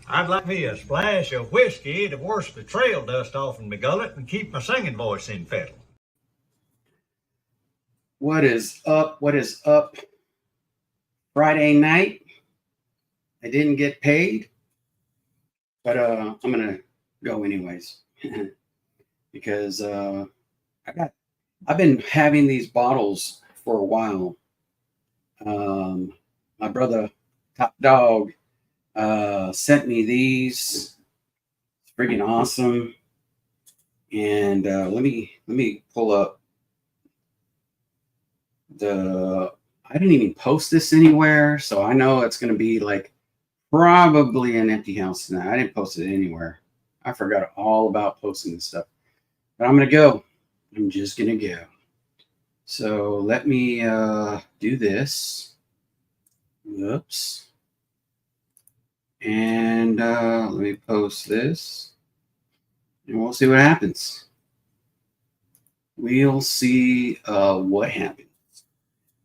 I'd like me a splash of whiskey to wash the trail dust off in my gullet and keep my singing voice in fettle. What is up? What is up? Friday night. I didn't get paid, but I'm gonna go anyways because I've been having these bottles for a while. My brother Top Dog sent me these. It's freaking awesome. And let me pull up I didn't even post this anywhere, so I know it's gonna be like probably an empty house tonight. I didn't post it anywhere. I forgot all about posting this stuff. But I'm gonna go. I'm just gonna go. So let me do this. Whoops. And let me post this. And we'll see what happens. We'll see what happens.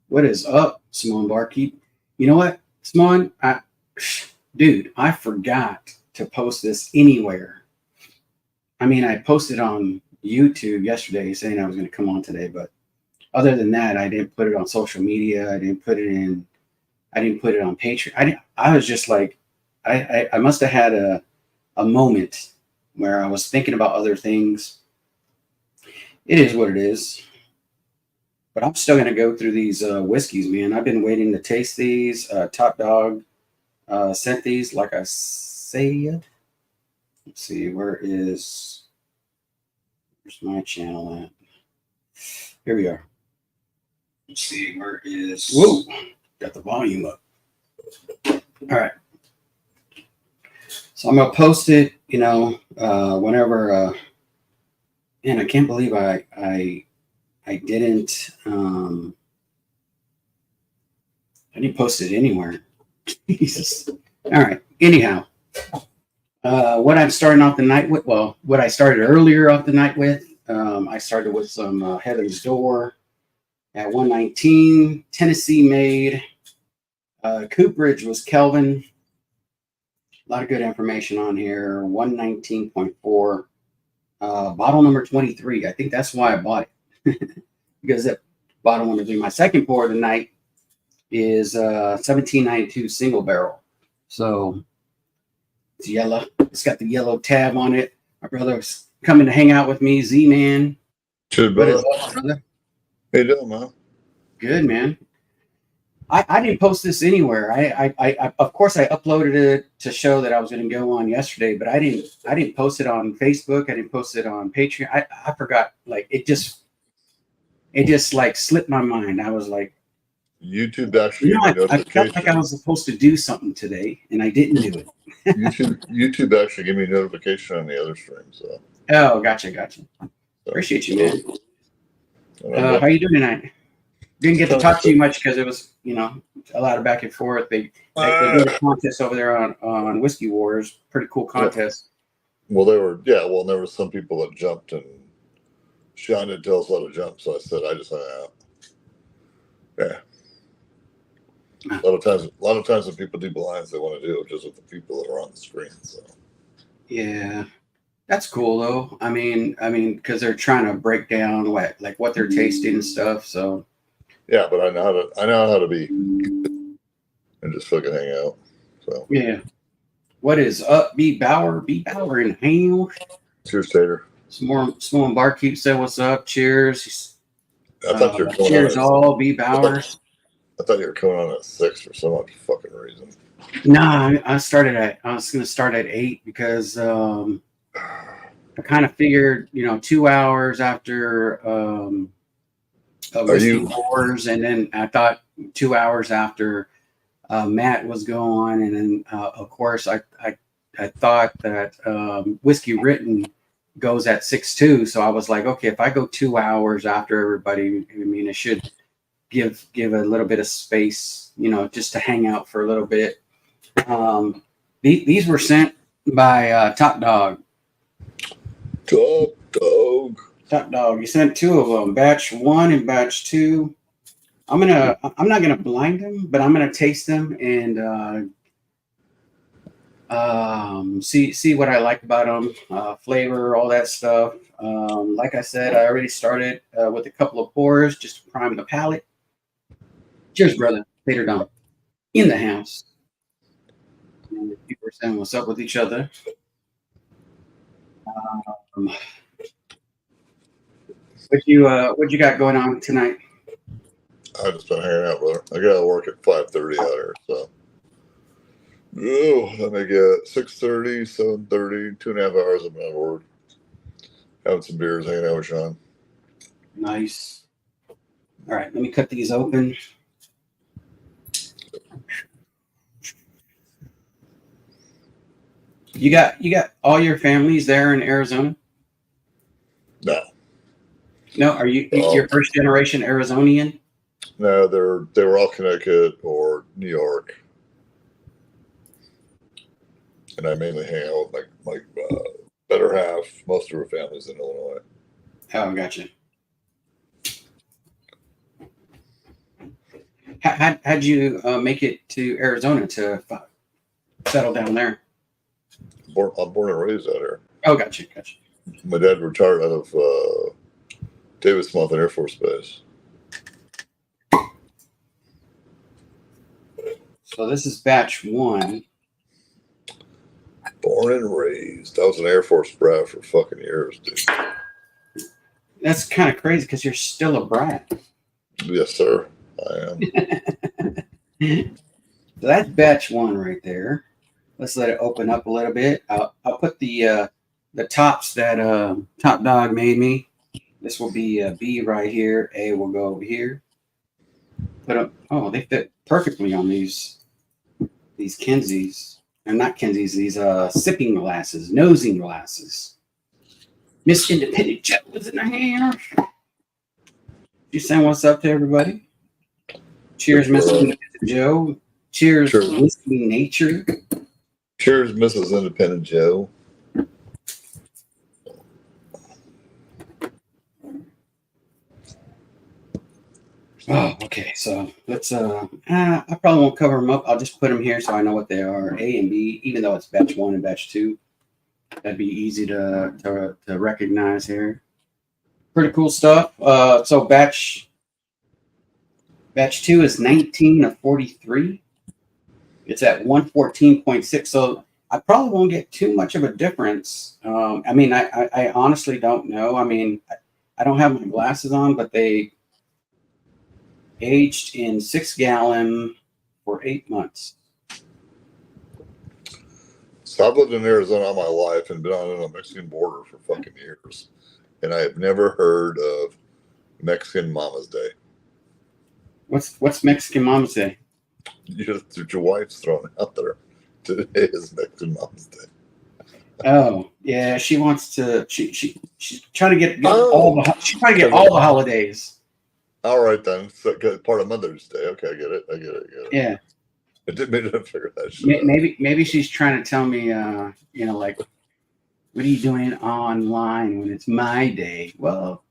What is up, Simone Barkeep? You know what, Simone? Dude, I forgot to post this anywhere. I mean, I posted on YouTube yesterday saying I was going to come on today, but other than that, I didn't put it on social media. I didn't put it on Patreon. I was just like, I must have had a moment where I was thinking about other things. It is what it is. But I'm still going to go through these whiskeys, man. I've been waiting to taste these. Top Dog sent these, like I said. Let's see, where's my channel at? Here we are. Let's see, whoa, got the volume up. All right. So I'm going to post it, whenever, and I can't believe I didn't post it anywhere. Jesus. All right. Anyhow, what I'm starting off the night with, what I started earlier off the night with, I started with some Heaven's Door at 119, Tennessee made. Cooperage was Kelvin. A lot of good information on here. 119.4. Bottle number 23. I think that's why I bought it. Because that bottle number 3. My second pour of the night is 1792 single barrel. So it's yellow. It's got the yellow tab on it. My brother's coming to hang out with me, Z-Man. Good, brother. Brother? How you doing, man? Good, man. I didn't post this anywhere. I of course I uploaded it to show that I was going to go on yesterday, but I didn't post it on Facebook. I didn't post it on Patreon. I forgot. Like it just like slipped my mind. I was like, YouTube actually gave me notification. I felt like I was supposed to do something today, and I didn't do it. YouTube actually gave me notification on the other stream. So. Oh, gotcha. So, appreciate you, man. How you doing tonight? Didn't get to talk to you much because it was, a lot of back and forth. They did a contest over there on Whiskey Wars. Pretty cool contest. Well, there were some people that jumped, and Sean didn't tell us how to jump, so I said I just hung out. Yeah. A lot of times when people do blinds, they want to do it just with the people that are on the screen. So. Yeah. That's cool though. I mean, because they're trying to break down what they're tasting and stuff. So. Yeah, but I know how to be and just fucking hang out. So yeah. What is up, B Bauer in Hangout? Cheers, Tater. Small Barkeep said, "What's up? Cheers." I thought you were coming cheers, on all B Bauer. I thought you were coming on at 6 for some fucking reason. Nah, I was going to start at 8 because I kind of figured, 2 hours after. Whiskey Wars, and then I thought 2 hours after Matt was going, and then of course I thought that Whiskey Written goes at 6:02, so I was like, okay, if I go 2 hours after everybody, I mean, it should give a little bit of space, just to hang out for a little bit. These were sent by Top Dog. Top Dog, you sent 2 of them, batch 1 and batch 2. I'm not gonna blind them, but I'm gonna taste them and See what I like about them, flavor, all that stuff. Like I said, I already started with a couple of pours just to prime the palate. Cheers, brother. Later down in the house. And people are saying what's up with each other. Um, what you got going on tonight? I just been hanging out, brother. I got to work at 5:30 out here, so. Oh, let me get 6:30, 7:30, 2.5 hours of my work. Having some beers, hanging out with Sean. Nice. All right, let me cut these open. You got all your families there in Arizona? No. No, are you're first generation Arizonian? No, they were all Connecticut or New York. And I mainly hang out with my better half. Most of her family's in Illinois. Oh, gotcha. How'd you make it to Arizona to settle down there? I'm born and raised out here. Oh, gotcha. My dad retired out of Davis Monthan Air Force Base. So this is batch 1. Born and raised. I was an Air Force brat for fucking years, dude. That's kind of crazy because you're still a brat. Yes, sir. I am. So that's batch 1 right there. Let's let it open up a little bit. I'll put the tops that Top Dog made me. This will be B right here. A will go over here. Put them. Oh, they fit perfectly on these Kinseys. And not Kinseys. These sipping glasses, nosing glasses. Miss Independent Joe was in the house. You saying what's up to everybody? Cheers, Mr. Independent Joe. Cheers, Whiskey Nature. Cheers, Mrs. Independent Joe. Oh, okay. So let's. I probably won't cover them up. I'll just put them here so I know what they are. A and B, even though it's batch 1 and batch 2, that'd be easy to recognize here. Pretty cool stuff. So batch 2 is 19 of 43. It's at 114.6. So I probably won't get too much of a difference. I mean, I honestly don't know. I mean, I don't have my glasses on, but they aged in 6-gallon for 8 months. So I've lived in Arizona all my life and been on the Mexican border for fucking years. And I have never heard of Mexican Mama's Day. What's Mexican Mama's Day? Your wife's thrown out there. Today is Mexican Mama's Day. Oh, yeah, she wants to. She's trying to get all the. She's trying to get all the holidays. All right then, so part of Mother's Day. Okay, I get it. Yeah, I didn't mean to figure that shit out. Maybe she's trying to tell me, like, what are you doing online when it's my day? Well,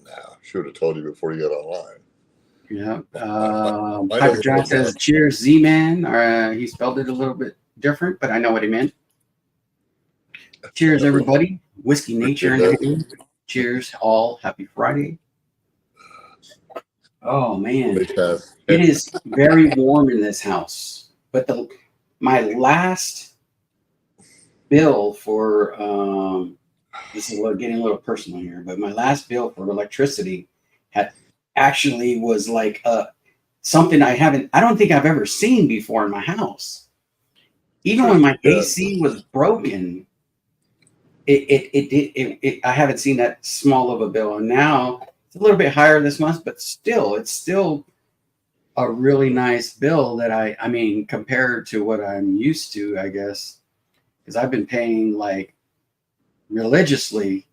no, she would have told you before you got online. Yeah. Piper John says, "Cheers, Z-Man." He spelled it a little bit different, but I know what he meant. Cheers, everybody. Whiskey Nature and everything. Cheers, all. Happy Friday. Oh man, it is very warm in this house. But my last bill for this is getting a little personal here, but my last bill for electricity actually was like something I don't think I've ever seen before in my house. Even when my AC was broken, I haven't seen that small of a bill, and now it's a little bit higher this month, but it's still a really nice bill that I mean, compared to what I'm used to, I guess, because I've been paying like religiously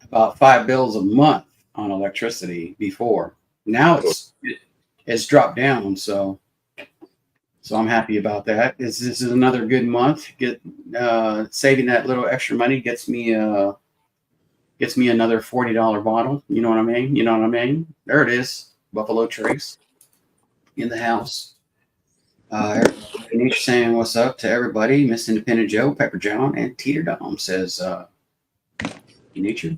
about 5 bills a month on electricity before. Now it's dropped down, so I'm happy about that. This is another good month. Saving that little extra money gets me another $40 bottle. You know what I mean? There it is, Buffalo Trace in the house. Ganesh saying what's up to everybody. Miss Independent Joe, Pepper John, and Teeter Dom says, nature.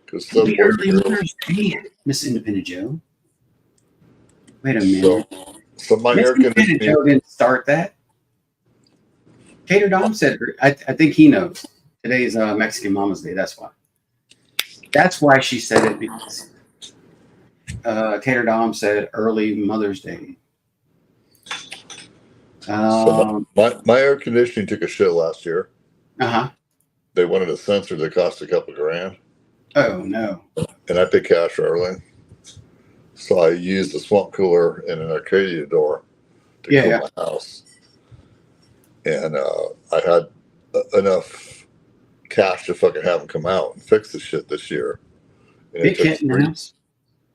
Because some boys and girls. Miss Independent Joe. Wait a minute. So my Miss air Independent Joe conditioning. didn't start that. Tater Dom said, I think he knows. Today's Mexican Mama's Day. That's why. That's why she said it, because Tater Dom said early Mother's Day. So my air conditioning took a shit last year. Uh-huh. They wanted a sensor that cost a couple grand. Oh, no. And I paid cash early. So I used a swamp cooler and an Arcadia door to cool my house. And I had enough cash to fucking have them come out and fix the shit this year. And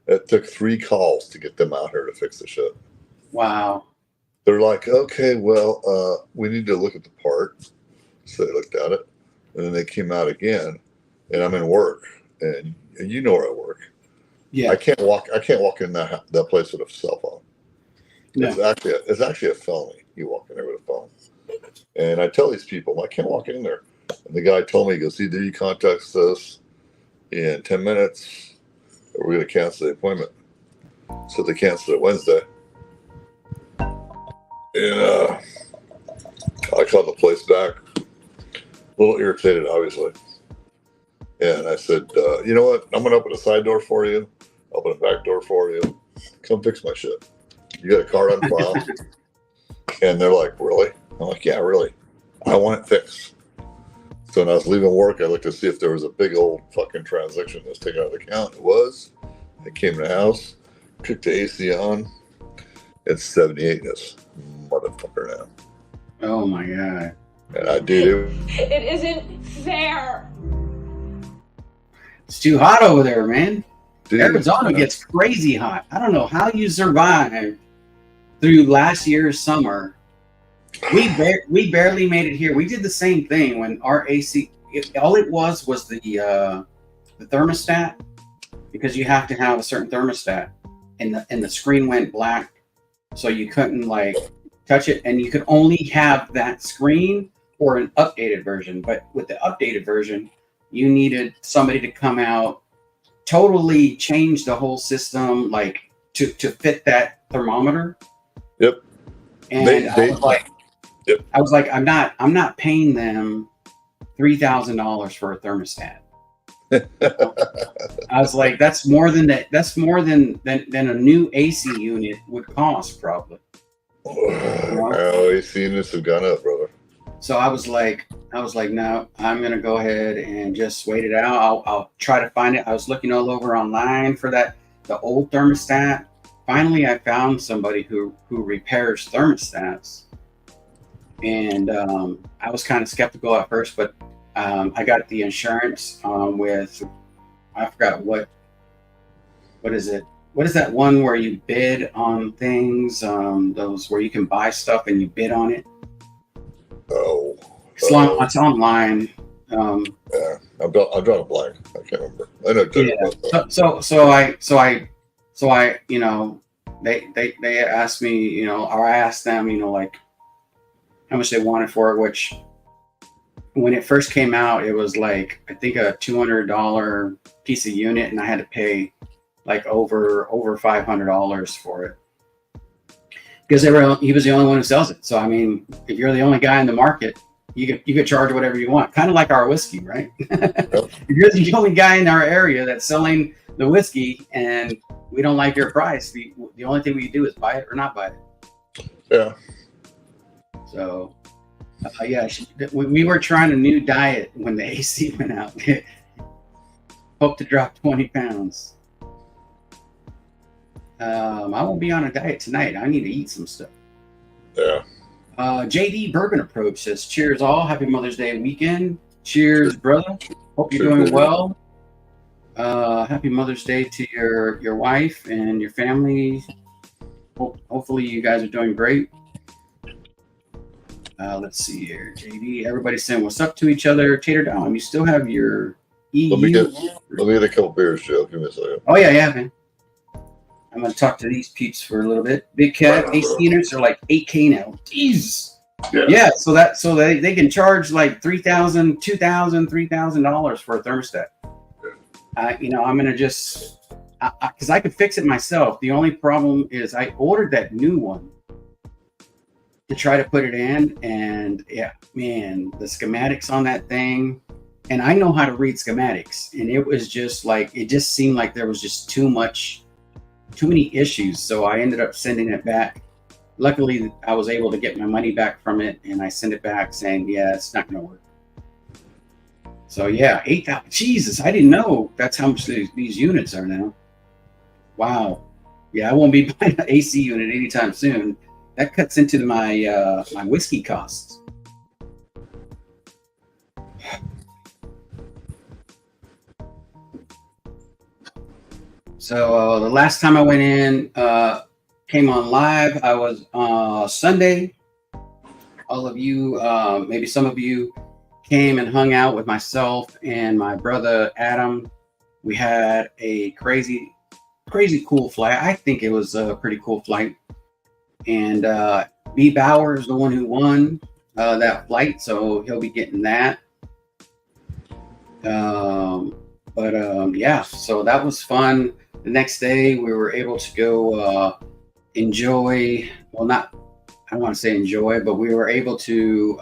it took 3 calls to get them out here to fix the shit. Wow. They're like, okay, well, we need to look at the part. So they looked at it. And then they came out again. And I'm in work. And you know where I work. Yeah. I can't walk in that place with a cell phone. No. It's actually a felony. You walk in there with a phone. And I tell these people, I can't walk in there. And the guy told me, he goes, either you contact us in 10 minutes or we're going to cancel the appointment. So they canceled it Wednesday. And I called the place back. A little irritated, obviously. And I said, you know what? I'm going to open a side door for you. Open a back door for you. Come fix my shit. You got a card on file? And they're like, really? I'm like, yeah, really. I want it fixed. So when I was leaving work, I looked to see if there was a big old fucking transaction that was taken out of the account. It was. I came to the house, kicked the AC on. It's 78 in this motherfucker now. Oh, my God. And I do. It isn't fair. It's too hot over there, man. Dude, Arizona gets crazy hot. I don't know how you survived through last year's summer. We barely made it here. We did the same thing when our AC. All it was the thermostat, because you have to have a certain thermostat, and the screen went black, so you couldn't touch it, and you could only have that screen or an updated version. But with the updated version, you needed somebody to come out, totally change the whole system, to fit that thermometer. Yep. And I was like, I'm not paying them $3,000 for a thermostat. I was like, that's more than that. That's more than a new AC unit would cost, probably. Oh, AC units have gone up, brother. So I was like, no, I'm gonna go ahead and just wait it out. I'll try to find it. I was looking all over online for the old thermostat. Finally, I found somebody who repairs thermostats, and I was kind of skeptical at first, but I got the insurance with, I forgot what is it? What is that one where you bid on things? Those where you can buy stuff and you bid on it. Oh, it's online. Yeah, I'm drawing a blank. I can't remember. I know. Yeah. So I, they asked me, or I asked them, how much they wanted for it. Which, when it first came out, it was I think a $200 piece of unit, and I had to pay over $500 for it. Because he was the only one who sells it. So I mean, if you're the only guy in the market, you could charge whatever you want. Kind of like our whiskey, right? If you're the only guy in our area that's selling the whiskey and we don't like your price, the only thing we can do is buy it or not buy it. Yeah. So, we were trying a new diet when the AC went out. Hope to drop 20 pounds. I won't be on a diet tonight. I need to eat some stuff. Yeah. JD Bourbon Approach says, cheers all. Happy Mother's Day weekend. Cheers, brother. Hope you're doing well. Happy Mother's Day to your wife and your family. Hopefully you guys are doing great. Let's see here. JD, everybody's saying what's up to each other. Tater Dom, you still have your EU? Let me get a couple beers, Joe. Give me a second. Oh, yeah, man. I'm going to talk to these peeps for a little bit. Big Cat AC units are like $8K now. Jeez. Yeah, so they can charge like $3,000, $2,000, $3,000 for a thermostat. I'm gonna just because I could fix it myself. The only problem is I ordered that new one to try to put it in, and yeah, man, the schematics on that thing, and I know how to read schematics, and it was just like it just seemed like there was just too many issues. So I ended up sending it back. Luckily, I was able to get my money back from it, and I sent it back saying, yeah, it's not going to work. So, yeah, 8,000. Jesus, I didn't know that's how much these units are now. Wow. Yeah, I won't be buying an AC unit anytime soon. That cuts into my my whiskey costs. So, the last time I went in, came on live, I was Sunday. All of you, maybe some of you, came and hung out with myself and my brother Adam. We had a crazy cool flight. I think it was a pretty cool flight. And B. Bauer is the one who won that flight, so he'll be getting that. Yeah, so that was fun. The next day, we were able to go enjoy. Well, I don't want to say enjoy, but we were able to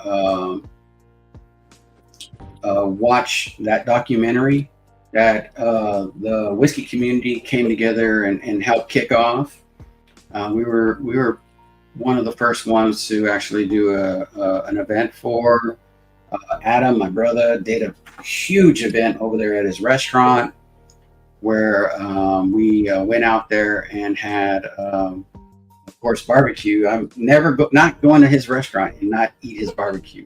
watch that documentary that the whiskey community came together and helped kick off. We were one of the first ones to actually do an event for Adam. My brother did a huge event over there at his restaurant where we went out there and had, of course, barbecue. I'm not going to his restaurant and not eat his barbecue.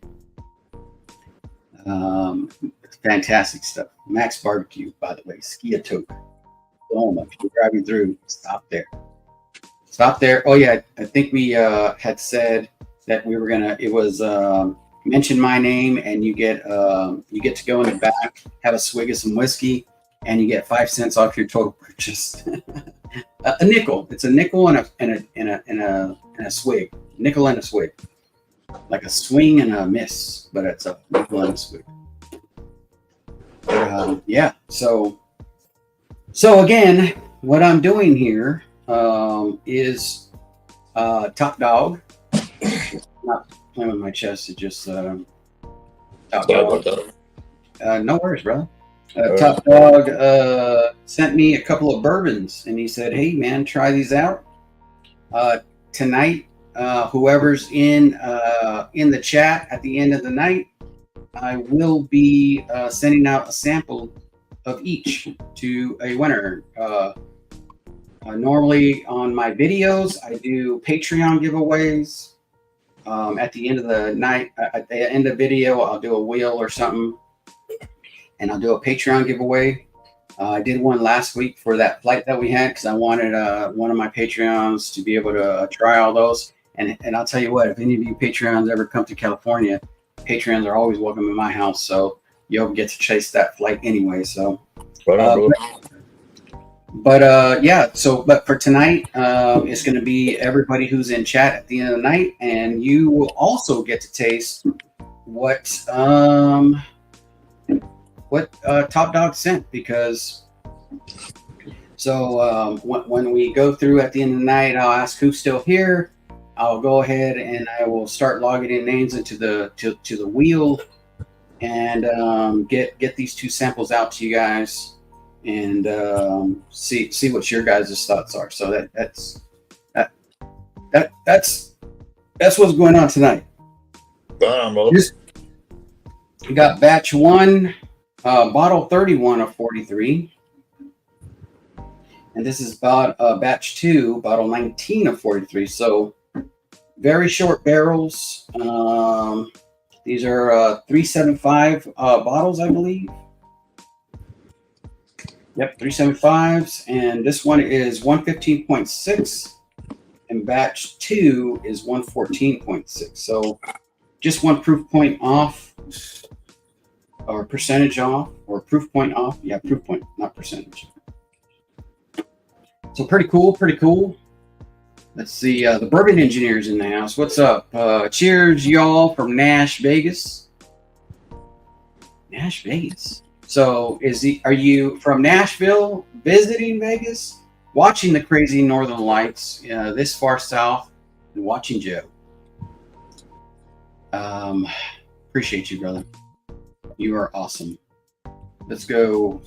Fantastic stuff. Max Barbecue, by the way, Skiatook. If you're driving through, stop there. Oh yeah, I think we had said that we were gonna. It was mention my name, and you get to go in the back, have a swig of some whiskey, and you get 5 cents off your total purchase. A nickel. It's a nickel and a swig. Nickel and a swig. Like a swing and a miss, but it's a nickel and a swig. Yeah. So again, what I'm doing here is Top Dog. Not playing with my chest. It's just Top Dog. No worries, brother. Top Dog sent me a couple of bourbons, and he said, "Hey, man, try these out tonight. Whoever's in the chat at the end of the night, I will be sending out a sample of each to a winner. Normally on my videos, I do Patreon giveaways. At the end of the night, at the end of the video, I'll do a wheel or something, and I'll do a Patreon giveaway. I did one last week for that flight that we had because I wanted one of my Patreons to be able to try all those. And I'll tell you what, if any of you Patreons ever come to California, Patreons are always welcome in my house. So you'll get to chase that flight anyway. So, but for tonight, it's going to be everybody who's in chat at the end of the night, and you will also get to taste what Top Dog sent, because when we go through at the end of the night, I'll ask who's still here. I'll go ahead and I will start logging in names into the to the wheel, and get these two samples out to you guys, and see what your guys' thoughts are. So that's what's going on tonight. We got batch 1, bottle 31 of 43. And this is batch 2, bottle 19 of 43. So very short barrels. These are 375 bottles, I believe. Yep, 375s. And this one is 115.6. And batch 2 is 114.6. So just one proof point off, or percentage off, or proof point off. Yeah, proof point, not percentage. So pretty cool. Let's see, the Bourbon Engineer's in the house. What's up? Cheers, y'all, from Nash, Vegas. Nash, Vegas. So are you from Nashville, visiting Vegas, watching the crazy northern lights this far south, and watching Joe? Appreciate you, brother. You are awesome. Let's go.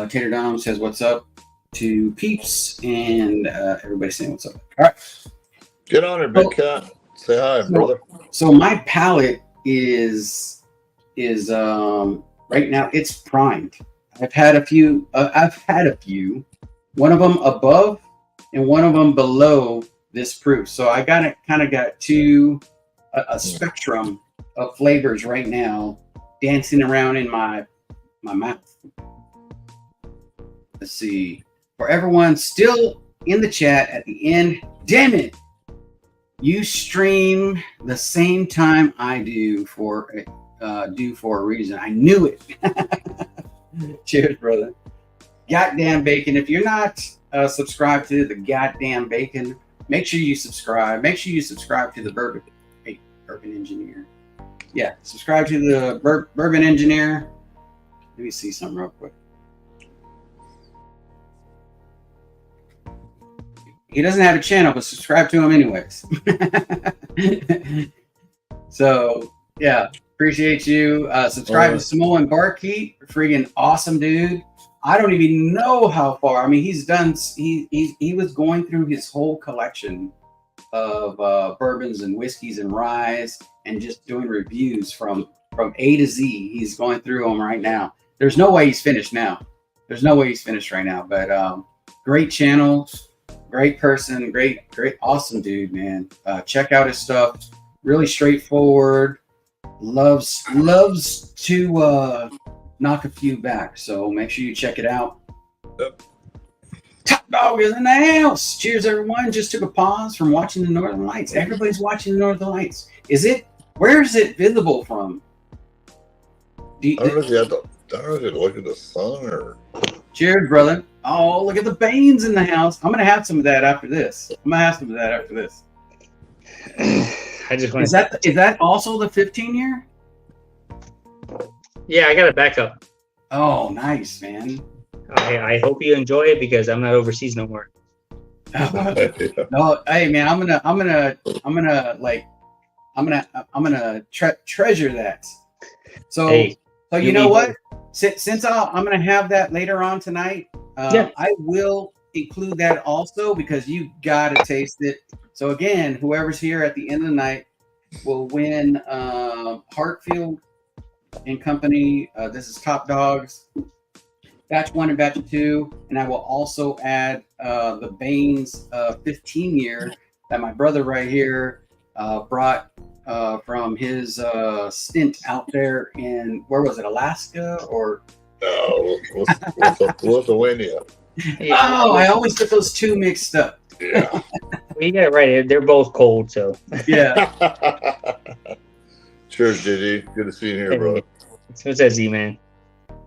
Tater Dom says, what's up to peeps, and everybody saying what's up. All right. Get on her, big cat. Say hi, brother. So my palate is right now it's primed. I've had a few. One of them above and one of them below this proof. So I got a spectrum of flavors right now dancing around in my mouth. Let's see. For everyone still in the chat at the end, damn it, you stream the same time I do for a reason. I knew it. Cheers, brother. Goddamn bacon. If you're not subscribed to the goddamn bacon, make sure you subscribe. Make sure you subscribe to the Bourbon Engineer. Yeah, subscribe to the Bourbon Engineer. Let me see something real quick. He doesn't have a channel, but subscribe to him anyways. So, yeah, appreciate you. Subscribe to Samoan Barkeep, freaking awesome dude. I don't even know how far. I mean, he was going through his whole collection of bourbons and whiskeys and ryes and just doing reviews from A to Z. He's going through them right now. There's no way he's finished now. There's no way he's finished right now, but great channel. Great person, great, awesome dude, man. Check out his stuff. Really straightforward. Loves to knock a few back. So make sure you check it out. Yep. Top Dog is in the house. Cheers, everyone. Just took a pause from watching the Northern Lights. Everybody's watching the Northern Lights. Where is it visible from? I don't know if you have to look at the sun or. Cheers, brother. Oh, look at the Baines in the house. I'm gonna have some of that after this. I just want. Is that also the 15-year? Yeah, I got a backup. Oh, nice, man. I hope you enjoy it because I'm not overseas no more. No, hey, man, I'm gonna treasure that. So, Hey, so you know what? Since I'm gonna have that later on tonight, Yeah. I will include that also because you gotta taste it. So again, whoever's here at the end of the night will win Hartfield and Company. This is Top Dogs, batch 1 and batch 2, and I will also add the Baines 15-year that my brother right here brought from his stint out there in, where was it, Alaska or? No, Lithuania. Oh, I always get those two mixed up. Yeah. Well, you got it right. They're both cold, so. Yeah. Cheers, JD. Good to see you here, bro. What's that, Z-Man?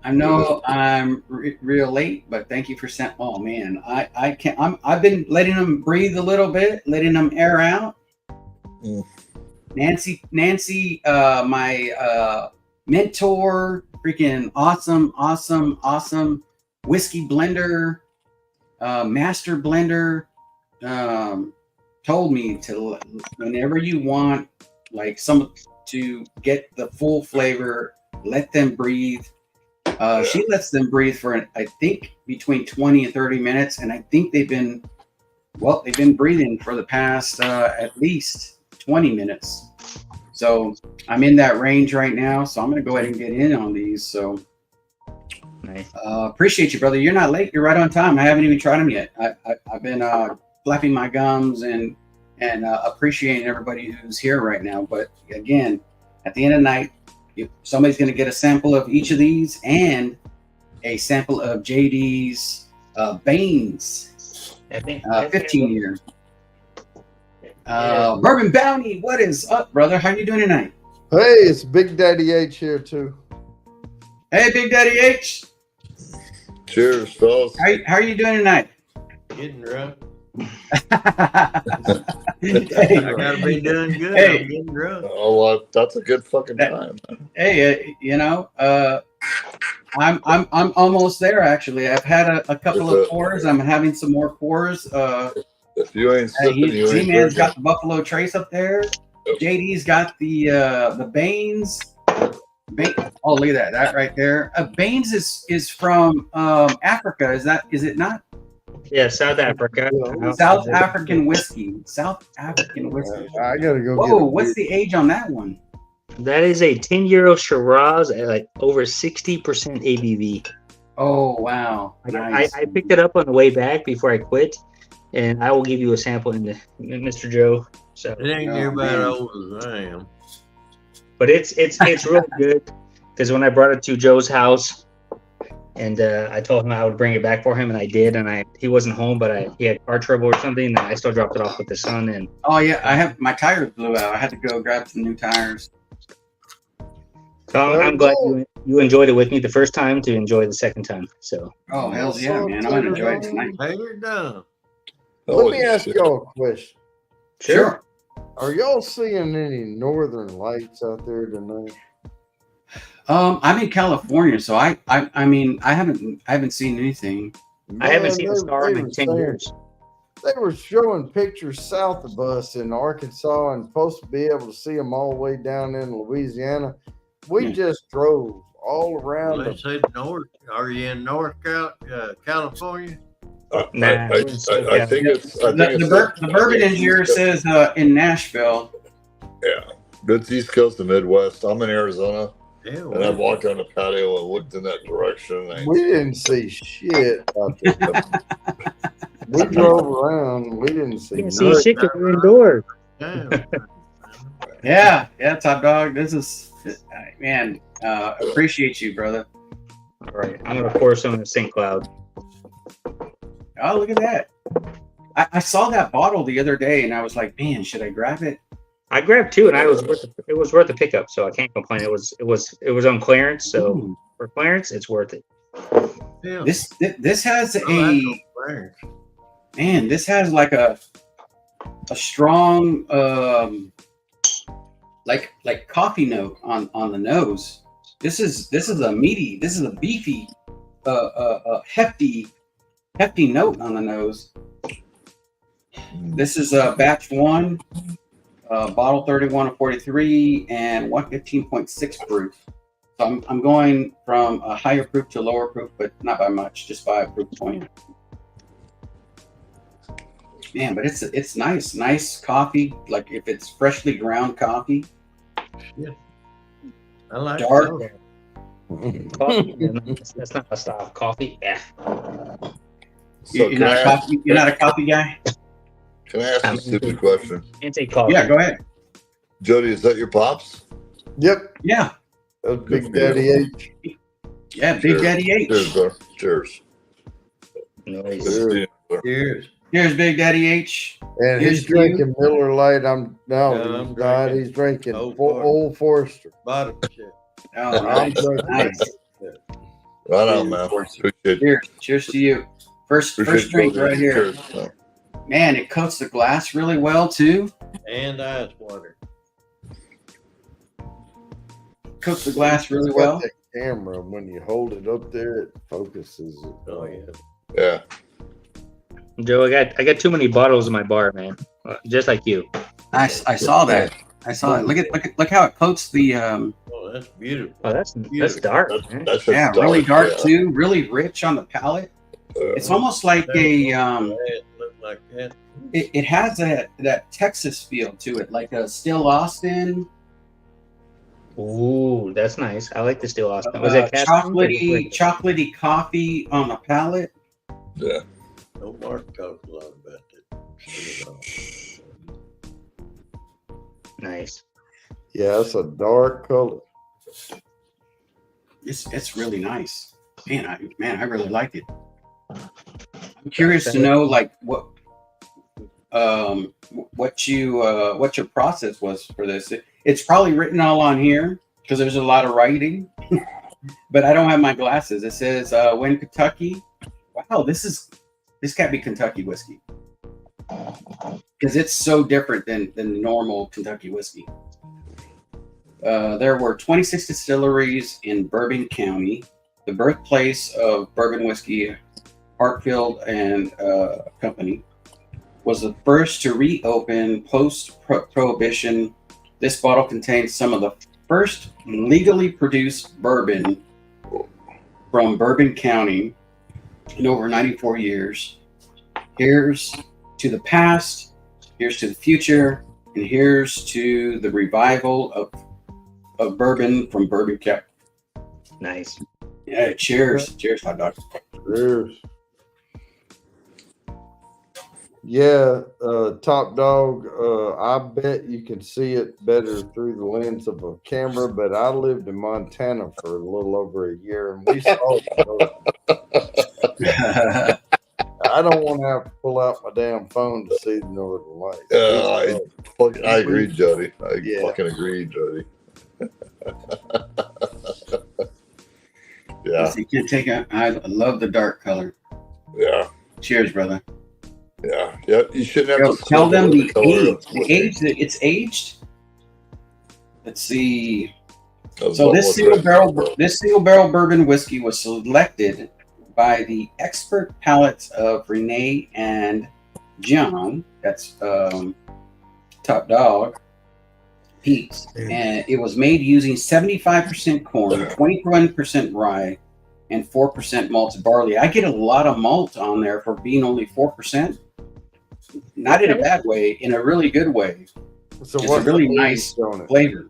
I know I'm real late, but thank you for sending. Oh man, I can't. I've been letting them breathe a little bit, letting them air out. Mm. Nancy, my mentor, freaking awesome whiskey blender, master blender, told me to, whenever you want, like, some to get the full flavor, let them breathe. She lets them breathe for, I think, between 20 and 30 minutes, and I think they've been breathing for the past at least 20 minutes. So I'm in that range right now, so I'm going to go ahead and get in on these. So Nice. Appreciate you, brother. You're not late. You're right on time. I haven't even tried them yet. I've been flapping my gums and appreciating everybody who's here right now. But again, at the end of the night, somebody's going to get a sample of each of these and a sample of JD's Baines 15 years. Bourbon Bounty, what is up, brother? How you doing tonight? Hey, it's Big Daddy H here too. Hey, Big Daddy H. Cheers, fellas. How are you doing tonight? Getting drunk. Hey, I gotta be doing good. Hey. I'm getting drunk. Oh, well, that's a good fucking time. hey, I'm almost there. Actually, I've had a couple of pours. I'm having some more pours. If you ain't sipping, you ain't Z-Man's got drinking. the Buffalo Trace up there. JD's got the Baines. Oh, look at that! That right there. Baines is from Africa. Is it not? Yeah, South Africa. South African whiskey. South African whiskey. I gotta go. Whoa, what's the age on that one? That is a 10-year Shiraz at like over 60% ABV. Oh wow! Nice. I picked it up on the way back before I quit, and I will give you a sample in Mr. Joe. So It ain't near about old as I am. but it's really good because when I brought it to Joe's house, and I told him I would bring it back for him, and I did, and he wasn't home, but he had car trouble or something, and I still dropped it off with the son. And Oh yeah, I have my tires blew out. I had to go grab some new tires. so I'm glad you enjoyed it with me the first time to enjoy the second time. So Oh hells yeah, man! I'm gonna enjoy it tonight. Taylor done. Let me ask y'all a question. Sure. Are y'all seeing any northern lights out there tonight? I'm in California, so I mean I haven't seen anything. I haven't seen a they- star they in were 10 saying- years. They were showing pictures south of us in Arkansas and supposed to be able to see them all the way down in Louisiana. We Yeah. just drove all around. Well, they said north. Are you in North California? Nah, I think it's. The bourbon engineer says in Nashville. Yeah, it's East Coast and Midwest. I'm in Arizona, Yeah. and I walked on the patio and looked in that direction. And We didn't see shit out there. We drove around. We didn't see You can see nothing. shit because we're indoors. Yeah. Yeah, Top Dog. This is man. Appreciate you, brother. All right, I'm gonna pour some in the St. Cloud. Oh, look at that. I saw that bottle the other day, and I was like, man, should I grab it? I grabbed two, and it was worth the pickup, so I can't complain. It was on clearance, so Ooh. for clearance, it's worth it. Yeah. This has Oh, that's no fair. man. This has like a strong like coffee note on the nose. This is a meaty. This is a beefy, hefty note on the nose. This is batch 1, bottle 31 of 43 and 115.6 proof. So I'm going from a higher proof to lower proof, but not by much, just by a proof point. Man, but it's nice coffee. Like if it's freshly ground coffee, I like dark. those. Coffee, that's not my style. Coffee, yeah. so You're not a coffee guy? can I ask you a stupid question? Can't say coffee. Yeah, go ahead. Jody, is that your pops? Yep, Yeah, that's Big Daddy H. yeah, Big Cheers. Daddy H. Cheers, bro. Cheers. Nice. Good to see you, bro. Cheers. Here's Big Daddy H. And Here's he's drinking Miller Lite. I'm I'm not. drinking He's drinking Old Old Forester. Bottom shit. Oh, I'm nice, drinking. nice. Right on, man. Appreciate it. Cheers to you. First Appreciate drink both of right you. here. Cheers. Man, it coats the glass really well too. And ice water. Coats the glass really It's got well. that camera, when you hold it up there, it focuses it. Oh yeah. Yeah. Joe, I got too many bottles in my bar, man. Just like you. I saw that. I saw it. Look how it coats the Oh, that's beautiful. Oh, that's Beautiful. dark. That's, man. that's yeah, just really dark yeah. too. Really rich on the palate. It's almost like a It looked like that. it has that Texas feel to it, like a Still Austin. Ooh, that's nice. I like the Steel Austin. Was it chocolatey coffee on the palate. Yeah. No Mark talked a lot about that. nice? Yeah, it's a dark color. It's really nice. Man, I really like it. I'm curious to know like what your process was for this. It's probably written all on here because there's a lot of writing, but I don't have my glasses. It says when Kentucky. Wow, this is This can't be Kentucky whiskey because it's so different than the normal Kentucky whiskey. There were 26 distilleries in Bourbon County, the birthplace of bourbon whiskey. Hartfield and Company was the first to reopen post-prohibition. This bottle contains some of the first legally produced bourbon from Bourbon County in over 94 years. Here's to the past, here's to the future, and here's to the revival of bourbon from Bourbon County. Nice. Yeah, cheers. Cheers, hot dog. Cheers. Yeah, Top Dog, I bet you can see it better through the lens of a camera, but I lived in Montana for a little over a year, and we saw it. I don't want to have to pull out my damn phone to see the Northern Lights. I agree, Jody. I Yeah. fucking agree, Jody. Yeah, You can't take it. I love the dark color. yeah, Cheers, brother. yeah, yeah. You shouldn't have Yo, to tell them the color age. of The whiskey. age that it's aged. Let's see. Of So what this was single barrel bourbon whiskey was selected by the expert palates of Renee and John. That's Top Dog. Peaks, and it was made using 75% corn, 21% rye, and 4% malted barley. I get a lot of malt on there for being only 4%. Not in a bad way, in a really good way. So It's what's a really the nice age on it? flavor.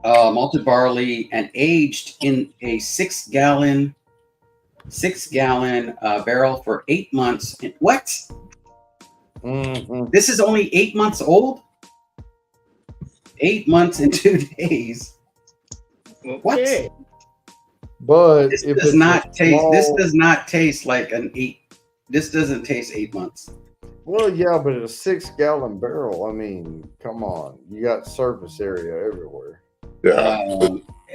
Malted barley and aged in a 6-gallon barrel for 8 months. What? Mhm. This is only 8 months old? 8 months and 2 days. What? Okay. But This if does it's not taste. small, This does not taste like an 8. This doesn't taste 8 months. Well, yeah, but a 6-gallon barrel. I mean, come on, you got surface area everywhere. Yeah,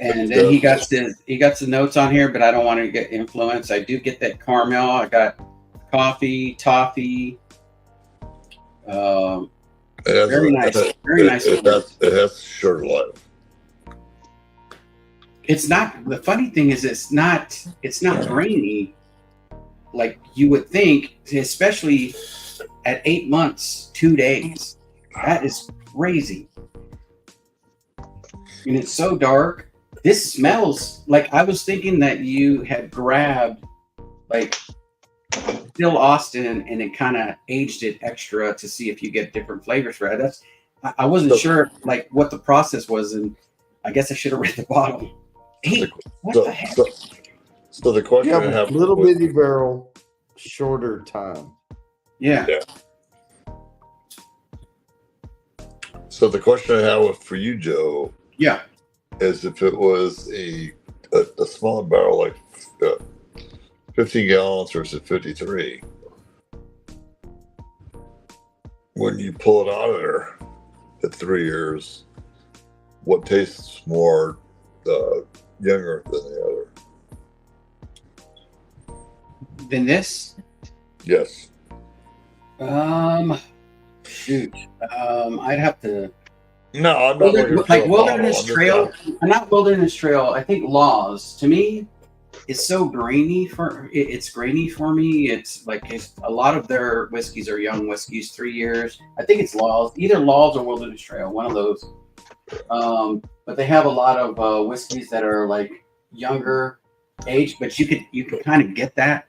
And then he got the notes on here, but I don't want to get influenced. I do get that caramel. I got coffee, toffee. Very nice. Very nice. It has short life. It's not. The funny thing is, it's not grainy like you would think, especially at 8 months, 2 days. That is crazy. And it's so dark. This smells like I was thinking that you had grabbed like Still Austin and it kind of aged it extra to see if you get different flavors for it. I wasn't sure like what the process was, and I guess I should have read the bottle. Hey, what the heck? So the question Yeah, I have little bitty barrel, shorter time. Yeah. So the question I have for you, Joe, Yeah. is if it was a smaller barrel like 15 gallons versus 53, when you pull it out of there at 3 years, what tastes more younger than the other? Then this? Yes. Shoot. I'd have to. No, I'm not looking for Like a Wilderness bottle. Trail. Not Wilderness Trail. I think Laws. To me, it's so grainy it's grainy for me. It's like a lot of their whiskeys are young whiskeys, 3 years. I think it's Laws, either Laws or Wilderness Trail, one of those. But they have a lot of whiskeys that are like younger age, but you could kind of get that.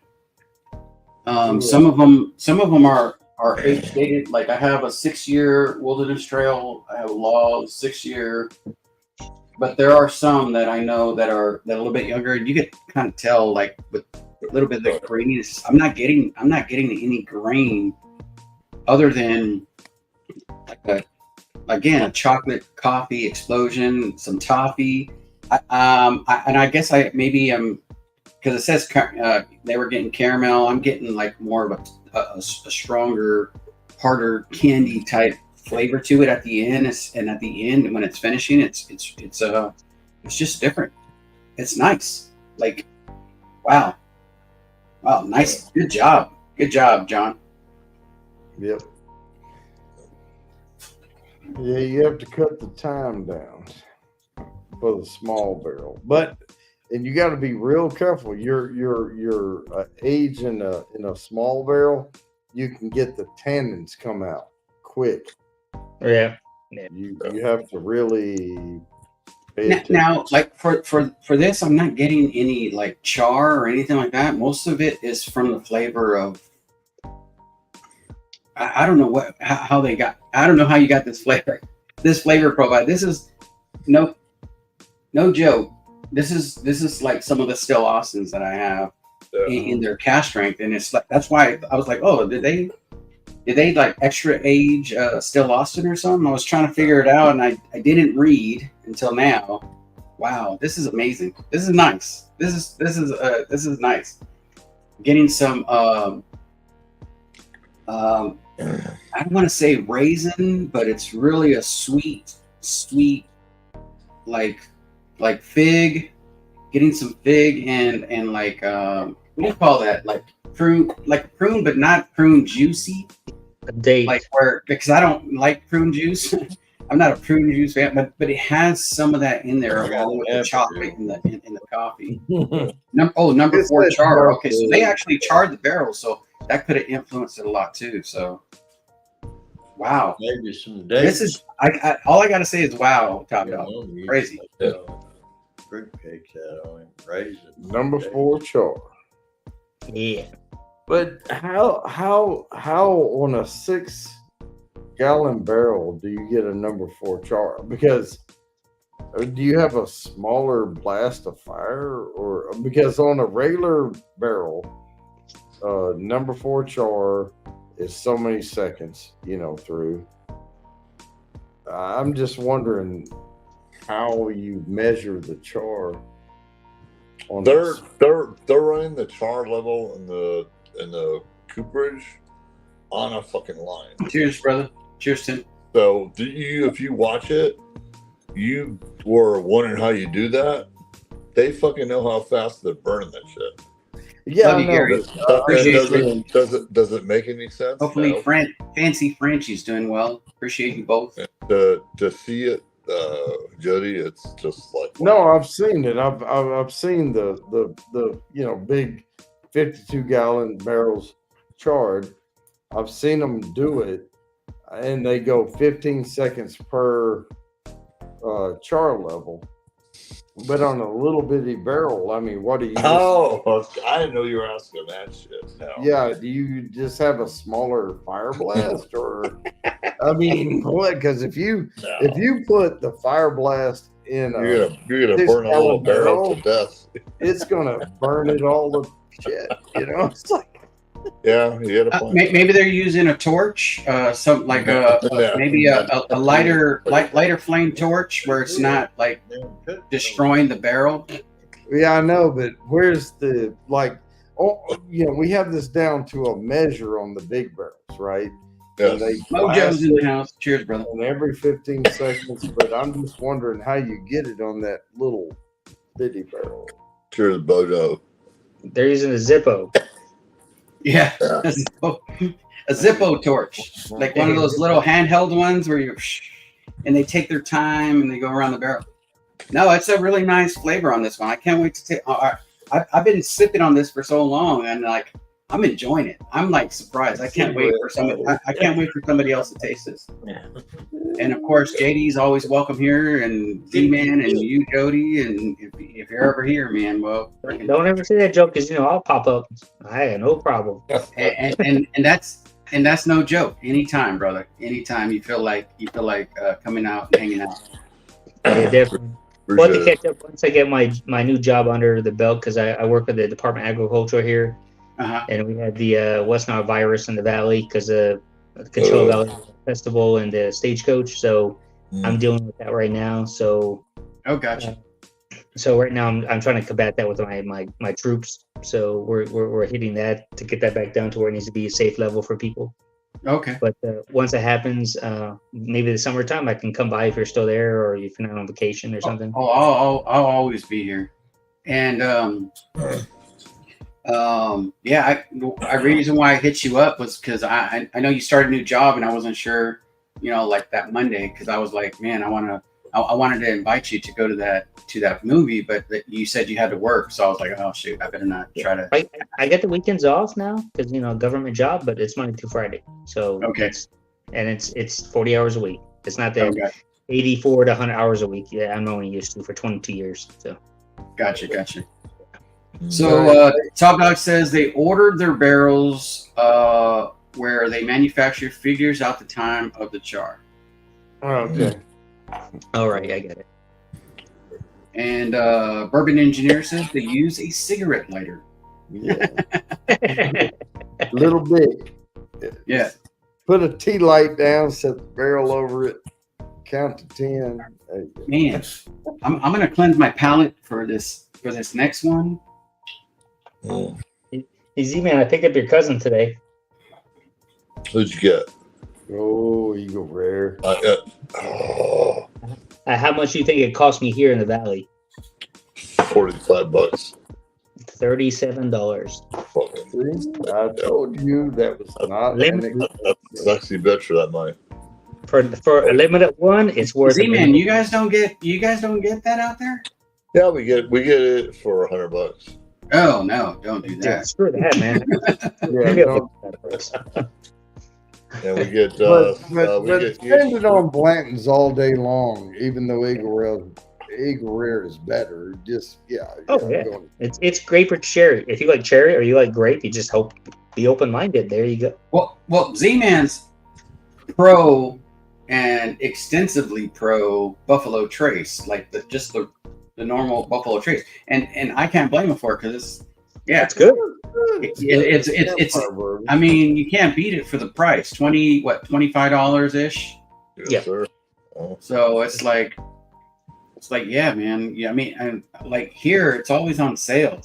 Some of them are age dated. Like I have a 6-year Wilderness Trail. I have a Laws 6-year. But there are some that I know that are a little bit younger, and you could kind of tell, like with a little bit of the graininess. I'm not getting any grain, other than like a chocolate coffee explosion, some toffee. I guess I maybe because it says they were getting caramel. I'm getting like more of a stronger, harder candy type flavor to it at the end, and at the end when it's finishing, it's just different. It's nice. Like, wow. Wow, nice. Good job. Good job, John. Yep. Yeah, you have to cut the time down for the small barrel, and you got to be real careful. Your age in a small barrel, you can get the tannins come out quick. Yeah. You have to really pay attention. Now, like for this, I'm not getting any like char or anything like that. Most of it is from the flavor of. I don't know how they got. I don't know how you got this flavor. This flavor profile. This is no joke. This is like some of the Still Austins that I have in their cask strength, and it's like that's why I was like, oh, did they like extra age Still Austin or something? I was trying to figure it out, and I didn't read until now. Wow, this is amazing. This is nice. This is nice. Getting some I don't want to say raisin, but it's really a sweet like fig. Getting some fig and like what do you call that? Like prune, but not prune juicy. A date. Like because I don't like prune juice. I'm not a prune juice fan, but it has some of that in there along with the chocolate in the coffee. Number 4 char. Okay, so they actually charred the barrel, so that could have influenced it a lot too. So, wow. Maybe some dates. This is I all I gotta say is wow, Top Dog. Crazy. Fruit cakes out on him. Raisin. Number 4 char. Yeah. But how on a 6-gallon barrel do you get a number 4 char? Because do you have a smaller blast of fire, or because on a regular barrel, number 4 char is so many seconds, through. I'm just wondering how you measure the char. They're running the char level in the cooperage on a fucking line. Cheers, brother. Cheers, Tim. So if you watch it, you were wondering how you do that. They fucking know how fast they're burning that shit. Yeah, Love you, Gary. Does it make any sense? Hopefully, No. Fancy Frenchie's doing well. Appreciate you both. To see it, Jody, it's just like No, I've seen it. I've seen the big 52-gallon barrels charred. I've seen them do it, and they go 15 seconds per char level. But on a little bitty barrel, I mean, what do you? Oh, I didn't know you were asking that shit. No. Yeah, do you just have a smaller fire blast, or? I mean, what? Because if you put the fire blast in you're gonna burn a little barrel to death. It's gonna burn it all to shit. It's like. Yeah, you had a point. Maybe they're using a torch, maybe a lighter flame torch where it's not like destroying the barrel. Yeah, I know, but where's the we have this down to a measure on the big barrels, right? Yes. Mojo's in the house. Cheers, brother. And every 15 seconds, but I'm just wondering how you get it on that little bitty barrel. Cheers, Bojo. They're using a Zippo. Yeah, a Zippo torch, like one of those little handheld ones where and they take their time and they go around the barrel. No, it's a really nice flavor on this one. I can't wait to take. I've been sipping on this for so long, and like I'm enjoying it. I'm like surprised. I can't wait for somebody. I can't wait for somebody else to taste this. And of course, JD's always welcome here, and D-Man, and you, Jody, and if you're ever here, man, well, Don't ever say that joke, because I'll pop up. I have no problem. and that's no joke. Anytime, brother. Anytime you feel like coming out and hanging out. Yeah, definitely. Well, to catch up once I get my new job under the belt, because I work with the Department of Agriculture here. And we had the West Nile virus in the valley because of the Control Valley Festival and the stagecoach. So I'm dealing with that right now. So gotcha. So right now I'm trying to combat that with my troops. So we're hitting that to get that back down to where it needs to be a safe level for people. Okay. But once it happens, maybe the summertime I can come by if you're still there, or if you're not on vacation or something. I'll always be here. And Yeah, I reason why I hit you up was because I know you started a new job and I wasn't sure, like that Monday, because I was like, man, I wanted to invite you to go to that movie, but you said you had to work, so I was like, oh shoot, I better not try to. I get the weekends off now because government job, but it's Monday through Friday, so Okay. it's 40 hours a week. It's not that Okay. 84 to 100 hours a week. Yeah, I'm only used to for 22 years. So Gotcha. So Top Dog says they ordered their barrels where they manufacture figures out the time of the char. Okay. all right, I get it. And Bourbon Engineer says they use a cigarette lighter. Yeah. Little bit. Yeah. Put a tea light down, set the barrel over it, count to 10. There you go. Man, I'm gonna cleanse my palate for this next one. Mm. Hey, Z-Man, I picked up your cousin today. Who'd you get? Oh, Eagle Rare. Oh, How much do you think it cost me here in the Valley? $45. $37. Fucking. I told you that was not That's actually better for that money. For a limited one, it's worth. Z-Man, you guys don't get that out there? Yeah, we get it for $100. Oh no, don't do Yeah, that. screw that, man. Yeah, Maybe don't- I'll pick that first. And we get but we get spend it on Blanton's all day long, even though Eagle Rare is better. Just Oh, yeah. It's great for cherry. If you like cherry or you like grape, you just be open-minded. There you go. Well, Z-Man's pro and extensively pro Buffalo Trace, like the normal Buffalo Trace, and I can't blame him for it because That's good. it's I mean, you can't beat it for the price. $25 ish. yes, Yeah. sir. Oh. So it's like yeah, man. Yeah, I mean, and like here, it's always on sale,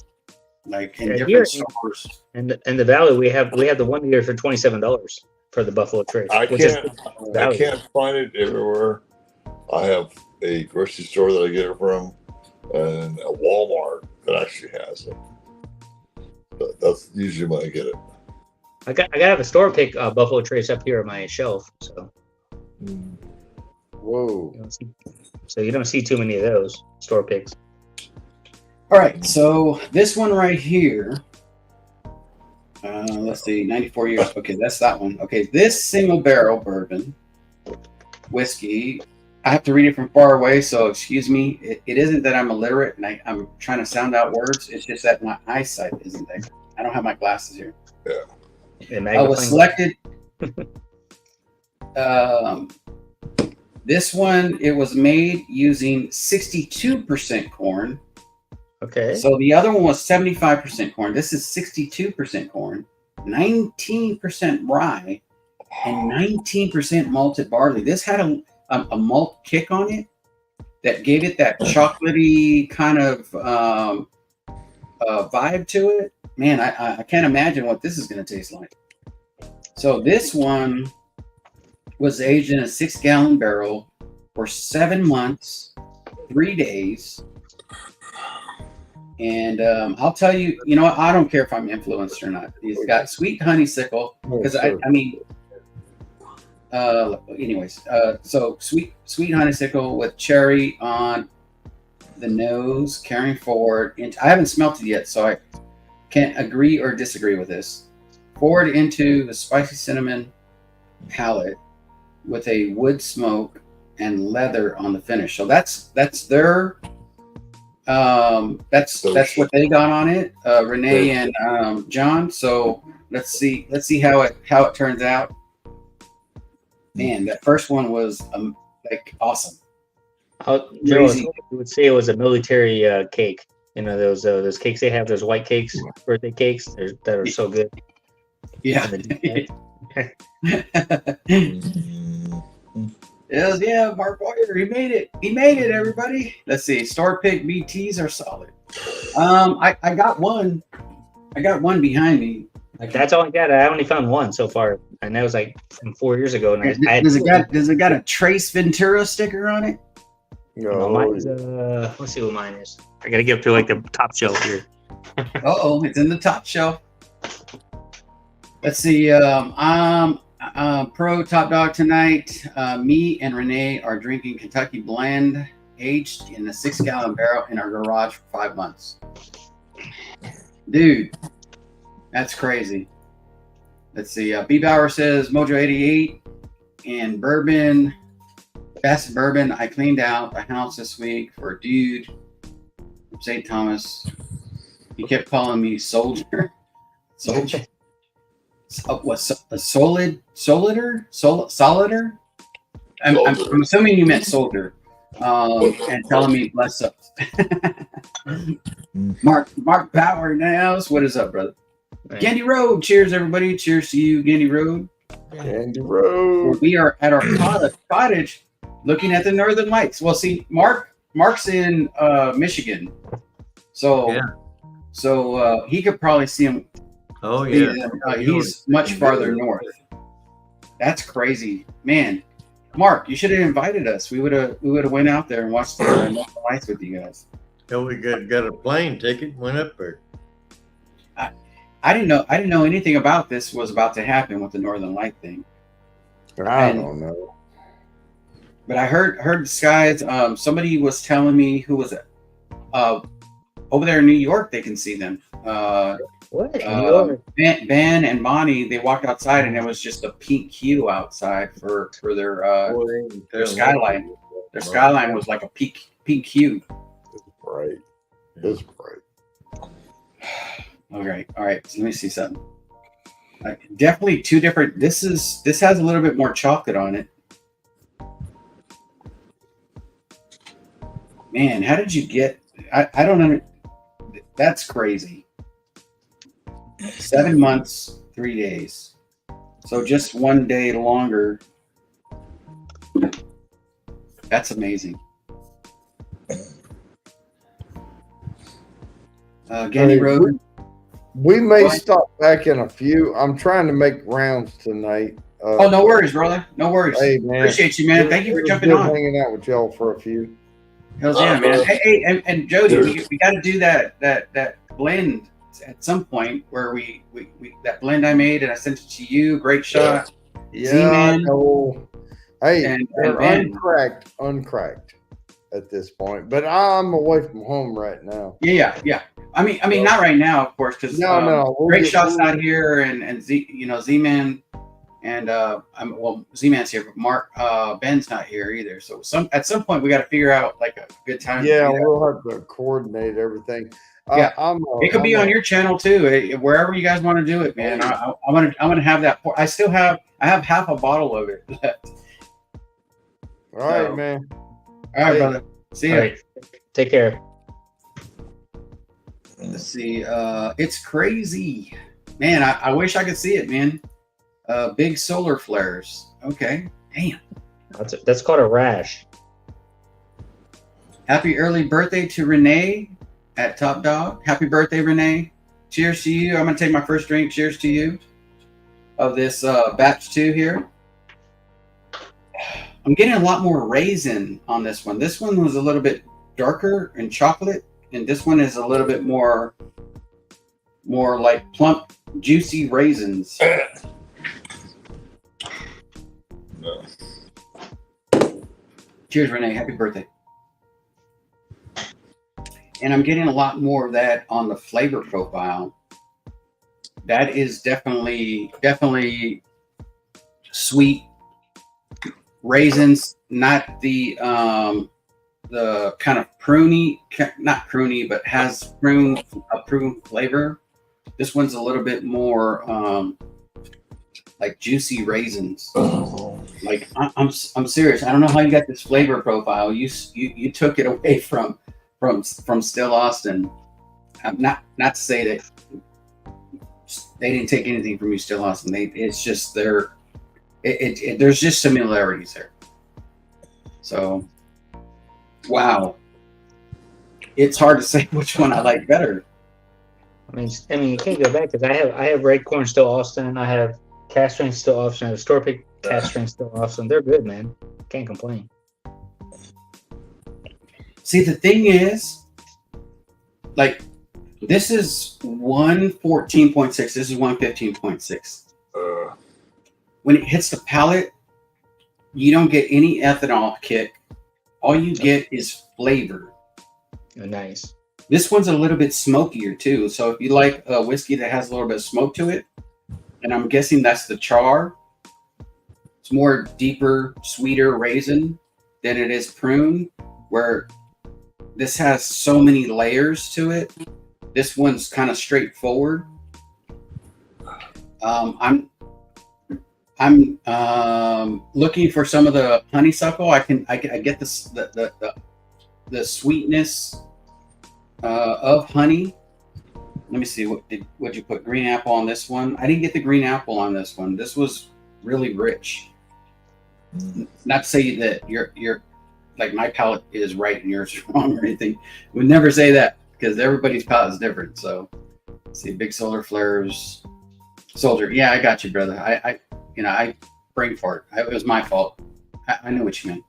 like in Yeah, different here- stores. In the Valley, we have the 1 liter for $27 for the Buffalo Trace. I which is I value. can't find it everywhere. I have a grocery store that I get it from, and a Walmart that actually has it. But that's usually when I get it. I gotta have a store pick Buffalo Trace up here on my shelf. So Whoa. you don't see too many of those store picks. All right, so this one right here. Let's see, 94 years. Okay, that's that one. Okay, this single barrel bourbon whiskey. I have to read it from far away, so excuse me. It isn't that I'm illiterate and I'm trying to sound out words. It's just that my eyesight isn't there. I don't have my glasses here. And I was selected. This one, it was made using 62% corn. Okay. So the other one was 75% corn. This is 62% corn, 19% rye, and 19% malted barley. This had a malt kick on it that gave it that chocolatey kind of vibe to it. Man, I can't imagine what this is going to taste like. So this one was aged in a 6-gallon barrel for 7 months, 3 days. And I'll tell you, you know what? I don't care if I'm influenced or not. He's got sweet honeysuckle because I mean, so sweet honeysuckle with cherry on the nose, carrying forward. I haven't smelt it yet, so I can't agree or disagree with this. Forward into the spicy cinnamon palate with a wood smoke and leather on the finish. So that's their. That's what they got on it, Renee and John. So let's see how it turns out. Man, that first one was like awesome. Joe, I would say it was a military cake. You know those cakes they have, those white cakes, birthday cakes. That are so good. Yeah. Yeah, Mark Boyer, he made it. He made it, everybody. Let's see. Store pick BTs are solid. I got one. I got one behind me. That's all I got. I only found one so far, and that was like from 4 years ago. And Does it got a Trace Ventura sticker on it? No, mine's let's see what mine is. I gotta get up to like the top shelf here. It's in the top shelf. Let's see. I'm pro top dog tonight. Me and Renee are drinking Kentucky Blend, aged in a 6-gallon barrel in our garage for 5 months. Dude, that's crazy. Let's see. B. Bauer says Mojo 88 and bourbon. Best bourbon. I cleaned out the house this week for a dude from St. Thomas. He kept calling me soldier. Soldier. What? A solider? I'm assuming you meant soldier. And telling me bless up. Mark Power in the house. What is up, brother? Gandy Road. Cheers, everybody. Cheers to you, Gandy Road. Gandy Road. We are at our cottage looking at the Northern Lights. Well, see, Mark's in Michigan. So he could probably see him. Oh yeah. He's much farther north. That's crazy, man. Mark, you should have invited us. We would have went out there and watched the Northern Lights with you guys. Oh, we got a plane ticket. Went up there. I didn't know anything about this was about to happen with the Northern Light thing. I don't know. But I heard this guys. Somebody was telling me, who was it? Over there in New York, they can see them. What? Ben and Bonnie, they walked outside and it was just a pink hue outside for their skyline. Their skyline was like a pink hue. It's bright. It's bright. All right. So let me see something. Definitely two different. This has a little bit more chocolate on it. Man, how did you get? I don't know. That's crazy. 7 months, 3 days. So just 1 day longer. That's amazing. Gandy Road. We may stop back in a few. I'm trying to make rounds tonight. No worries, brother. No worries. Hey, man. Appreciate you, man. Thank you for jumping good on. Hanging out with y'all for a few. Hells yeah, man. Hey, and Jody, we got to do that blend at some point where we that blend I made and I sent it to you. Great shot. Yeah, Z-Man. I know. Hey, And they're Ben. uncracked at this point. But I'm away from home right now. Yeah. I mean, not right now, of course, because No. Great Shot's not here, and Z-Man, and Z-Man's here, but Mark, Ben's not here either. So at some point we got to figure out like a good time. Yeah, we'll have to coordinate everything. Yeah, it could be on your channel too, wherever you guys want to do it, man. I'm gonna have that. I have half a bottle of it left. All right, man. All right, brother. See ya. All right. Take care. Let's see. It's crazy, man. I wish I could see it, man. Big solar flares. Okay. Damn. That's called a rash. Happy early birthday to Renee at Top Dog. Happy birthday, Renee. Cheers to you. I'm going to take my first drink. Cheers to you of this batch 2 here. I'm getting a lot more raisin on this one. This one was a little bit darker and chocolate, and this one is a little bit more like plump, juicy raisins. No. Cheers, Renee. Happy birthday. And I'm getting a lot more of that on the flavor profile. That is definitely sweet raisins, not the kind of pruny, not pruny, but has a prune flavor. This one's a little bit more like juicy raisins. Like I'm serious. I don't know how you got this flavor profile. You took it away from Still Austin. Not to say that they didn't take anything from you, Still Austin. It's just there's just similarities there. So, wow, it's hard to say which one I like better. I mean, you can't go back because I have red corn Still Austin. I have cast strength Still Austin. I have store pick cast strength Still Austin. They're good, man. Can't complain. See, the thing is, like This is 114.6. This is 115.6. When it hits the palate, you don't get any ethanol kick. All you get is flavor. Oh, nice. This one's a little bit smokier too. So if you like a whiskey that has a little bit of smoke to it, and I'm guessing that's the char, it's more deeper, sweeter raisin than it is prune, where this has so many layers to it. This one's kind of straightforward. I'm looking for some of the honeysuckle. I get this the sweetness of honey. Let me see, what'd you put? Green apple on this one? I didn't get the green apple on this one. This was really rich. Not to say that you're like my palate is right and yours is wrong or anything. Would never say that because everybody's palate is different. So let's see, big solar flares. Soldier, yeah, I got you, brother. I brain fart. It was my fault. I know what you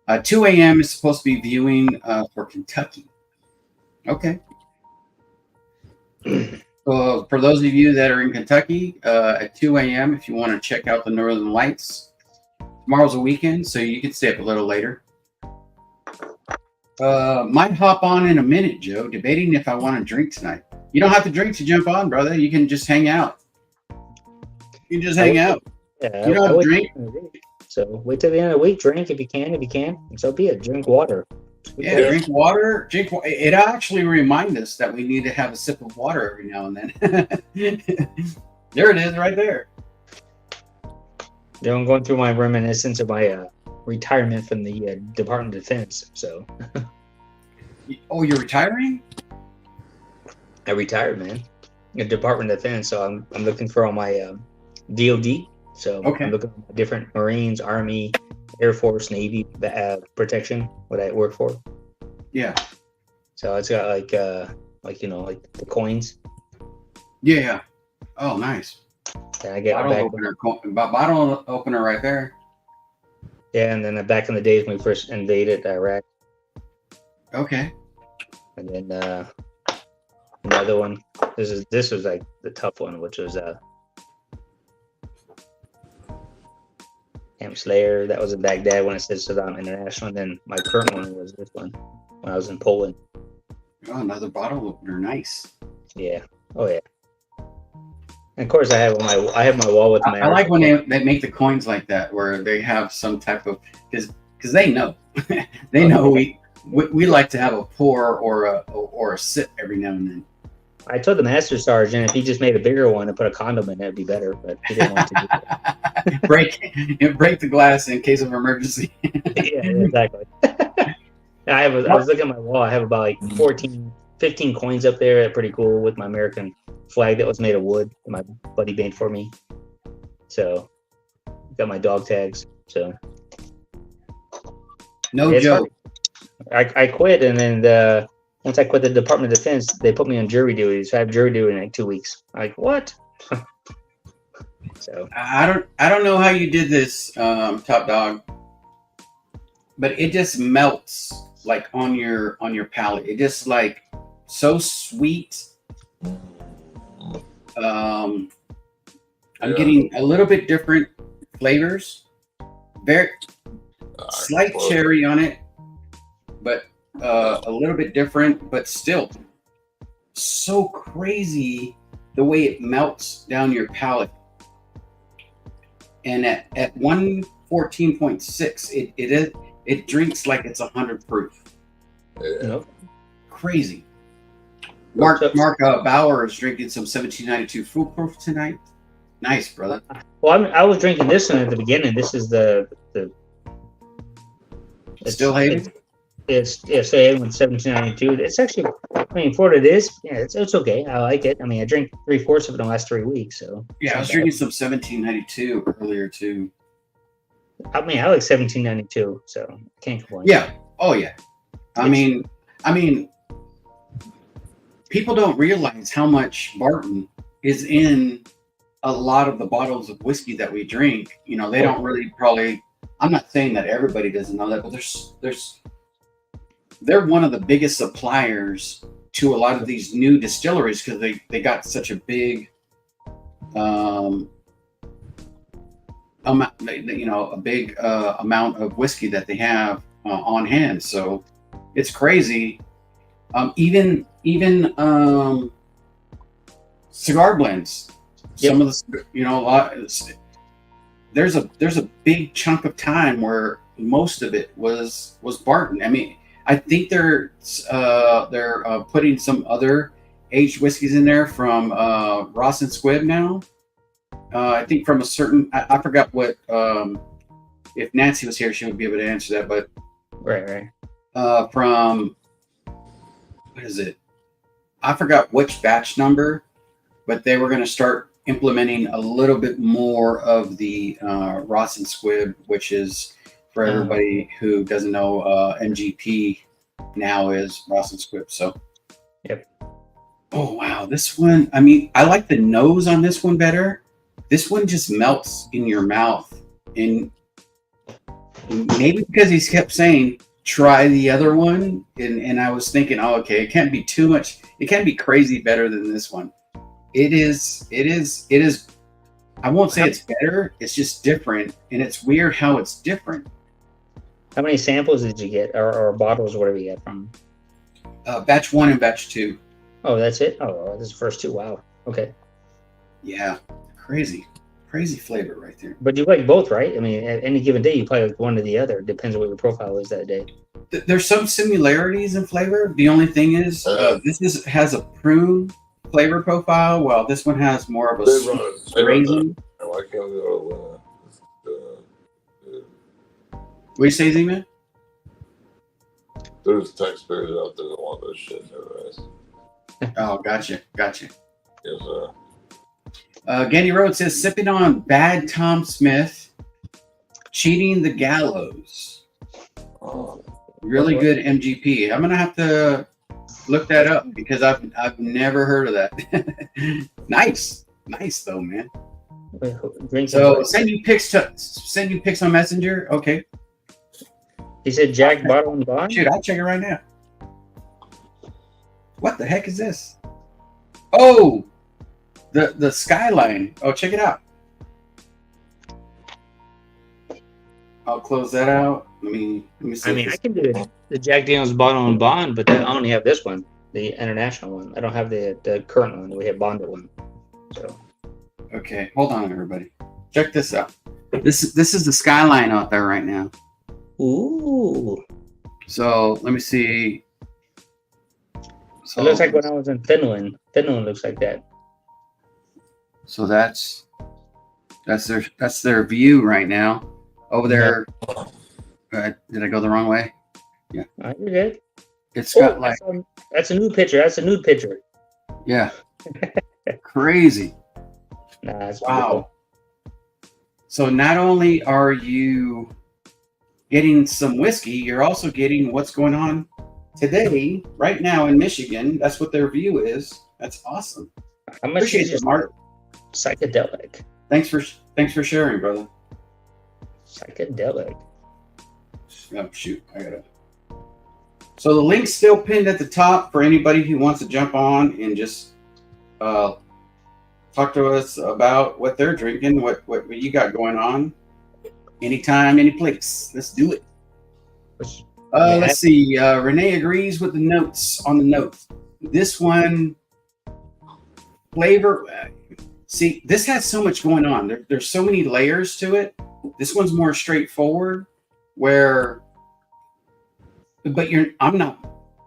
meant. 2 a.m. is supposed to be viewing for Kentucky. Okay. So for those of you that are in Kentucky, at 2 a.m., if you want to check out the Northern Lights, tomorrow's a weekend, so you can stay up a little later. Might hop on in a minute, Joe, debating if I want to drink tonight. You don't have to drink to jump on, brother. You can just hang out. You can just hang out. Yeah, You don't have to drink. So wait till the end of the week. Drink if you can. If you can, so be it. Drink water. Yeah, drink water. It actually reminds us that we need to have a sip of water every now and then. There it is, right there. Yeah, I'm going through my reminiscence of my retirement from the Department of Defense. So. Oh, you're retiring? I retired, man. The Department of Defense. So I'm looking for all my DOD. So Okay. I'm looking at different Marines, Army, Air Force, Navy protection. What I work for. Yeah. So it's got like the coins. Yeah. Oh, nice. And I get bottle opener right there. Yeah, and then back in the days when we first invaded Iraq, Okay. and then another one. This was like the tough one, which was Camp Slayer. That was in Baghdad when it said Saddam International. And then my current one was this one when I was in Poland. Oh, another bottle opener. Nice. Yeah. Oh yeah. And of course, I have my wall with my. I like when they make the coins like that, where they have some type of because they know they know we like to have a pour or a sip every now and then. I told the master sergeant if he just made a bigger one and put a condom in it, it'd be better, but he didn't want to do that. break the glass in case of emergency. Yeah, exactly. I was looking at my wall. I have about like 15 coins up there. They're pretty cool with my American flag that was made of wood that my buddy made for me. So got my dog tags. So No joke. I quit, and then once I quit the Department of Defense, they put me on jury duty. So I have jury duty in like 2 weeks. I'm like, what? So I don't know how you did this, Top Dog, but it just melts like on your palate. It just like so sweet. I'm getting a little bit different flavors. Very slight cherry on it, but a little bit different, but still so crazy the way it melts down your palate. And at 114.6, it drinks like it's 100 proof. Yeah. Crazy. Mark Bauer is drinking some 1792 foolproof tonight. Nice, brother. Well, I was drinking this one at the beginning. This is the Still hating? It's say 1792. It's actually, I mean, for what it is, yeah, it's okay. I like it. I mean, I drank 3/4 of it in the last 3 weeks. So Yeah, I was drinking some 1792 earlier too. I mean, I like 1792, so can't complain. Yeah. Oh yeah. I mean, people don't realize how much Barton is in a lot of the bottles of whiskey that we drink. You know, they don't really probably. I'm not saying that everybody doesn't know that, but they're one of the biggest suppliers to a lot of these new distilleries because they got such a big amount, a big amount of whiskey that they have on hand. So it's crazy. Even cigar blends. Yep. Some of the, a lot. There's a big chunk of time where most of it was Barton. I mean, I think they're putting some other aged whiskeys in there from Ross and Squibb now. I think from a certain, I forgot what. If Nancy was here, she would be able to answer that. But Right. From what is it? I forgot which batch number, but they were going to start implementing a little bit more of the Ross and Squibb, which is for everybody who doesn't know, MGP now is Ross and Squibb. So, Yep. Oh wow, this one. I mean, I like the nose on this one better. This one just melts in your mouth, and maybe because he kept saying try the other one, and I was thinking, oh, okay, it can't be too much. It can't be crazy better than this one. It is. I won't say it's better. It's just different, and it's weird how it's different. How many samples did you get, or bottles, whatever you get from? Batch 1 and batch 2. Oh, that's it. Oh, this is the first 2. Wow. Okay. Yeah, crazy flavor right there. But you like both, right? I mean, at any given day, you probably like one or the other. Depends on what your profile is that day. There's some similarities in flavor. The only thing is, has a prune flavor profile, while this one has more of a raisin. Why can't we go? What do you say, Z-Man? There's taxpayers out there that want this shit. Anyways. Oh, gotcha. Yes, sir. Gandy Road says, sipping on Bad Tom Smith, cheating the gallows. Oh, Really good MGP. I'm gonna have to look that up because I've never heard of that. Nice though, man. So send you pics on Messenger. Okay. He said Jack Bottle and Bond. Shoot, I'll check it right now. What the heck is this? Oh, the skyline. Oh, check it out. I'll close that out. Let me see. I mean, I can do the Jack Daniel's Bottle and Bond, but I only have this one, the international one. I don't have the current one. We have Bonded one. So. Okay, hold on, everybody. Check this out. This is the skyline out there right now. Ooh. So let me see. So, It looks like when I was in Finland. Finland looks like that. So that's their view right now. Over there. Did I go the wrong way? Yeah. You're good. It's got like that's a nude picture. That's a nude picture. Yeah. Crazy. Nah, that's wow. beautiful. So not only are you getting some whiskey, you're also getting what's going on today, right now in Michigan. That's what their view is. That's awesome. How much Appreciate is it, Mark. Psychedelic. Thanks for sharing, brother. Psychedelic. Oh shoot, I gotta. So the link's still pinned at the top for anybody who wants to jump on and just talk to us about what they're drinking, what you got going on. Anytime, any place. Let's do it. Let's see. Renee agrees with the notes on the notes. This one, flavor. See, this has so much going on. There's so many layers to it. This one's more straightforward. I'm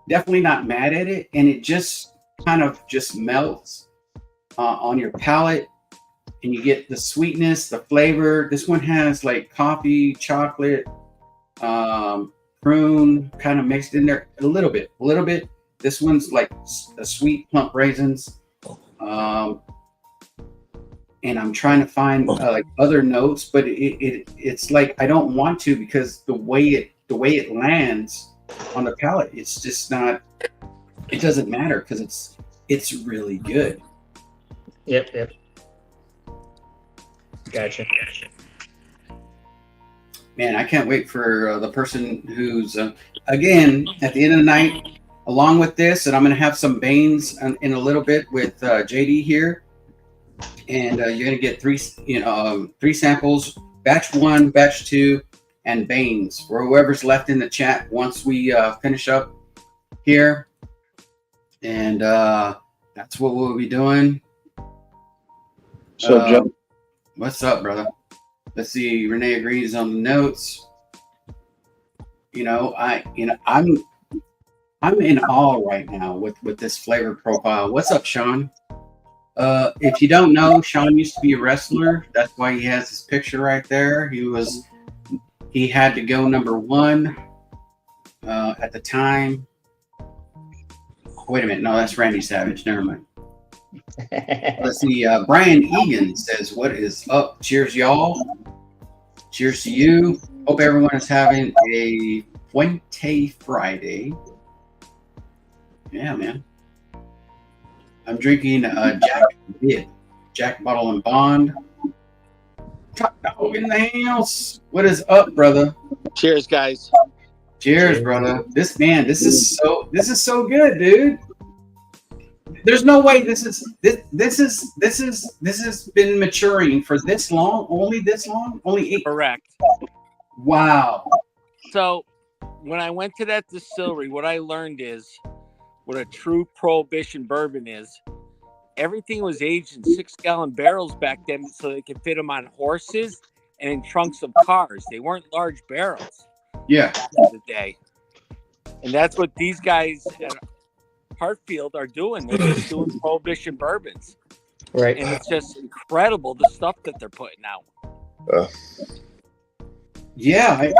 definitely not mad at it, and it just kind of just melts on your palate, and you get the sweetness, the flavor. This one has like coffee, chocolate, prune kind of mixed in there a little bit. This one's like a sweet plump raisins, and I'm trying to find like other notes, but it's like I don't want to because the way it lands on the palate, it's just not. It doesn't matter because it's really good. Yep. Gotcha. Man, I can't wait for the person who's again at the end of the night. along with this, and I'm going to have some Baines in a little bit with JD here, and you're going to get three samples: batch 1, batch 2, and Baines for whoever's left in the chat once we finish up here, and that's what we'll be doing. So, Joe, what's up, brother? Let's see. Renee agrees on the notes. I'm in awe right now with this flavor profile. What's up, Sean? If you don't know, Sean used to be a wrestler. That's why he has his picture right there. He had to go number 1 at the time. Wait a minute. No, that's Randy Savage. Never mind. Let's see. Brian Egan says, "What is up? Cheers, y'all. Cheers to you. Hope everyone is having a Puente Friday." Yeah, man. I'm drinking Jack Bottle and Bond. Top dog in the house. What is up, brother? cheers, guys. Cheers, brother. This is so good, dude. There's no way this has been maturing for this long. Only this long? Only 8. Correct. Wow. So when I went to that distillery, what I learned is what a true prohibition bourbon is. Everything was aged in 6-gallon barrels back then so they could fit them on horses and in trunks of cars. They weren't large barrels Yeah. back in the day. And that's what these guys at Hartfield are doing. They're just doing prohibition bourbons. Right. And it's just incredible the stuff that they're putting out. Yeah.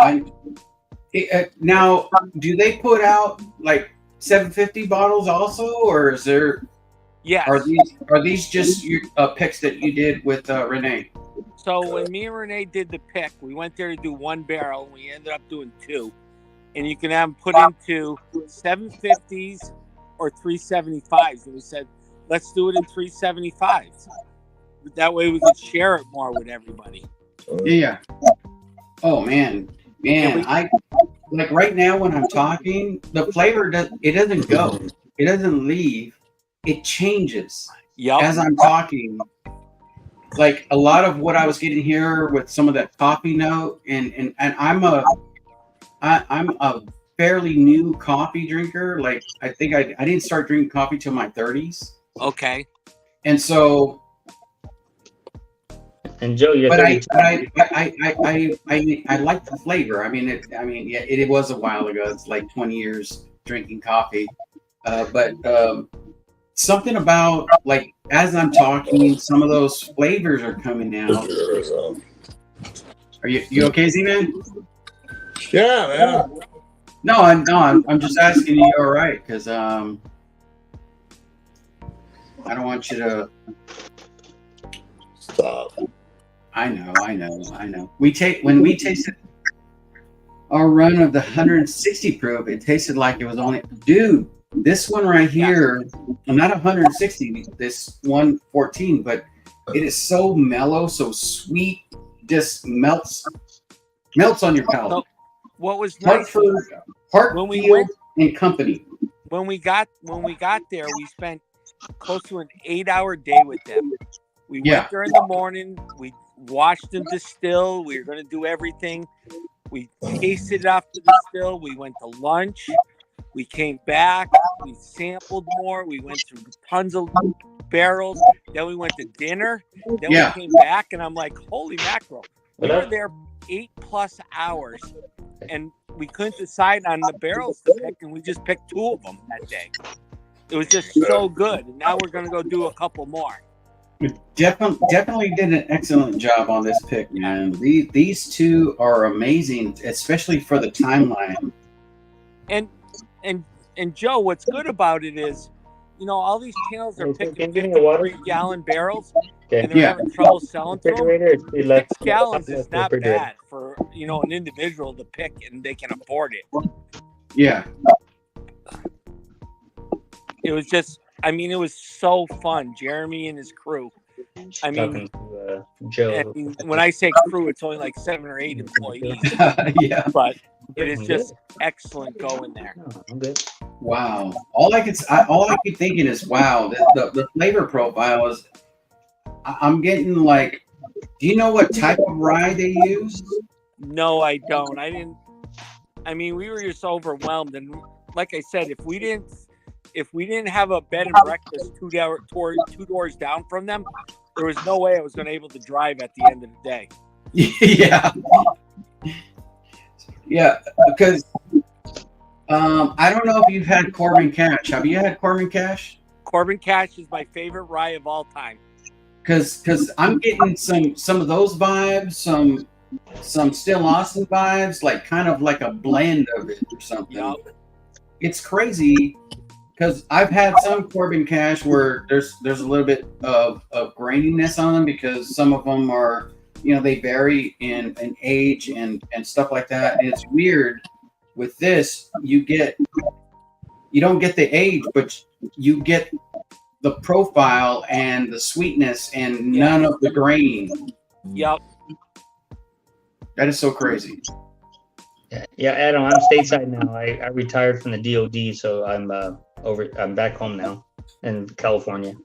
Now, do they put out like 750 bottles also, or is there? Yes. Are these just your picks that you did with Renee? So when me and Renee did the pick, we went there to do 1 barrel, and we ended up doing 2. And you can have them put into 750s or 375s. And we said, let's do it in 375s. That way we could share it more with everybody. Yeah. Oh man. I like right now when I'm talking, the flavor doesn't go. It doesn't leave. It changes as I'm talking. Like a lot of what I was getting here with some of that coffee note, and I'm a fairly new coffee drinker. Like I think I didn't start drinking coffee till my 30s. Okay. And so. And Joe, you're But I 32. like the flavor. It was a while ago. It's like 20 years drinking coffee. But something about like as I'm talking, some of those flavors are coming out. Are you okay, Z-Man? Yeah, man. No, I'm just asking you. All right, because I don't want you to Stop. I know. When we tasted our run of the 160 proof, it tasted like it was only, dude, this one right here, not 160, this 114, but it is so mellow, so sweet, just melts on your palate. So what was nice Hartfield and Company. When we got there, we spent close to an 8-hour day with them. We went there in the morning. We watched them distill. We were going to do everything. We tasted it off the distill. We went to lunch. We came back. We sampled more. We went through tons of barrels. Then we went to dinner. Then we came back, and I'm like, holy mackerel. We were there 8+ hours, and we couldn't decide on the barrels to pick, and we just picked 2 of them that day. It was just so good. And now we're going to go do a couple more. Definitely did an excellent job on this pick, man. These 2 are amazing, especially for the timeline. And Joe, what's good about it is, all these channels are picking 53-gallon barrels, and they're having trouble selling to them. 6 gallons is not bad for an individual to pick, and they can afford it. Yeah. It was just. It was so fun. Jeremy and his crew. Joe. And when I say crew, it's only like 7 or 8 employees. Yeah. But it is just excellent going there. I'm good. Wow. All I keep thinking is, wow, the flavor profile is. I'm getting like. Do you know what type of rye they use? No, I don't. I didn't. I mean, we were just overwhelmed, and like I said, if we didn't have a bed and breakfast two doors down from them, there was no way I was going to be able to drive at the end of the day. Yeah. Yeah, because I don't know if you've had Corbin Cash. Have you had Corbin Cash? Corbin Cash is my favorite rye of all time. Because I'm getting some of those vibes, some Still Austin vibes, like kind of like a blend of it or something. Yep. It's crazy because I've had some Corbin Cash where there's a little bit of graininess on them because some of them are, they vary in age and stuff like that. And it's weird with this, you don't get the age, but you get the profile and the sweetness and none of the grain. Yep. That is so crazy. Yeah, Adam, I'm stateside now. I retired from the DOD, so I'm back home now in California.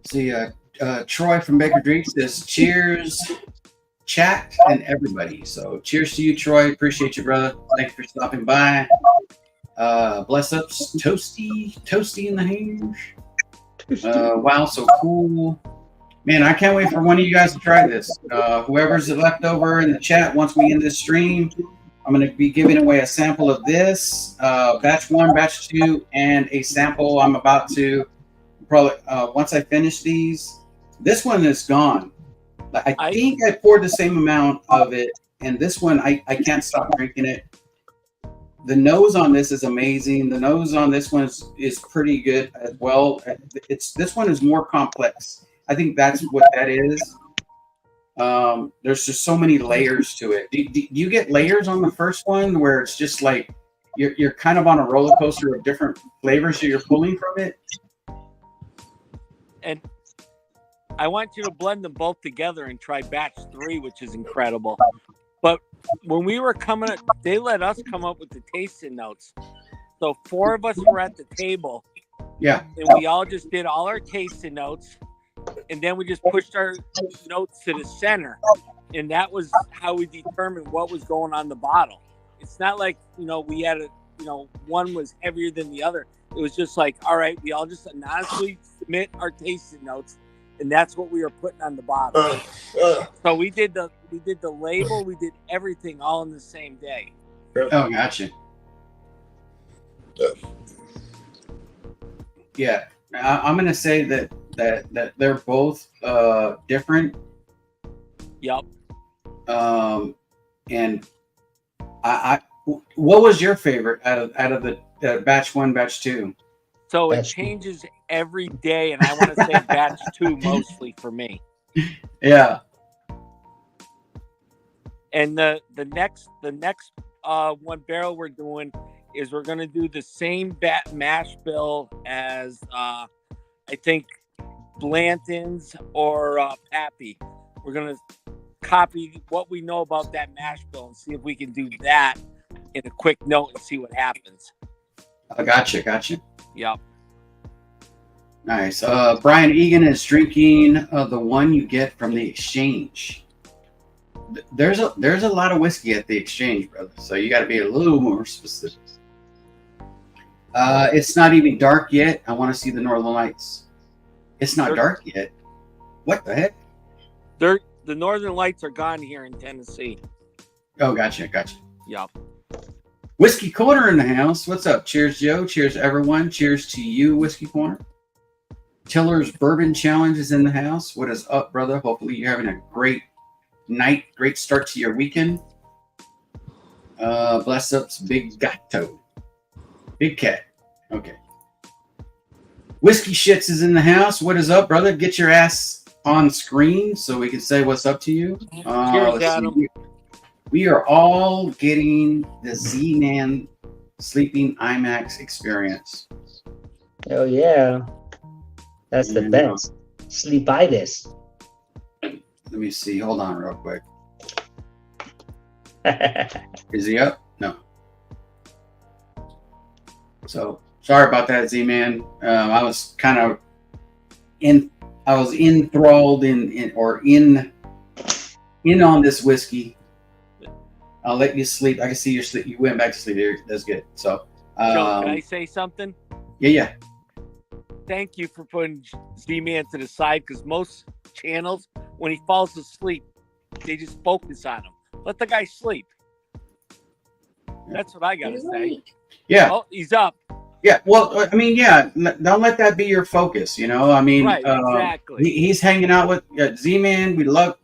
See, Troy from Baker Creek says, cheers, chat, and everybody. So cheers to you, Troy. Appreciate you, brother. Thank you for stopping by. Bless ups, Toasty in the house. Wow, so cool. Man, I can't wait for one of you guys to try this. Whoever's left over in the chat once we end this stream, I'm going to be giving away a sample of this, batch 1, batch 2, and a sample I'm about to probably, once I finish these. This one is gone. I think I poured the same amount of it, and this one, I can't stop drinking it. The nose on this is amazing. The nose on this one is pretty good as well. This one is more complex. I think that's what that is. There's just so many layers to it. Do you get layers on the first one where it's just like you're kind of on a roller coaster of different flavors that you're pulling from it? And I want you to blend them both together and try batch 3, which is incredible. But when we were coming, they let us come up with the tasting notes. So 4 of us were at the table. Yeah. And we all just did all our tasting notes. And then we just pushed our notes to the center. And that was how we determined what was going on the bottle. It's not like, we had one was heavier than the other. It was just like, all right, we all just anonymously submit our tasting notes. And that's what we were putting on the bottle. So we did the label, we did everything all in the same day. Oh, gotcha. Yeah, I'm gonna say that they're both different. Yep. And I what was your favorite out of the batch 1, batch 2? So it changes every day, and I want to say batch 2 mostly for me. Yeah. And the next one barrel we're doing is we're going to do the same mash bill as I think Blanton's or Pappy. We're going to copy what we know about that mash bill and see if we can do that in a quick note and see what happens. Gotcha. Yep. Nice. Brian Egan is drinking the one you get from the exchange. There's a lot of whiskey at the exchange, brother. So you got to be a little more specific. It's not even dark yet. I want to see the Northern Lights. It's not dark yet. What the heck? The Northern Lights are gone here in Tennessee. Oh, gotcha. Yep. Whiskey Corner in the house. What's up? Cheers, Joe. Cheers, everyone. Cheers to you, Whiskey Corner. Tiller's Bourbon Challenge is in the house. What is up, brother? Hopefully you're having a great night, great start to your weekend. Bless ups, Big Gato. Big Cat. Okay. Whiskey Shits is in the house. What is up, brother? Get your ass on screen so we can say what's up to you. Cheers, Adam. We are all getting the Z-Man Sleeping IMAX experience. Oh, yeah. That's the best. Sleepitis. Let me see. Hold on real quick. Is he up? No. So sorry about that, Z-Man. I was kind of I was enthralled in on this whiskey. I'll let you sleep. I can see you went back to sleep there. That's good. So, Joe, can I say something? Yeah. Thank you for putting Z-Man to the side, because most channels, when he falls asleep, they just focus on him. Let the guy sleep. That's what I gotta say. Yeah. Oh, he's up. Yeah. Well, I mean, yeah. Don't let that be your focus. You know, I mean, Right, exactly. He's hanging out with Z-Man. We love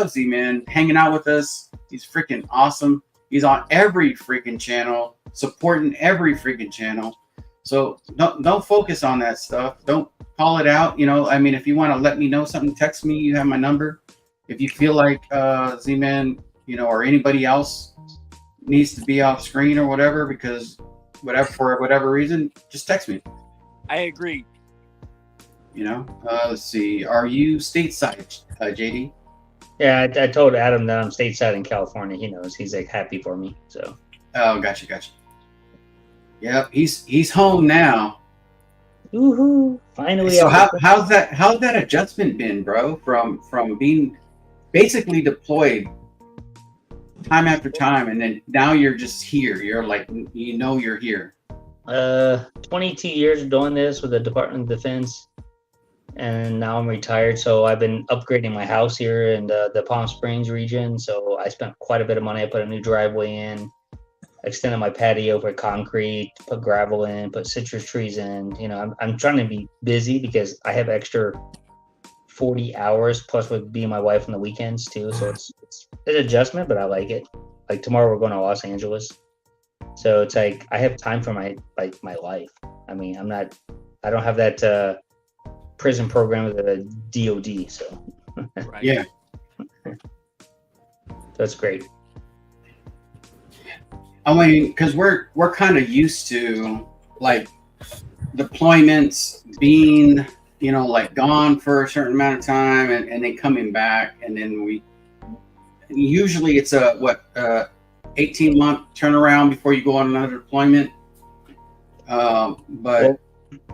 Z-Man hanging out with us. He's freaking awesome. He's on every freaking channel, supporting every freaking channel. So don't focus on that stuff. Don't call it out. You know, I mean, if you want to let me know something, text me. You have my number. If you feel like Z-Man, you know, or anybody else needs to be off screen or whatever, because for whatever reason, just text me. I agree. You know, let's see. Are you stateside, JD? Yeah, I told Adam that I'm stateside in California. He knows. He's like happy for me. So. Oh, gotcha. Yeah, he's home now. Woohoo! Finally. So how's that adjustment been, bro? From being basically deployed time after time, and then now you're just here. You're like, you know, you're here. 22 years doing this with the Department of Defense, and now I'm retired. So I've been upgrading my house here in the Palm Springs region. So I spent quite a bit of money. I put a new driveway in, extended my patio for concrete, put gravel in, put citrus trees in. You know, I'm trying to be busy because I have extra 40 hours plus with being my wife on the weekends too. So it's an adjustment, but I like it. Like tomorrow we're going to Los Angeles. So it's like I have time for my life. I mean, I don't have that prison program with the DOD. So Right. Yeah. That's great. I mean, because we're kind of used to like deployments being, you know, like gone for a certain amount of time and then coming back, and then usually it's a 18-month turnaround before you go on another deployment. But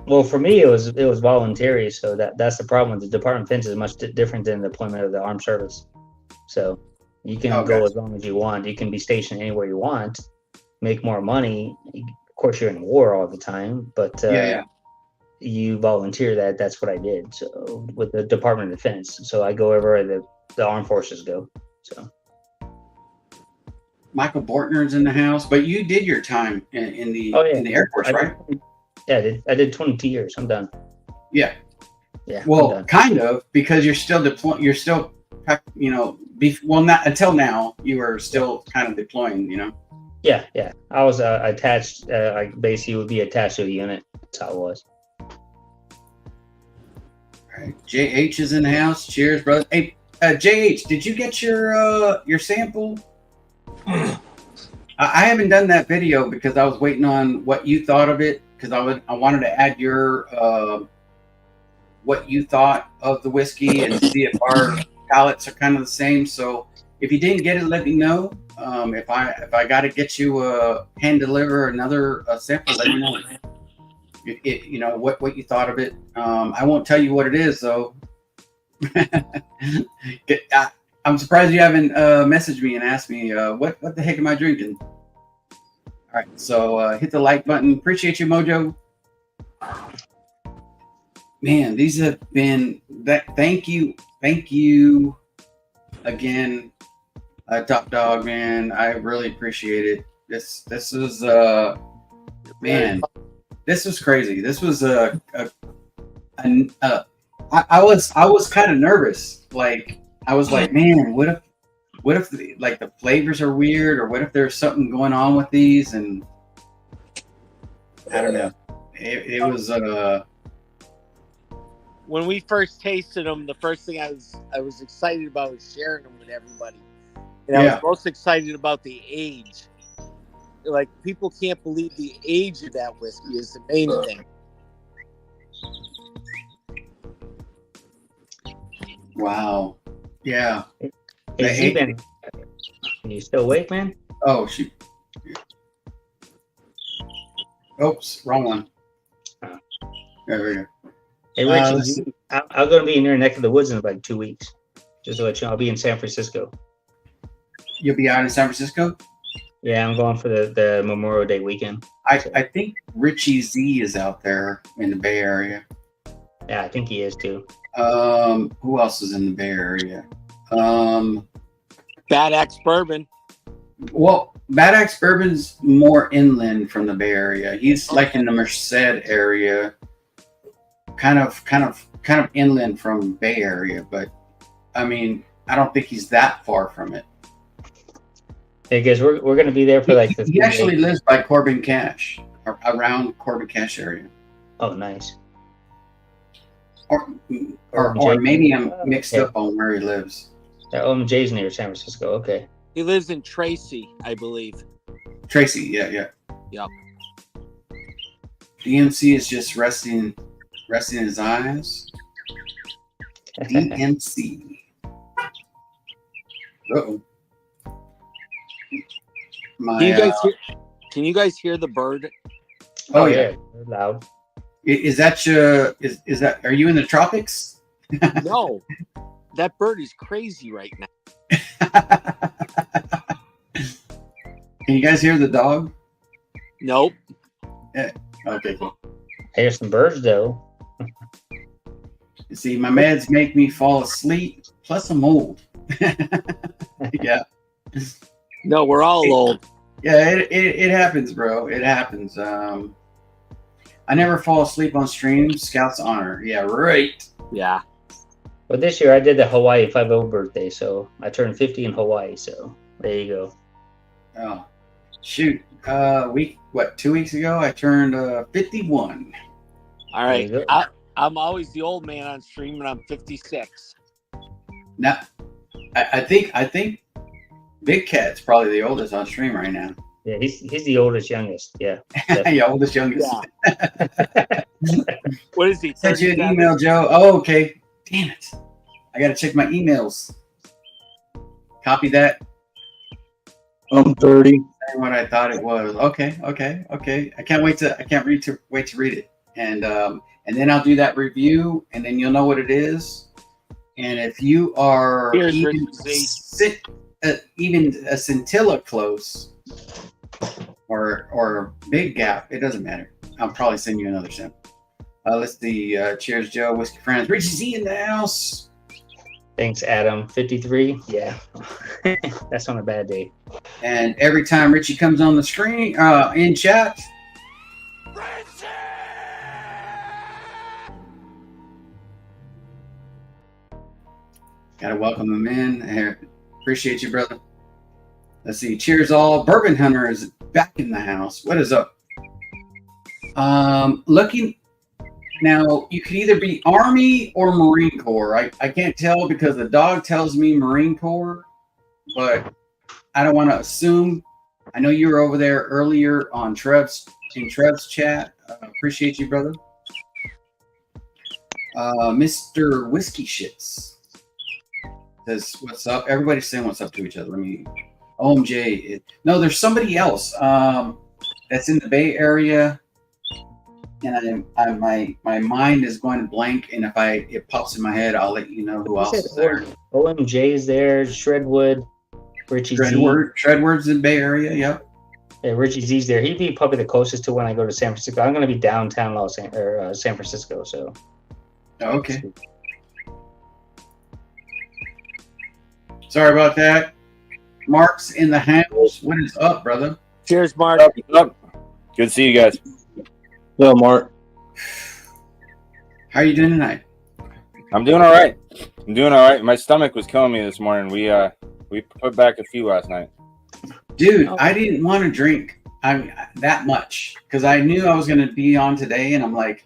well, for me it was voluntary, so that's the problem. The Department of Defense is much different than the deployment of the armed service. So you can go as long as you want. You can be stationed anywhere you want, make more money. Of course, you're in war all the time, but you volunteer. That's what I did. So with the Department of Defense, so I go wherever the armed forces go. So Michael Bortner's in the house, but you did your time in the Air Force, right? I did 22 years. I'm done. Yeah. Yeah. Well, kind of, because you're still deploying. You're still, you know, not until now. You were still kind of deploying, you know. Yeah. I was attached. I basically would be attached to a unit. That's how it was. All right. JH is in the house. Cheers, brother. Hey, JH, did you get your sample? I haven't done that video because I was waiting on what you thought of it, because I wanted to add your what you thought of the whiskey and see if our palates are kind of the same. So if you didn't get it, let me know. If I got to get you hand deliver another sample, let me know. You know what you thought of it. I won't tell you what it is though. I'm surprised you haven't messaged me and asked me what the heck am I drinking. All right, so hit the like button. Appreciate you, Mojo. Man, these have been that. Thank you again, Top Dog. Man, I really appreciate it. This was man, this was crazy. This was I was kind of nervous. Like I was like, man, what if the flavors are weird, or what if there's something going on with these? And I don't know. It was when we first tasted them, the first thing I was excited about was sharing them with everybody, and I was most excited about the age. Like people can't believe the age of that whiskey is the main thing. Wow. Yeah. Hey, Z-Man, you still awake, man? Oh shoot. Oops, wrong one. Oh. There we go. Hey, Richie, I'm going to be in your neck of the woods in like 2 weeks. Just to let you know, I'll be in San Francisco. You'll be out in San Francisco? Yeah, I'm going for the Memorial Day weekend. I think Richie Z is out there in the Bay Area. Yeah, I think he is too. Who else is in the Bay Area? Bad Axe Bourbon. Well, Bad Axe Bourbon's more inland from the Bay Area. He's like in the Merced area, kind of inland from Bay Area. But I mean, I don't think he's that far from it. Hey guys, we're going to be there for like the. He actually lives by Corbin Cash, or around Corbin Cash area. Oh, nice. Or maybe I'm mixed up on where he lives. OMJ's near San Francisco. Okay. He lives in Tracy, I believe. Tracy, yeah. Yep. DMC is just resting his eyes. DMC. Uh-oh. Can you guys hear the bird? Oh yeah. Loud. Is that are you in the tropics? No. That bird is crazy right now. Can you guys hear the dog? Nope. Yeah. Okay, cool. I hear some birds though. You see, my meds make me fall asleep. Plus, I'm old. Yeah. No, we're all old. Yeah, it happens, bro. It happens. I never fall asleep on stream. Scout's honor. Yeah, right. Yeah. Well, this year I did the Hawaii 5-0 birthday, so I turned 50 in Hawaii. So there you go. Oh, shoot. 2 weeks ago, I turned 51. All right. I'm always the old man on stream, and I'm 56. Now, I think Big Cat's probably the oldest on stream right now. Yeah, he's the oldest, youngest. Yeah. Yeah, oldest, youngest. Yeah. What is he? Sent you an email, Joe. Oh, okay. Damn it. I got to check my emails. Copy that. I'm 30. Saying what I thought it was. Okay. I can't wait to read it. And then I'll do that review, and then you'll know what it is. And if you are even a scintilla close or big gap, it doesn't matter. I'll probably send you another sample. Let's see. Cheers, Joe. Whiskey friends. Richie Z in the house. Thanks, Adam. 53. Yeah. That's on a bad day. And every time Richie comes on the screen, in chat. Richie! Gotta welcome him in. Appreciate you, brother. Let's see. Cheers, all. Bourbon Hunter is back in the house. What is up? Looking. Now, you could either be Army or Marine Corps. I can't tell because the dog tells me Marine Corps, but I don't want to assume. I know you were over there earlier on Trev's chat. Appreciate you, brother. Mr. Whiskey Shits says, what's up? Everybody's saying what's up to each other. Let me... OMJ. No, there's somebody else that's in the Bay Area. And my mind is going blank, and if it pops in my head, I'll let you know who else is there. OMJ is there. Shredwood, Richie Z. Shredwood's in the Bay Area. Yep. Yeah, Richie Z's there. He'd be probably the closest to when I go to San Francisco. I'm going to be downtown San Francisco. So. Okay. Sorry about that. Mark's in the house. What is up, brother? Cheers, Mark. Good to see you guys. Hello, Mark. How are you doing tonight? I'm doing all right. My stomach was killing me this morning. We put back a few last night. Dude, I didn't want to drink that much because I knew I was going to be on today, and I'm like,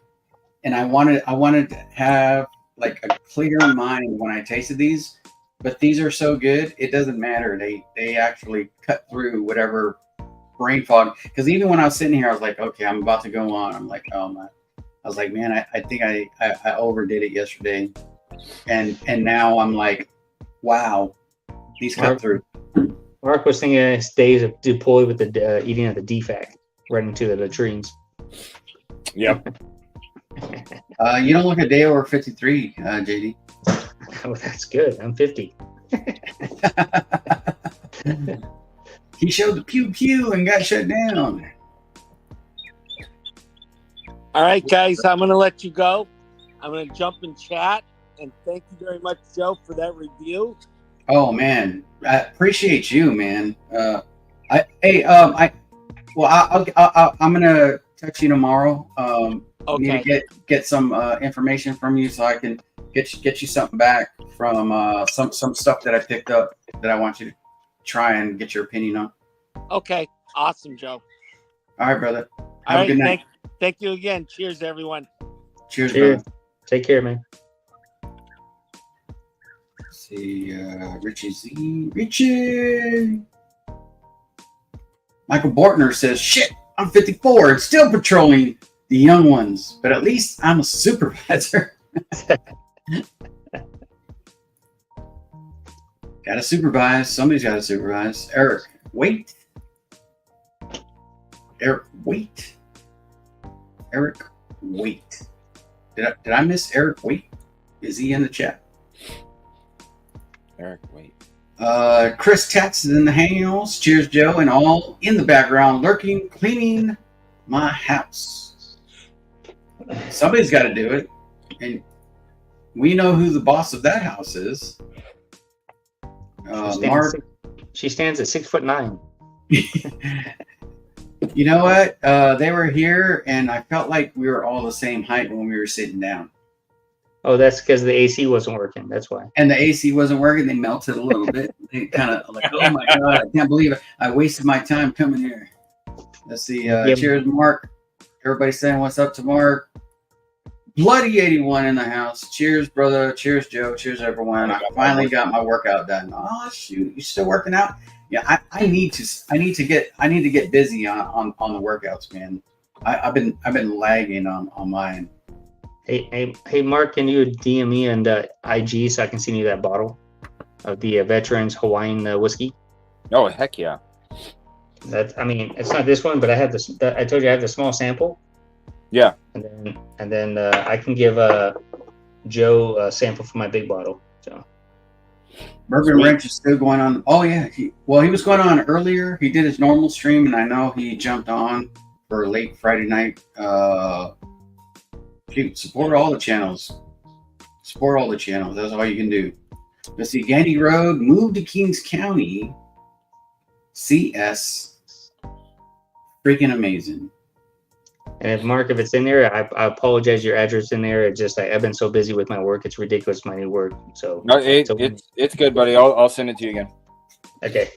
and I wanted to have like a clear mind when I tasted these. But these are so good, it doesn't matter. They actually cut through whatever brain fog. Because even when I was sitting here, I was like, okay, I'm about to go on. I'm like, oh my. I was like, man, I think I overdid it yesterday. And now I'm like, wow, these cut through. Mark was thinking his days of deploy with the eating of the defact right into the latrines. Yep. You don't look a day over 53, JD. Oh, that's good. I'm 50. He showed the pew pew and got shut down. All right, guys, I'm going to let you go. I'm going to jump in chat, and thank you very much, Joe, for that review. Oh man, I appreciate you, man. I'm gonna text you tomorrow. Okay. Need to get some information from you so I can get you something back from some stuff that I picked up that I want you to try and get your opinion on. Okay. Awesome, Joe. All right, brother. All Have a right. good night. Thank you again. Cheers, everyone. Cheers, Cheers. brother. Take care, man. Let's see, Richie Z. Richie. Michael Bortner says, "Shit, I'm 54 and still patrolling the young ones, but at least I'm a supervisor." Gotta supervise. Somebody's gotta supervise. Eric, wait. Eric, wait. Eric, wait. Did I miss Eric? Wait. Is he in the chat? Eric, wait. Chris Tats is in the hangouts. Cheers, Joe, and all in the background lurking, cleaning my house. Somebody's got to do it, and we know who the boss of that house is. Mark. She stands at 6'9". You know what? They were here, and I felt like we were all the same height when we were sitting down. Oh, that's because the AC wasn't working. That's why. And the AC wasn't working. They melted a little bit. They kind of like, oh my God, I can't believe it. I wasted my time coming here. Let's see. Cheers, Mark. Everybody saying what's up to Mark. Bloody 81 in the house. Cheers, brother. Cheers, Joe. Cheers, everyone. I finally got my workout done. Oh shoot, you still working out? Yeah, I need to get busy on the workouts, man. I've been lagging on mine. Hey, Mark, can you DM me and IG so I can send you that bottle of the Veterans Hawaiian whiskey? Oh, heck yeah. It's not this one, but I have this. I told you I have the small sample. Yeah. And then I can give Joe a sample for my big bottle. So. Bourbon Wrench is still going on. Oh yeah, he was going on earlier. He did his normal stream, and I know he jumped on for late Friday night. Support all the channels. Support all the channels. That's all you can do. Let's see. Gandy Road, move to Kings County. CS. Freaking amazing. And if it's in there, I apologize. Your address in there. It's just I've been so busy with my work. It's ridiculous, my new work. So no, it's good, buddy. I'll send it to you again. Okay.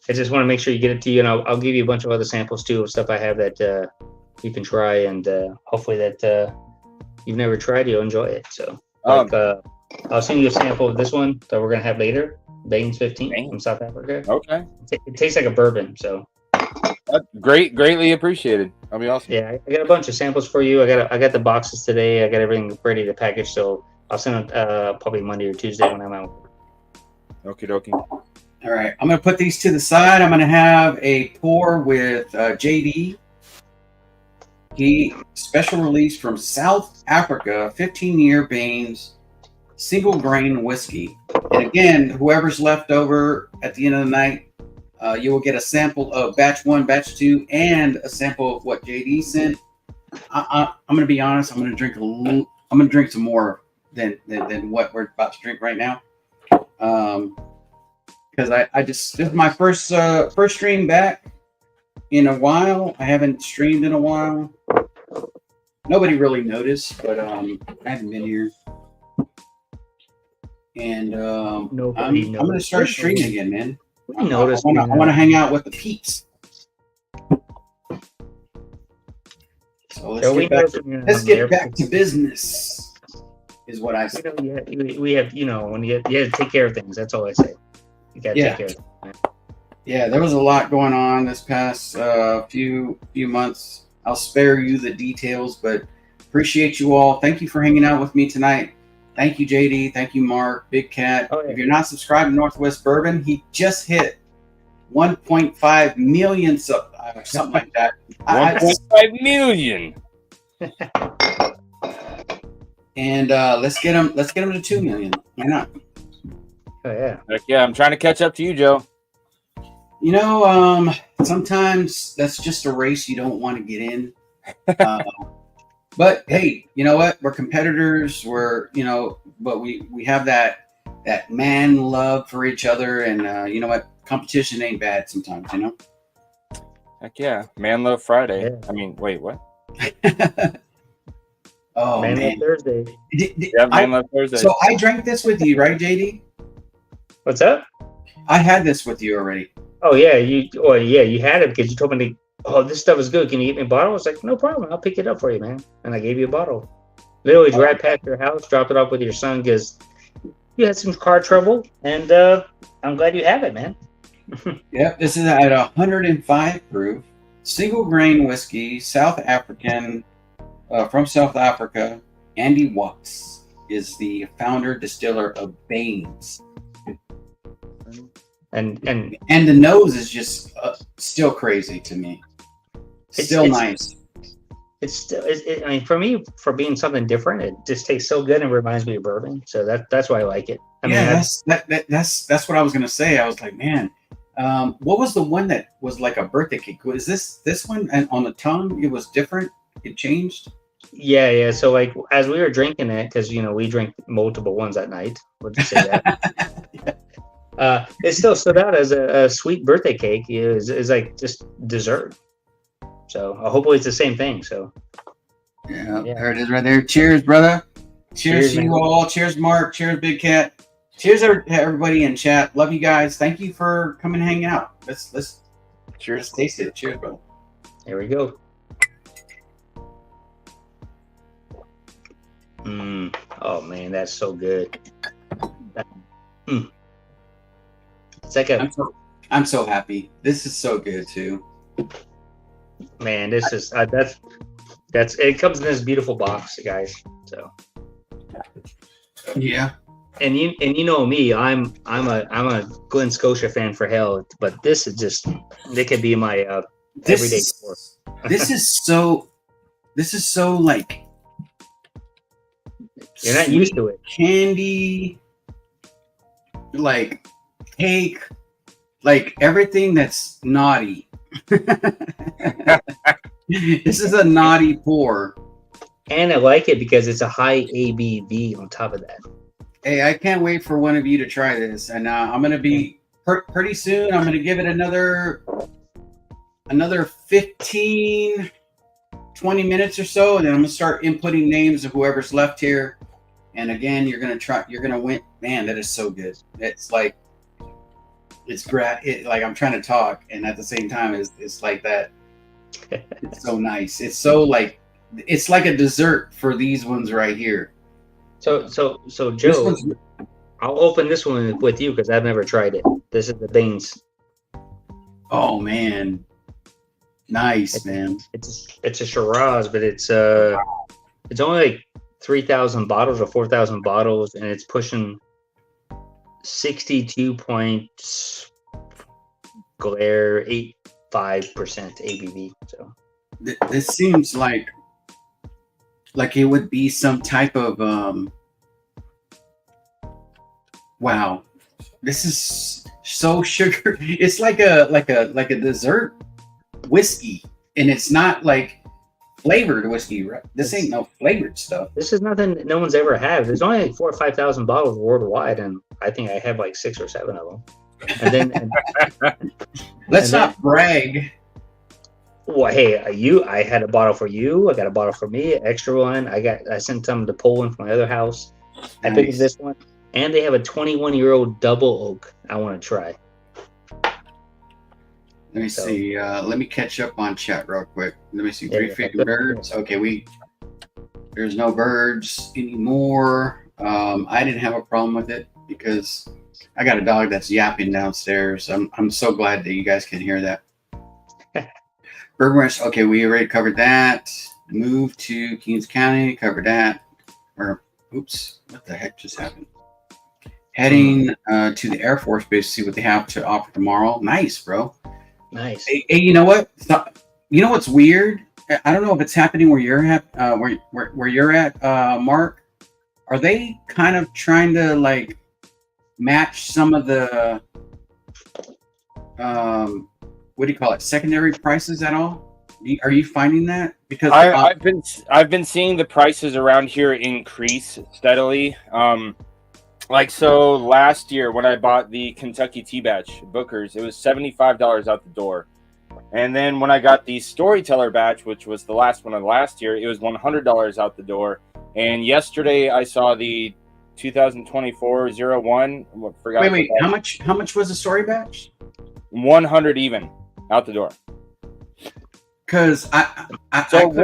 I just want to make sure you get it to you, and I'll give you a bunch of other samples too of stuff I have that you can try, and hopefully that you've never tried, you'll enjoy it. So I'll send you a sample of this one that we're gonna have later. Baines 15 from South Africa. Okay. It tastes like a bourbon, so. Greatly appreciated. That'll be awesome. Yeah, I got a bunch of samples for you. I got the boxes today. I got everything ready to package, so I'll send it probably Monday or Tuesday when I'm out. Okie dokie. All right, I'm gonna put these to the side. I'm gonna have a pour with JD. He special release from South Africa, 15-year Baines single grain whiskey. And again, whoever's left over at the end of the night, you will get a sample of batch 1, batch 2, and a sample of what JD sent. I'm going to be honest. I'm going to drink I'm going to drink some more than what we're about to drink right now. Because this is my first stream back in a while. I haven't streamed in a while. Nobody really noticed, but I haven't been here. And I'm going to start streaming again, man. I want to hang out with the peeps. So let's get back to business. Is what I say. We have, when you have to take care of things. That's all I say. You got to take care of things. Yeah, there was a lot going on this past few months. I'll spare you the details, but appreciate you all. Thank you for hanging out with me tonight. Thank you, JD. Thank you, Mark, Big Cat. Oh, yeah. If you're not subscribed to Northwest Bourbon, he just hit 1.5 million something like that. 1.5 million. And let's get them to 2 million. Why not? Oh yeah. Heck yeah, I'm trying to catch up to you, Joe. You know, sometimes that's just a race you don't want to get in. But hey, you know what? We're competitors. But we have that man love for each other, and you know what? Competition ain't bad sometimes. You know. Heck yeah, Man Love Friday. Yeah. I mean, wait, what? Oh Man, man, Thursday. Yeah, Man Love Thursday. So I drank this with you, right, JD? What's up? I had this with you already. Oh yeah, you had it because you told me this stuff is good. Can you get me a bottle? I was like, no problem. I'll pick it up for you, man. And I gave you a bottle. Literally right past your house, dropped it off with your son because you had some car trouble, and I'm glad you have it, man. Yep, this is at 105 proof, single grain whiskey, South African, from South Africa. Andy Watts is the founder distiller of Baines. And the nose is just still crazy to me. Still nice. I mean, for me, for being something different, it just tastes so good and reminds me of bourbon. So that's why I like it. I mean, that's what I was gonna say. I was like, man, what was the one that was like a birthday cake? Was this one? And on the tongue, it was different. It changed. Yeah. So like as we were drinking it, because we drink multiple ones at night. We'll just say that. It still stood out as a sweet birthday cake. It's like just dessert. So hopefully it's the same thing. So yeah, there it is right there. Cheers, brother. Cheers to you man. all. Cheers, Mark. Cheers, Big Cat. Cheers, everybody in chat. Love you guys. Thank you for coming and hanging out. Let's cheers. Let's taste it. Cheers, brother. Here we go. Oh man, that's so good. It's like I'm so happy. This is so good too. Man, this is that's it comes in this beautiful box, guys. So yeah. And you know me, I'm a Glen Scotia fan for hell, but this is just they could be my everyday sport. This is so like you're not used to it. Candy, like cake, like everything that's naughty. This is a naughty pour. And I like it because it's a high ABV on top of that. Hey, I can't wait for one of you to try this. And I'm going to be pretty soon. I'm going to give it another 15, 20 minutes or so. And then I'm going to start inputting names of whoever's left here. And again, you're going to win. Man, that is so good. It's like, like I'm trying to talk. And at the same time, it's like that. It's so nice. It's so like, it's like a dessert for these ones right here. So Joe, I'll open this one with you because I've never tried it. This is the Baines. Oh man, nice, man. It's a Shiraz, but it's only like 3,000 bottles or 4,000 bottles, and it's pushing 62.85% ABV. So this seems like it would be some type of wow. This is so sugar. It's like a dessert whiskey, and it's not like flavored whiskey. Right? This ain't no flavored stuff. This is nothing no one's ever had. There's only like 4,000 or 5,000 bottles worldwide, and I think I have like 6 or 7 of them. And then let's not brag. Well, hey, I had a bottle for you. I got a bottle for me, extra one. I sent some to Poland from my other house. Nice. I picked this one, and they have a 21-year-old double oak. I want to try. Let me see. Let me catch up on chat real quick. Let me see. 350 birds. Okay, there's no birds anymore. I didn't have a problem with it because I got a dog that's yapping downstairs. I'm so glad that you guys can hear that. Bourbon, okay, we already covered that. Move to Kings County, covered that. Or, oops, what the heck just happened? Heading to the Air Force Base to see what they have to offer tomorrow. Nice, bro. Nice. Hey, you know what? You know what's weird? I don't know if it's happening where you're at, where you're at, Mark. Are they kind of trying to like match some of the what do you call it, secondary prices at all? Are you finding that? Because I've been seeing the prices around here increase steadily. Like so last year when I bought the Kentucky Tea Batch Booker's, it was $75 out the door. And then when I got the Storyteller batch, which was the last one of last year, it was $100 out the door. And yesterday I saw the 2024-01. Wait, how much was the story batch? 100 even out the door. Because I could have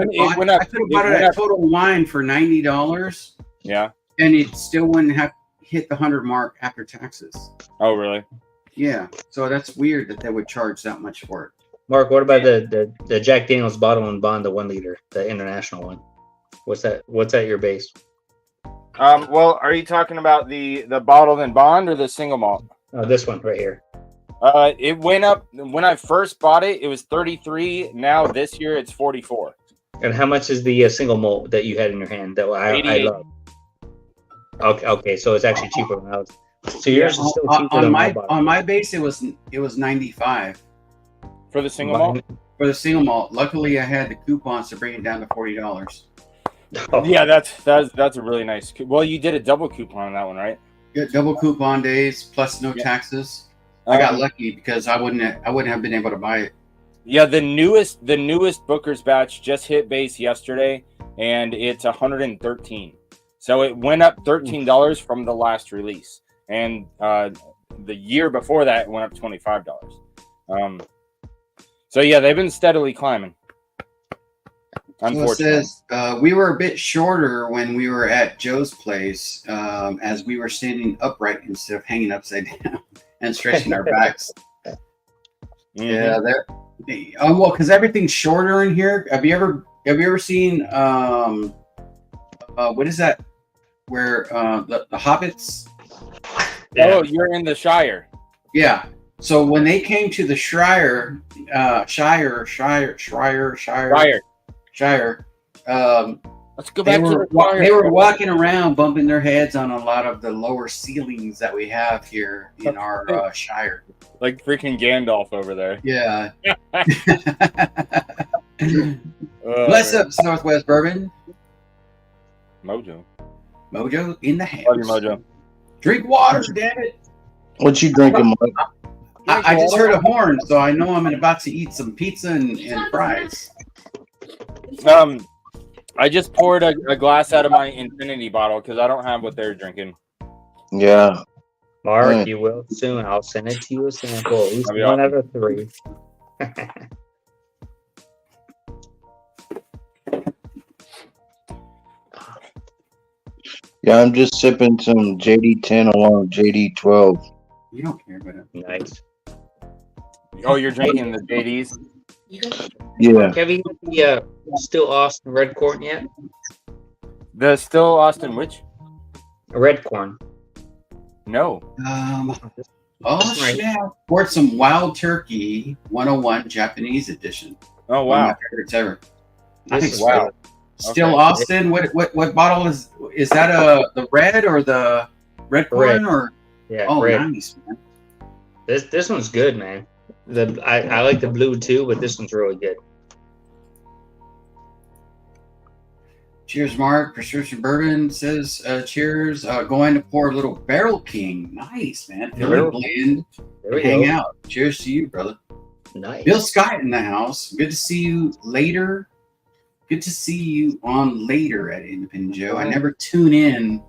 bought it at Total Wine for $90. Yeah. And it still wouldn't have hit the 100 mark after taxes. Oh, really? Yeah. So that's weird that they would charge that much for it. Mark, what about the Jack Daniel's Bottle and Bond, the 1 liter, the international one? What's at your base? Well, are you talking about the bottled and bond or the single malt? This one right here. It went up when I first bought it. It was 33. Now this year it's 44. And how much is the single malt that you had in your hand that I love? Okay, so it's actually cheaper than I was. So yours is still cheaper than my bottle. On my base, it was 95 for the single malt. For the single malt, luckily I had the coupons to bring it down to $40. Oh. Yeah, that's a really nice. Well, you did a double coupon on that one, right? Yeah, double coupon days plus no taxes. I got lucky because I wouldn't have been able to buy it. Yeah, the newest Booker's batch just hit base yesterday, and it's 113. So it went up $13 from the last release, and the year before that it went up $25. So yeah, they've been steadily climbing. Unfortunately, so it says we were a bit shorter when we were at Joe's place, as we were standing upright instead of hanging upside down and stretching our backs. Mm-hmm. Yeah, well, because everything's shorter in here. Have you ever seen what is that? Where the hobbits? Yeah. Oh, you're in the Shire. Yeah. So when they came to the Shire. Let's go back to the They were walking around, bumping their heads on a lot of the lower ceilings that we have here in our Shire. Like freaking Gandalf over there. Yeah. Bless up, Northwest Bourbon. Mojo in the house. Love you, Mojo. Drink water, damn it. What you drinking, Mike? I just heard a horn, so I know I'm about to eat some pizza and fries. I just poured a glass out of my Infinity bottle because I don't have what they're drinking. Yeah. Mark, you will soon. I'll send it to you a sample. At least one out of 3. Yeah, I'm just sipping some JD10 along with JD12. You don't care about it. Nice. Oh, you're drinking the JDs? Yeah. Have you had the Still Austin Red Corn yet? The Still Austin which? Red Corn. No. Yeah. Poured some Wild Turkey 101 Japanese edition. Oh, wow. One of my favorites ever. Wow. Still Austin. What bottle is that? The red or the red corn or? Yeah. Oh, red. Nice, man. This one's good, man. I like the blue too, but this one's really good. Cheers, Mark. Prescription Bourbon says cheers. Going to pour a little Barrel King. Nice, man. Philly blend. Hangout. Cheers to you, brother. Nice. Bill Scott in the house. Good to see you later. Good to see you on later at Independent Joe. I never tune in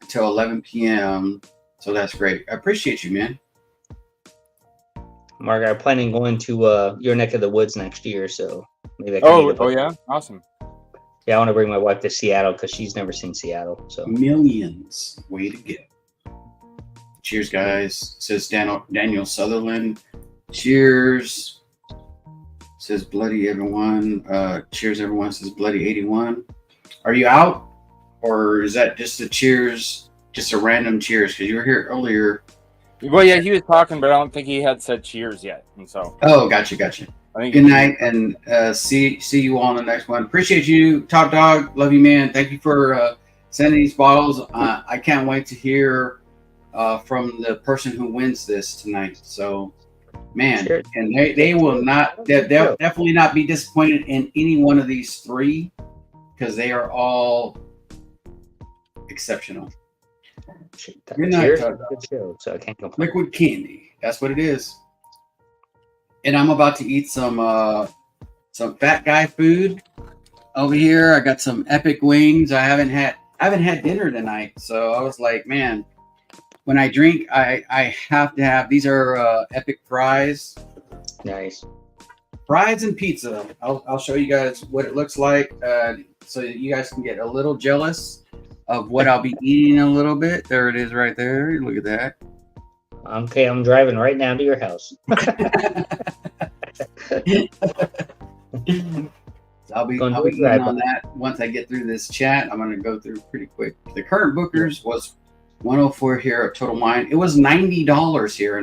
until 11 p.m. So that's great. I appreciate you, man. Mark, I'm planning going to your neck of the woods next year, so maybe I can. Oh yeah, awesome. Yeah, I want to bring my wife to Seattle because she's never seen Seattle. So millions, way to go! Cheers, guys. Says Daniel Sutherland. Cheers. Says Bloody everyone. Cheers, everyone. Says Bloody 81. Are you out, or is that just a cheers? Just a random cheers because you were here earlier. Well, yeah, he was talking, but I don't think he had said cheers yet, and so. Oh, gotcha. Good night, and see you all on the next one. Appreciate you, Top Dog. Love you, man. Thank you for sending these bottles. I can't wait to hear from the person who wins this tonight. So, man, Sure. and they will not. They'll definitely not be disappointed in any one of these three because they are all exceptional. Good night, Cheers. Top Dog. Good show. So I can't complain. Liquid candy. That's what it is. And I'm about to eat some fat guy food over here. I got some epic wings. I haven't had dinner tonight, so I was like, man, when I drink, I have to have. These are epic fries. Nice. Fries and pizza. I'll show you guys what it looks like, so you guys can get a little jealous of what I'll be eating in a little bit. There it is, right there. Look at that. Okay, I'm driving right now to your house. I'll be eating on that once I get through this chat. I'm going to go through pretty quick. The current bookers was $104 here at Total Wine. It was $90 here,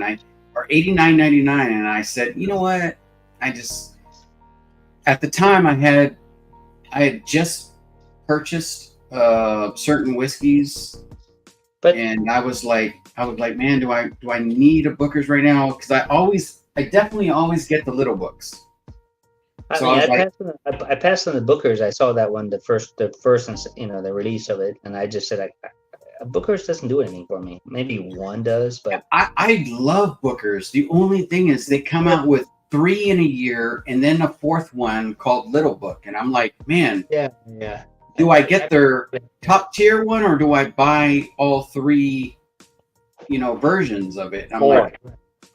or $89.99, and I said, you know what? At the time I had just purchased certain whiskeys, and I was like, man, do I need a Booker's right now? Because I definitely always get the little books. So I passed on the Booker's. I saw that one, the first, the release of it, and I just said, Booker's doesn't do anything for me. Maybe one does, but I love Booker's. The only thing is they come out with 3 in a year, and then a 4th one called Little Book, and I'm like, man, yeah. Do I get their top tier one, or do I buy all 3? Versions of it. I'm 4.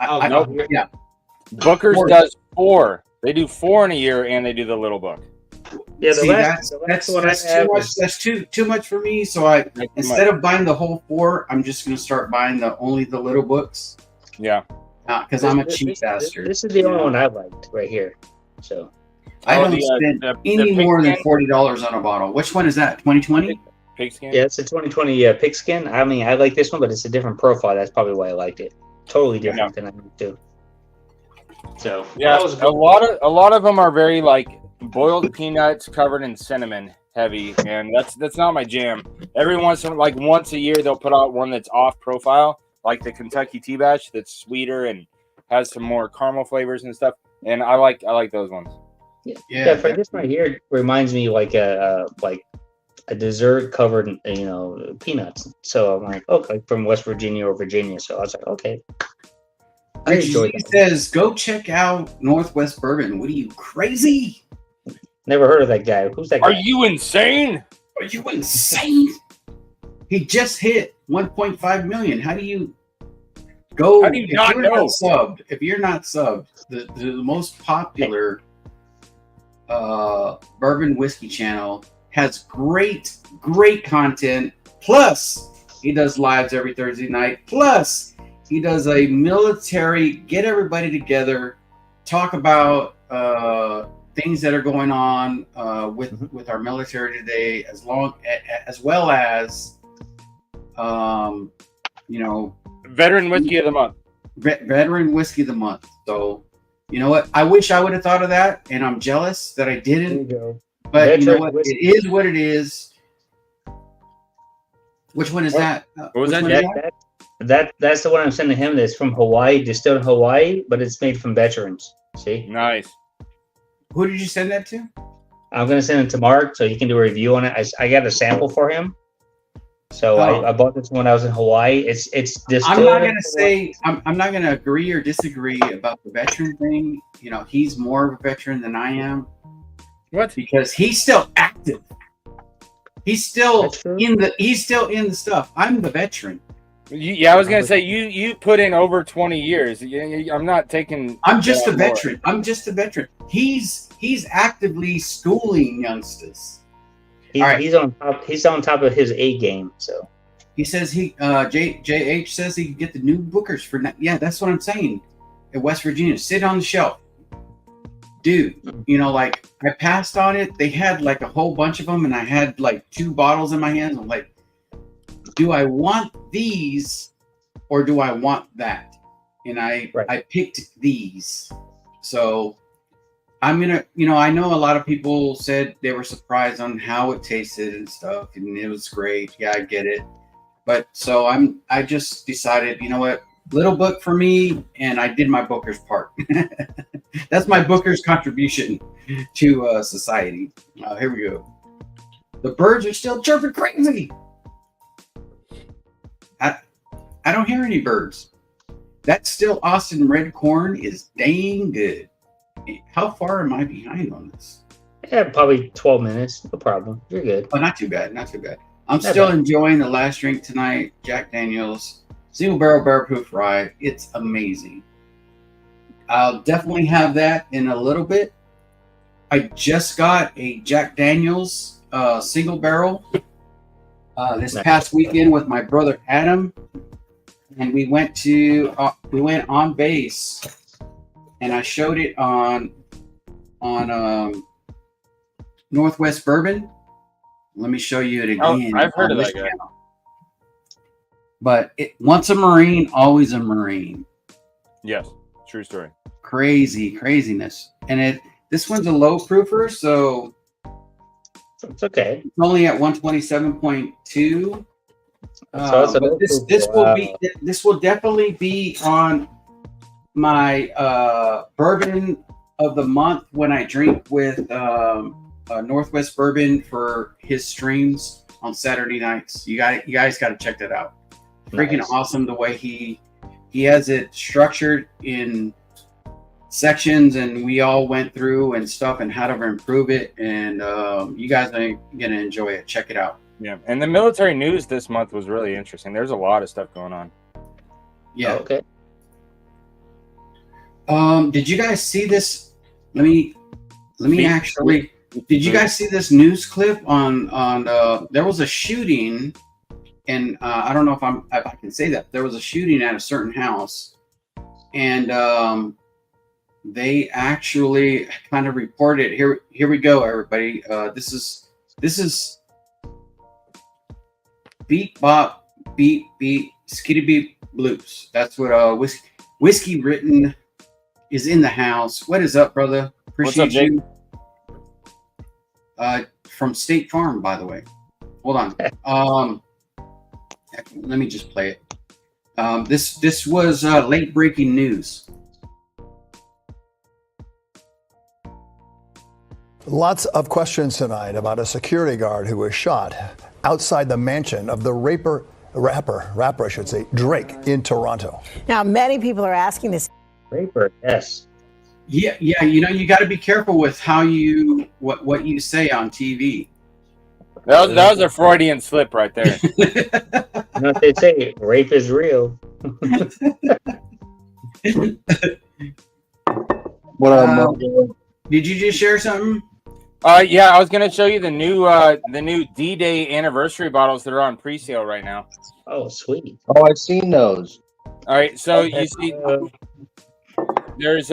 like, nope. Yeah. Booker's 4. does 4. They do 4 in a year, and they do the little book. Yeah, that's too much. That's too much for me. So instead of buying the whole 4, I'm just going to start buying only the little books. Yeah. Because I'm a cheap bastard. This is the only one I liked right here. So I don't spend any more than $40 on a bottle. Which one is that? 2020? Pigskin? Yeah, it's a 2020 Pigskin. I mean, I like this one, but it's a different profile. That's probably why I liked it. Totally different than I used to. So yeah, a lot of them are very like boiled peanuts covered in cinnamon heavy, and that's not my jam. Every once a year they'll put out one that's off profile, like the Kentucky Tea Batch, that's sweeter and has some more caramel flavors and stuff. And I like those ones. Yeah. For this right here, it reminds me like a dessert covered in peanuts. So I'm like, okay, from West Virginia or Virginia. So I was like, okay. He says, go check out Northwest Bourbon. What are you, crazy? Never heard of that guy. Who's that guy? Are you insane? Are you insane? He just hit 1.5 million. How do you go? How do you not know? If you're not subbed, the most popular bourbon whiskey channel has great content. Plus, he does lives every Thursday night. Plus, he does a military, get everybody together, talk about things that are going on with our military today, as well as Veteran Whiskey of the Month. Veteran Whiskey of the Month. So, you know what? I wish I would have thought of that, and I'm jealous that I didn't. There you go. But you know what? It is what it is. Which one is that? What was that? That's the one I'm sending him. That's from Hawaii, distilled in Hawaii, but it's made from veterans. See? Nice. Who did you send that to? I'm gonna send it to Mark so he can do a review on it. I got a sample for him. So I bought this when I was in Hawaii. It's distilled. I'm not gonna say I'm not gonna agree or disagree about the veteran thing. He's more of a veteran than I am. What? Because he's still active. He's still in the stuff. I'm the veteran. Yeah, I was gonna say you put in over 20 years. I'm not taking. I'm just a veteran. I'm just a veteran. He's actively schooling youngsters. He's on top. He's on top of his A game. So he says JH says he can get the new Bookers for. Yeah, that's what I'm saying. In West Virginia, sit on the shelf, dude. I passed on it. They had like a whole bunch of them, and I had like 2 bottles in my hands. I'm like, do I want these or do I want that? And I picked these. So I'm gonna, I know a lot of people said they were surprised on how it tasted and stuff, and it was great. Yeah, I get it. But so I just decided, you know what, little book for me, and I did my Booker's part. That's my Booker's contribution to society. Here we go. The birds are still chirping crazy. I don't hear any birds. That still Austin red corn is dang good. How far am I behind on this? Yeah, probably 12 minutes. No problem. You're good. Oh, not too bad. Not too bad. I'm still enjoying the last drink tonight. Jack Daniel's Single Barrel Barrel-Proof Rye. It's amazing. I'll definitely have that in a little bit. I just got a Jack Daniel's single barrel this past weekend with my brother Adam, and we went on base, and I showed it on Northwest Bourbon. Let me show you it again. Oh, I've heard of that guy. But once a Marine, always a Marine. Yes, true story. Craziness. And this one's a low proofer, so it's okay. It's only at 127.2. But this will definitely be on my bourbon of the month when I drink with Northwest Bourbon for his streams on Saturday nights. You guys got to check that out. Freaking awesome the way he has it structured in sections, and we all went through and stuff and how to improve it, and you guys are gonna enjoy it. Check it out. Yeah, and the military news this month was really interesting. There's a lot of stuff going on. Yeah. Okay. Did you guys see this? Let me actually. Did you guys see this news clip on there was a shooting, and I don't know if I can say that. There was a shooting at a certain house, and they actually kind of reported. Here we go, everybody. This is beep bop beep beep skitty beep bloops. That's what whiskey written is in the house. What is up, brother? Appreciate you. From State Farm, by the way. Hold on. Let me just play it. This was late breaking news. Lots of questions tonight about a security guard who was shot outside the mansion of the rapper, I should say, Drake in Toronto. Now, many people are asking this. Raper, yes. Yeah. You got to be careful with how what you say on TV. That was a Freudian slip right there. You know what they say? Rape is real. Did you just share something? Yeah, I was gonna show you the new D-Day anniversary bottles that are on pre-sale right now. Oh, sweet. Oh, I've seen those. All right, so you see, there's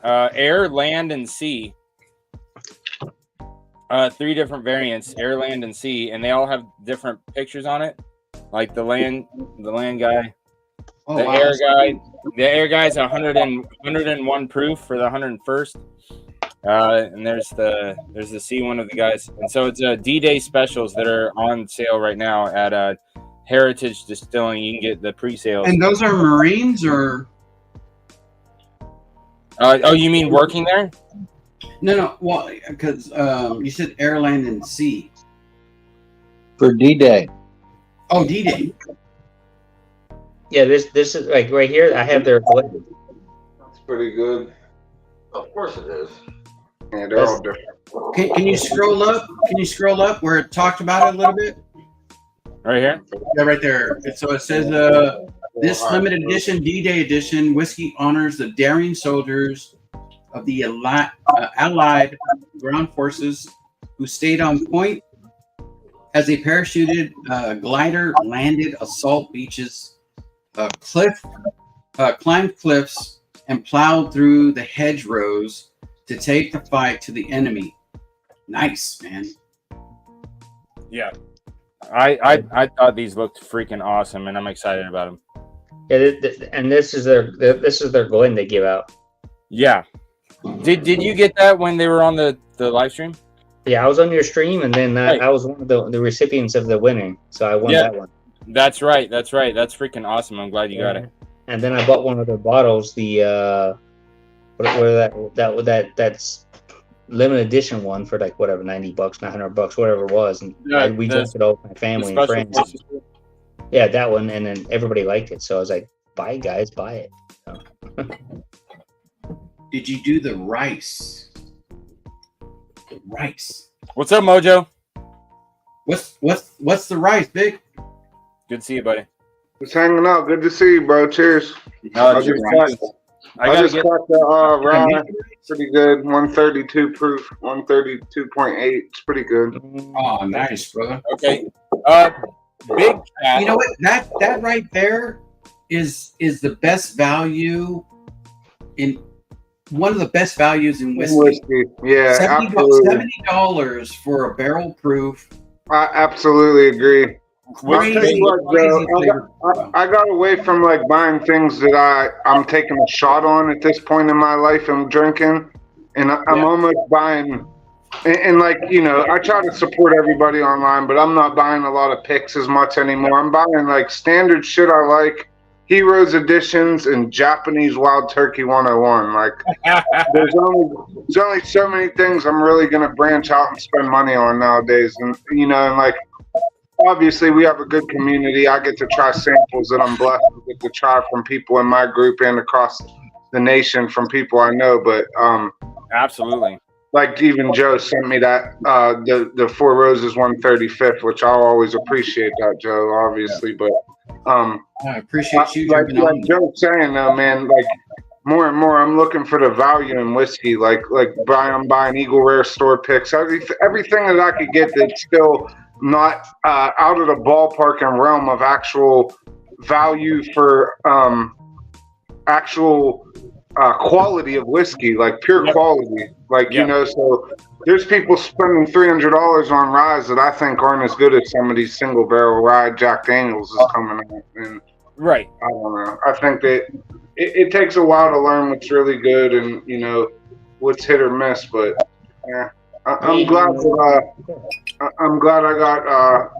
air, land, and sea. 3 different variants: air, land, and sea, and they all have different pictures on it. Like the land guy, the air guy is 101 proof for the 101st. And there's the C one of the guys, and so it's D-Day specials that are on sale right now at Heritage Distilling. You can get the pre-sales. And those are Marines, or? Oh, you mean working there? No. Well, because you said air, land, and sea For D-Day. Oh, D-Day. Yeah, this is like right here. I have their blend. That's pretty good. Of course it is. Yeah, they're all different. Can you scroll up? Can you scroll up where it talked about it a little bit? Right here? Yeah, right there. So it says, this limited edition D-Day edition whiskey honors the daring soldiers of the Allied ground forces who stayed on point as a parachuted glider landed assault beaches, climbed cliffs, and plowed through the hedgerows to take the fight to the enemy. Nice, man. Yeah, I thought these looked freaking awesome, and I'm excited about them. Yeah, and this is their blend they give out. Yeah, Did you get that when they were on the live stream? Yeah, I was on your stream, and then Right. I was one of the recipients of the winning, so I won that one. That's right. That's freaking awesome. I'm glad you got it. And then I bought one of the bottles, the that's limited edition one for like whatever, $90, $900, whatever it was, and we drank it all with my family and friends. Yeah, that one, and then everybody liked it, so I was like, "Buy it, guys, buy it." So. Did you do the rice? The rice. What's up, Mojo? What's the rice, Big? Good to see you, buddy. Just hanging out. Good to see you, bro. Cheers. I just cracked the rye. Pretty good. 132 proof. 132.8. It's pretty good. Oh, nice, brother. Okay. Big cat. You know what? That right there is the best value in one of the best values in whiskey. Yeah, absolutely. $70 for a barrel proof. I absolutely agree. I got away from like buying things that I'm taking a shot on at this point in my life and drinking, and I'm almost buying. And like, you know, I try to support everybody online, but I'm not buying a lot of picks as much anymore. I'm buying like standard shit I like, Heroes editions, and Japanese Wild Turkey 101. Like, there's only so many things I'm really gonna branch out and spend money on nowadays. And you know, and like, obviously we have a good community. I get to try samples that I'm blessed to get to try from people in my group and across the nation from people I know. But absolutely. Like even Joe sent me that the Four Roses 135th, which I'll always appreciate that, Joe, obviously. But I appreciate you. Like Joe's saying though, man, like more and more I'm looking for the value in whiskey. I'm buying Eagle Rare store picks, everything that I could get that's still not out of the ballpark and realm of actual value for actual quality of whiskey, like pure quality. Like, you know, so there's people spending $300 on ryes that I think aren't as good as some of these single barrel rye Jack Daniels is coming out. And right. I don't know. I think that it takes a while to learn what's really good and, you know, what's hit or miss. But yeah, I'm glad I got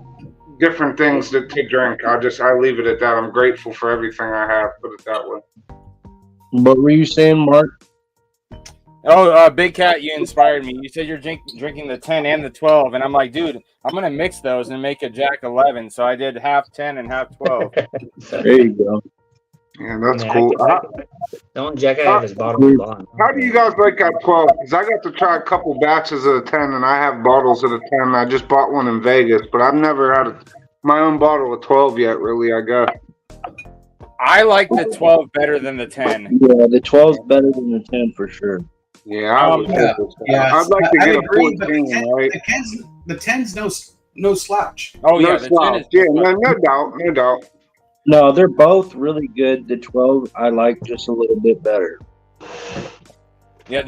different things to drink. I leave it at that. I'm grateful for everything I have, put it that way. What were you saying, Mark? Oh, Big Cat, you inspired me. You said you're drinking the 10 and the 12, and I'm like, dude, I'm going to mix those and make a Jack 11. So I did half 10 and half 12. There you go. Yeah, that's cool. The only Jack I have is bottled blonde. How do you guys like that 12? Because I got to try a couple batches of the 10, and I have bottles of the 10. I just bought one in Vegas, but I've never had my own bottle of 12 yet, really, I guess. I like the 12 better than the 10. Yeah, the 12's better than the 10 for sure. Yeah, I'd like to get a 14, right? The 10's no slouch. Oh, yeah, the 10 is no doubt. No, they're both really good. The 12 I like just a little bit better. Yeah,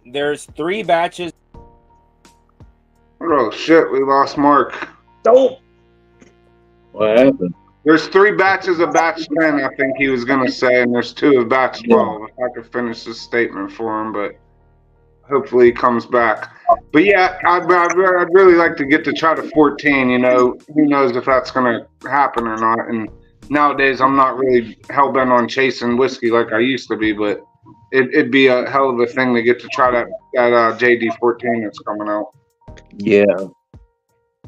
there's 3 batches. Oh shit, we lost Mark. Oh, What happened? There's 3 batches of batch 10, I think he was gonna say, and there's 2 of batch 12. If I could finish this statement for him, but hopefully he comes back. But yeah, I'd really like to get to try to 14. You know, who knows if that's gonna happen or not. And nowadays, I'm not really hell bent on chasing whiskey like I used to be, but it'd be a hell of a thing to get to try that JD 14 that's coming out. Yeah.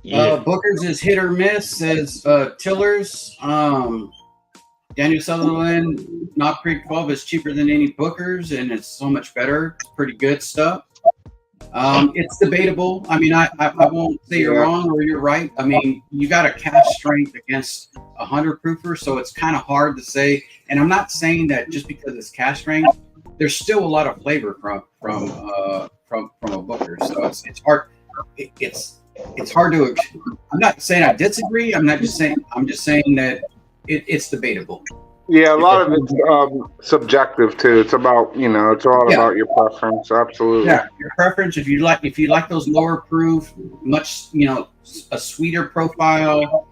Booker's is hit or miss, says Tillers. Daniel Sutherland, Knob Creek 12 is cheaper than any Booker's, and it's so much better. It's pretty good stuff. It's debatable. I mean, I won't say you're wrong or you're right. I mean, you got a cask strength against a 100 proofer, so it's kind of hard to say. And I'm not saying that just because it's cask strength, there's still a lot of flavor from a Booker. So it's hard. It's hard to. I'm not saying I disagree. I'm just saying that it's debatable. Yeah, a lot of it's subjective too. It's about it's all about your preference. Absolutely. Yeah, your preference. If you like those lower proof, much a sweeter profile,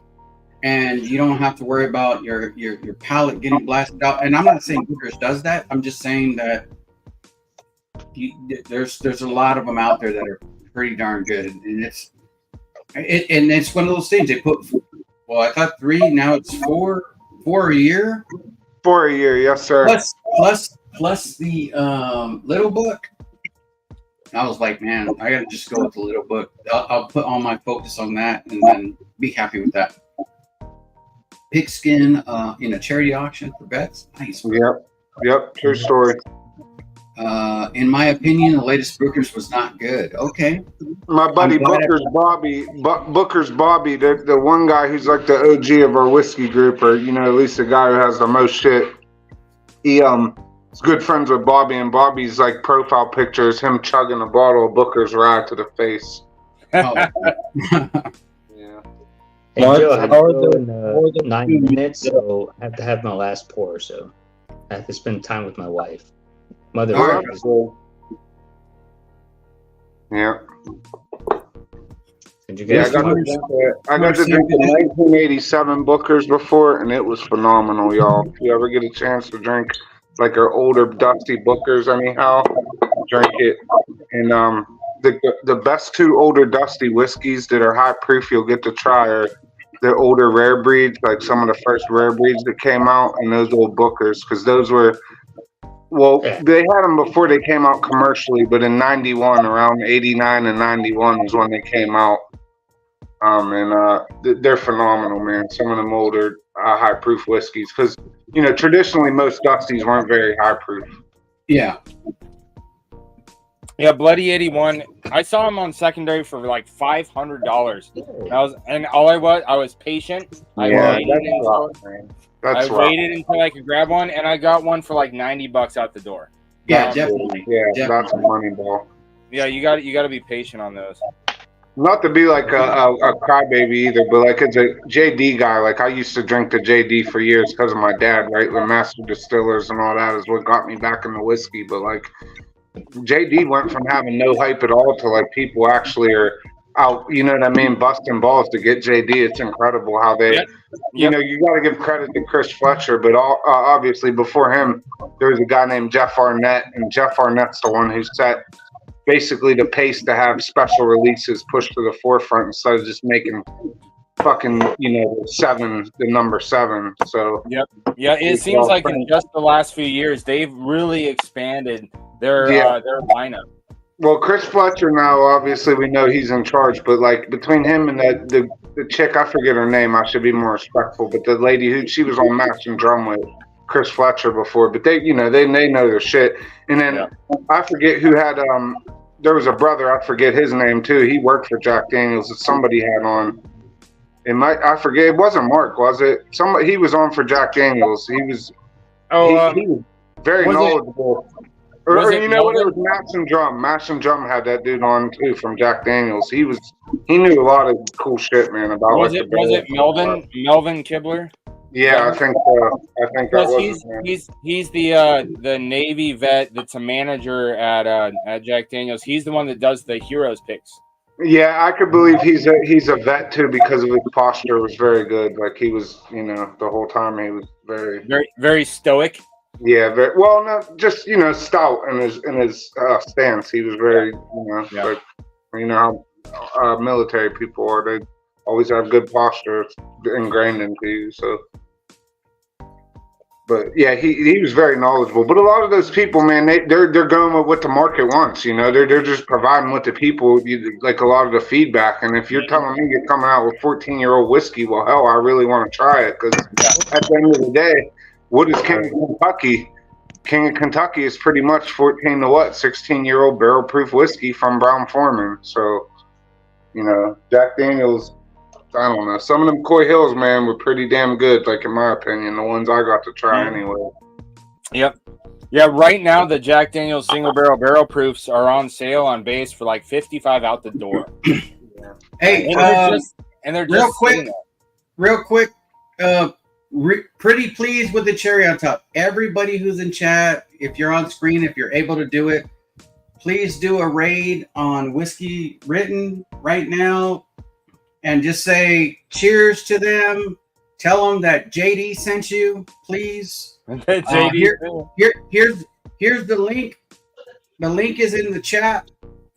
and you don't have to worry about your palate getting blasted out. And I'm not saying Booker's does that. I'm just saying that there's a lot of them out there that are pretty darn good, and it's one of those things they put. Well, I thought 3, now it's 4 a year. 4 a year, yes, sir. Plus the little book. I was like, man, I got to just go with the little book. I'll put all my focus on that and then be happy with that. Pigskin in a charity auction for vets. Nice. Yep. True story. In my opinion, the latest Booker's was not good. Okay. My buddy Booker's Bobby, the one guy who's like the OG of our whiskey group, or at least the guy who has the most shit. He is good friends with Bobby, and Bobby's like profile picture is him chugging a bottle of Booker's Rye to the face. Oh. Yeah. Hey, Joe, I have to go in 9 minutes, so I have to have my last pour. So I have to spend time with my wife. Mother. Yeah. Did you guys? I got to drink the 1987 Booker's before, and it was phenomenal, y'all. If you ever get a chance to drink like our older dusty Booker's, anyhow, drink it. And the best 2 older dusty whiskeys that are high proof you'll get to try are the older rare breeds, like some of the first rare breeds that came out, and those old Booker's, because those were. Well, they had them before they came out commercially, but in 91, around 89 and 91 was when they came out. And they're phenomenal, man. Some of them older high proof whiskeys, because traditionally most dusties weren't very high proof. Yeah. Yeah, Bloody 81. I saw him on secondary for like $500. And all I was patient. I waited until I could grab one, and I got one for like $90 out the door. Yeah, definitely. Yeah, that's a money ball. Yeah, you got to be patient on those. Not to be like a crybaby either, but like as a JD guy, like I used to drink the JD for years because of my dad, right? With Master Distillers and all that is what got me back into whiskey. But like JD went from having no hype at all to like people actually are out, you know what I mean, busting balls to get JD. It's incredible how they, you got to give credit to Chris Fletcher, but obviously before him, there was a guy named Jeff Arnett, and Jeff Arnett's the one who set basically the pace to have special releases pushed to the forefront instead of just making fucking, the number 7. So it seems like in just the last few years, they've really expanded their lineup. Well, Chris Fletcher now, obviously, we know he's in charge, but like between him and the chick, I forget her name. I should be more respectful, but the lady she was on Mash and Drum with Chris Fletcher before, but they know their shit. And then I forget who had there was a brother, I forget his name too. He worked for Jack Daniels that somebody had on. I forget, it wasn't Mark, was it? He was on for Jack Daniels. He was he was very knowledgeable. Or you know what? It was Mash and Drum. Mash and Drum had that dude on too from Jack Daniels. He knew a lot of cool shit, man. About was it Melvin Kibler? Yeah, I think so. I think that was. He's the Navy vet that's a manager at Jack Daniels. He's the one that does the heroes picks. Yeah, I could believe he's a vet too because of his posture was very good. Like he was, the whole time he was very very stoic. Yeah, very well. Not just stout in his stance. He was very like how military people are. They always have good posture. It's ingrained into you. So, but yeah, he was very knowledgeable. But a lot of those people, man, they're going with what the market wants. They're just providing what the people like a lot of the feedback. And if you're telling me you're coming out with 14-year-old whiskey, well, hell, I really want to try it because at the end of the day. What is King of Kentucky? King of Kentucky is pretty much 16-year-old barrel-proof whiskey from Brown-Forman. So, Jack Daniels, I don't know. Some of them Coy Hills, man, were pretty damn good, like in my opinion. The ones I got to try anyway. Yep. Yeah, right now the Jack Daniels single barrel proofs are on sale on base for like $55 out the door. Hey, they're just real quick. Pretty pleased with the cherry on top. Everybody who's in chat, if you're on screen, if you're able to do it, please do a raid on Whiskey Written right now and just say cheers to them. Tell them that JD sent you, please. JD. Here's the link. The link is in the chat.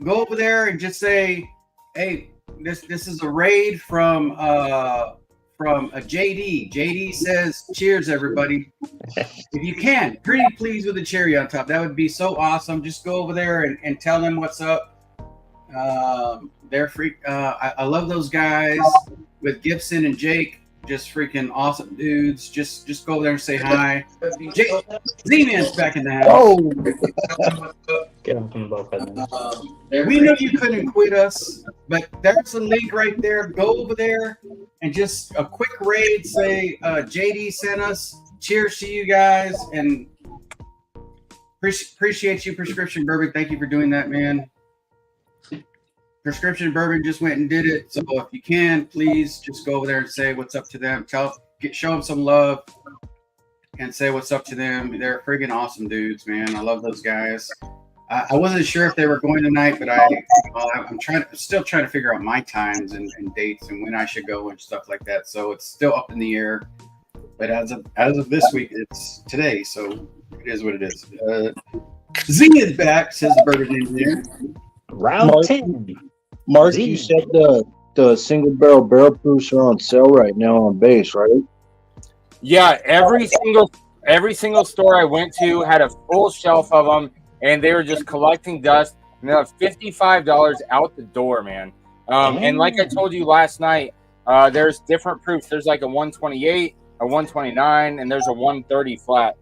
Go over there and just say, "Hey, this is a raid from a JD." JD says, "Cheers, everybody." If you can, pretty please with a cherry on top. That would be so awesome. Just go over there and tell them what's up. They're free. I love those guys with Gibson and Jake. Just freaking awesome dudes. Just go over there and say hi. Z-Man's back in the house. Oh, Get him from both of them. We knew you couldn't quit us, but there's a link right there. Go over there and just a quick raid. Say JD sent us. Cheers to you guys, and appreciate you, Prescription Bourbon. Thank you for doing that, man. Prescription Bourbon just went and did it. So if you can, please just go over there and say what's up to them. Show them some love and say what's up to them. They're freaking awesome dudes, man. I love those guys. I wasn't sure if they were going tonight, but I'm still trying to figure out my times and dates and when I should go and stuff like that. So it's still up in the air. But as of this week, it's today, so it is what it is. Z is back, says the Bourbon Engineer. Round 10. Mark, you said the single barrel proofs are on sale right now on base, right? Yeah, every single store I went to had a full shelf of them, and they were just collecting dust. And they're $55 out the door, man. And like I told you last night, there's different proofs. There's like a 128, a 129, and there's a 130 flat.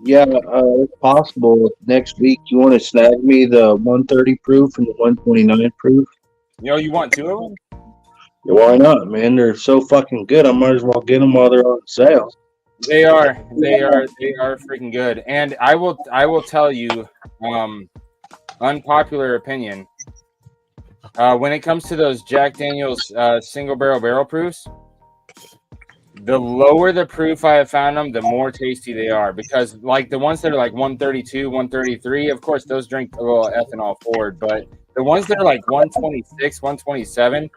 Yeah, if possible, next week you want to snag me the 130 proof and the 129 proof. You know, you want two of them? Yeah, why not, man? They're so fucking good. I might as well get them while they're on sale. They are freaking good. And I will tell you, unpopular opinion. When it comes to those Jack Daniel's single barrel proofs, the lower the proof I have found them, the more tasty they are. Because like the ones that are like 132, 133, of course, those drink a little ethanol forward. But the ones that are like 126, 127,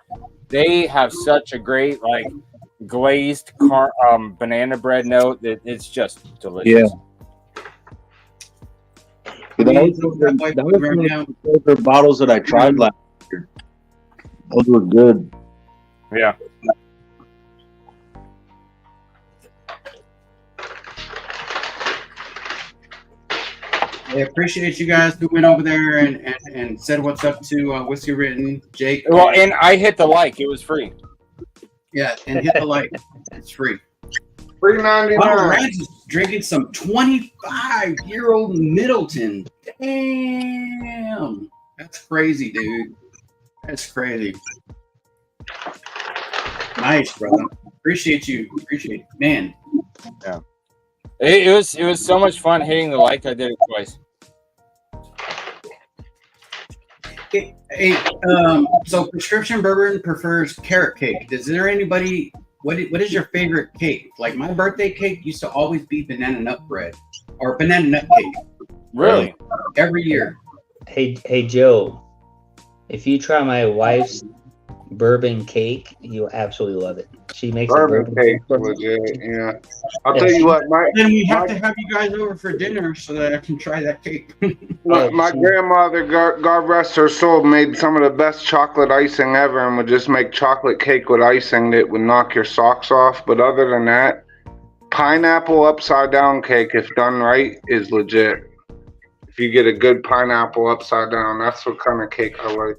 they have such a great like glazed banana bread note that it's just delicious. Yeah. Those were the favorite bottles that I tried last year. Those were good. Yeah. I appreciate you guys who went over there and said what's up to Whiskey Written, Jake. Well, and I hit the like. It was free. Yeah, and hit the like. It's free. $3.99. Rance is drinking some 25-year-old Middleton. Damn. That's crazy, dude. That's crazy. Nice, brother. Appreciate you. Appreciate it. Man. Yeah. It was so much fun hitting the like. I did it twice. Hey, so Prescription Bourbon prefers carrot cake. Is there anybody? What is your favorite cake? Like my birthday cake used to always be banana nut bread or banana nut cake. Really? Every year. Hey Joe, if you try my wife's bourbon cake, you'll absolutely love it. She makes bourbon cake, legit. Yeah, I'll tell you what. Then we have to have you guys over for dinner so that I can try that cake. My grandmother, God rest her soul, made some of the best chocolate icing ever, and would just make chocolate cake with icing that would knock your socks off. But other than that, pineapple upside down cake, if done right, is legit. If you get a good pineapple upside down, that's what kind of cake I like.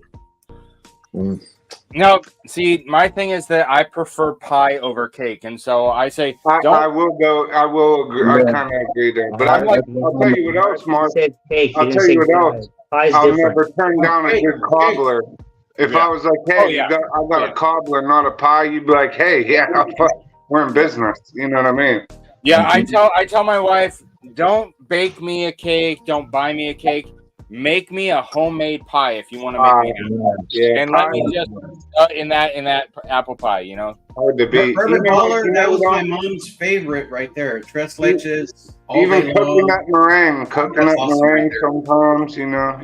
No, see, my thing is that I prefer pie over cake, and so I say I will agree. Yeah. I kind of agree there, but I'll tell you what else, Mark. I'll tell you what else. I'll never turn down a good cobbler. If I was like, hey, I got a cobbler, not a pie, you'd be like, hey, yeah, we're in business. You know what I mean? Yeah, I tell my wife, don't bake me a cake, don't buy me a cake. Make me a homemade pie if you want to make me happy. Yeah, and let me just in that apple pie, you know. Hard to beat. Bourbon baller, that was my mom's favorite right there. Tres leches. Even coconut meringue sometimes, you know.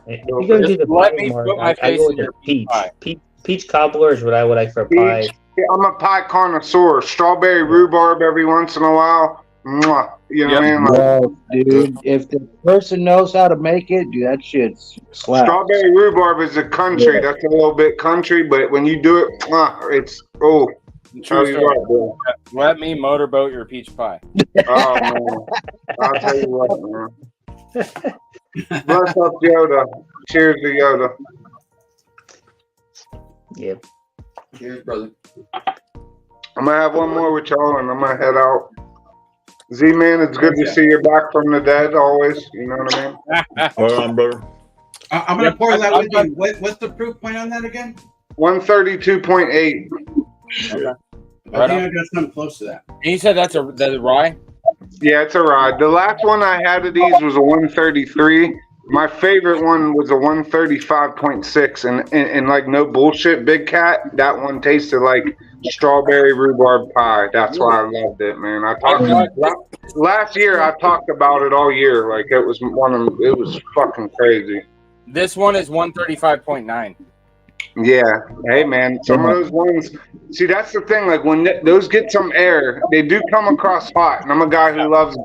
If you go to the pie, I go with the peach cobbler is what I would like for a pie. Yeah, I'm a pie connoisseur. Strawberry rhubarb every once in a while. Mwah. You know what I mean? Like, Well, dude, if the person knows how to make it, dude, that shit's slap. strawberry rhubarb is a country. That's a little bit country, but when you do it, it's True tell you story. what, bro. Let me motorboat your peach pie. Oh man, I'll tell you what, man. Bless up Yoda. Cheers to Yoda. Yep. Cheers, brother. I'm gonna have one more with y'all, and I'm gonna head out. Z-Man, it's good to see you back from the dead. Always, you know what I mean. Hold on, brother. I'm gonna pour that with you. What's the proof point on that again? 132.8. Okay. I think I got something close to that. And you said that's a rye? Yeah, it's a ride. The last one I had of these was a 133. My favorite one was a 135.6, and like no bullshit, Big Cat. That one tasted like strawberry rhubarb pie. That's why I loved it, man. Last year I talked about it all year. Like it was it was fucking crazy. This one is 135.9. Yeah. Hey, man. Some of those ones. See, that's the thing. Like when those get some air, they do come across hot. And I'm a guy who loves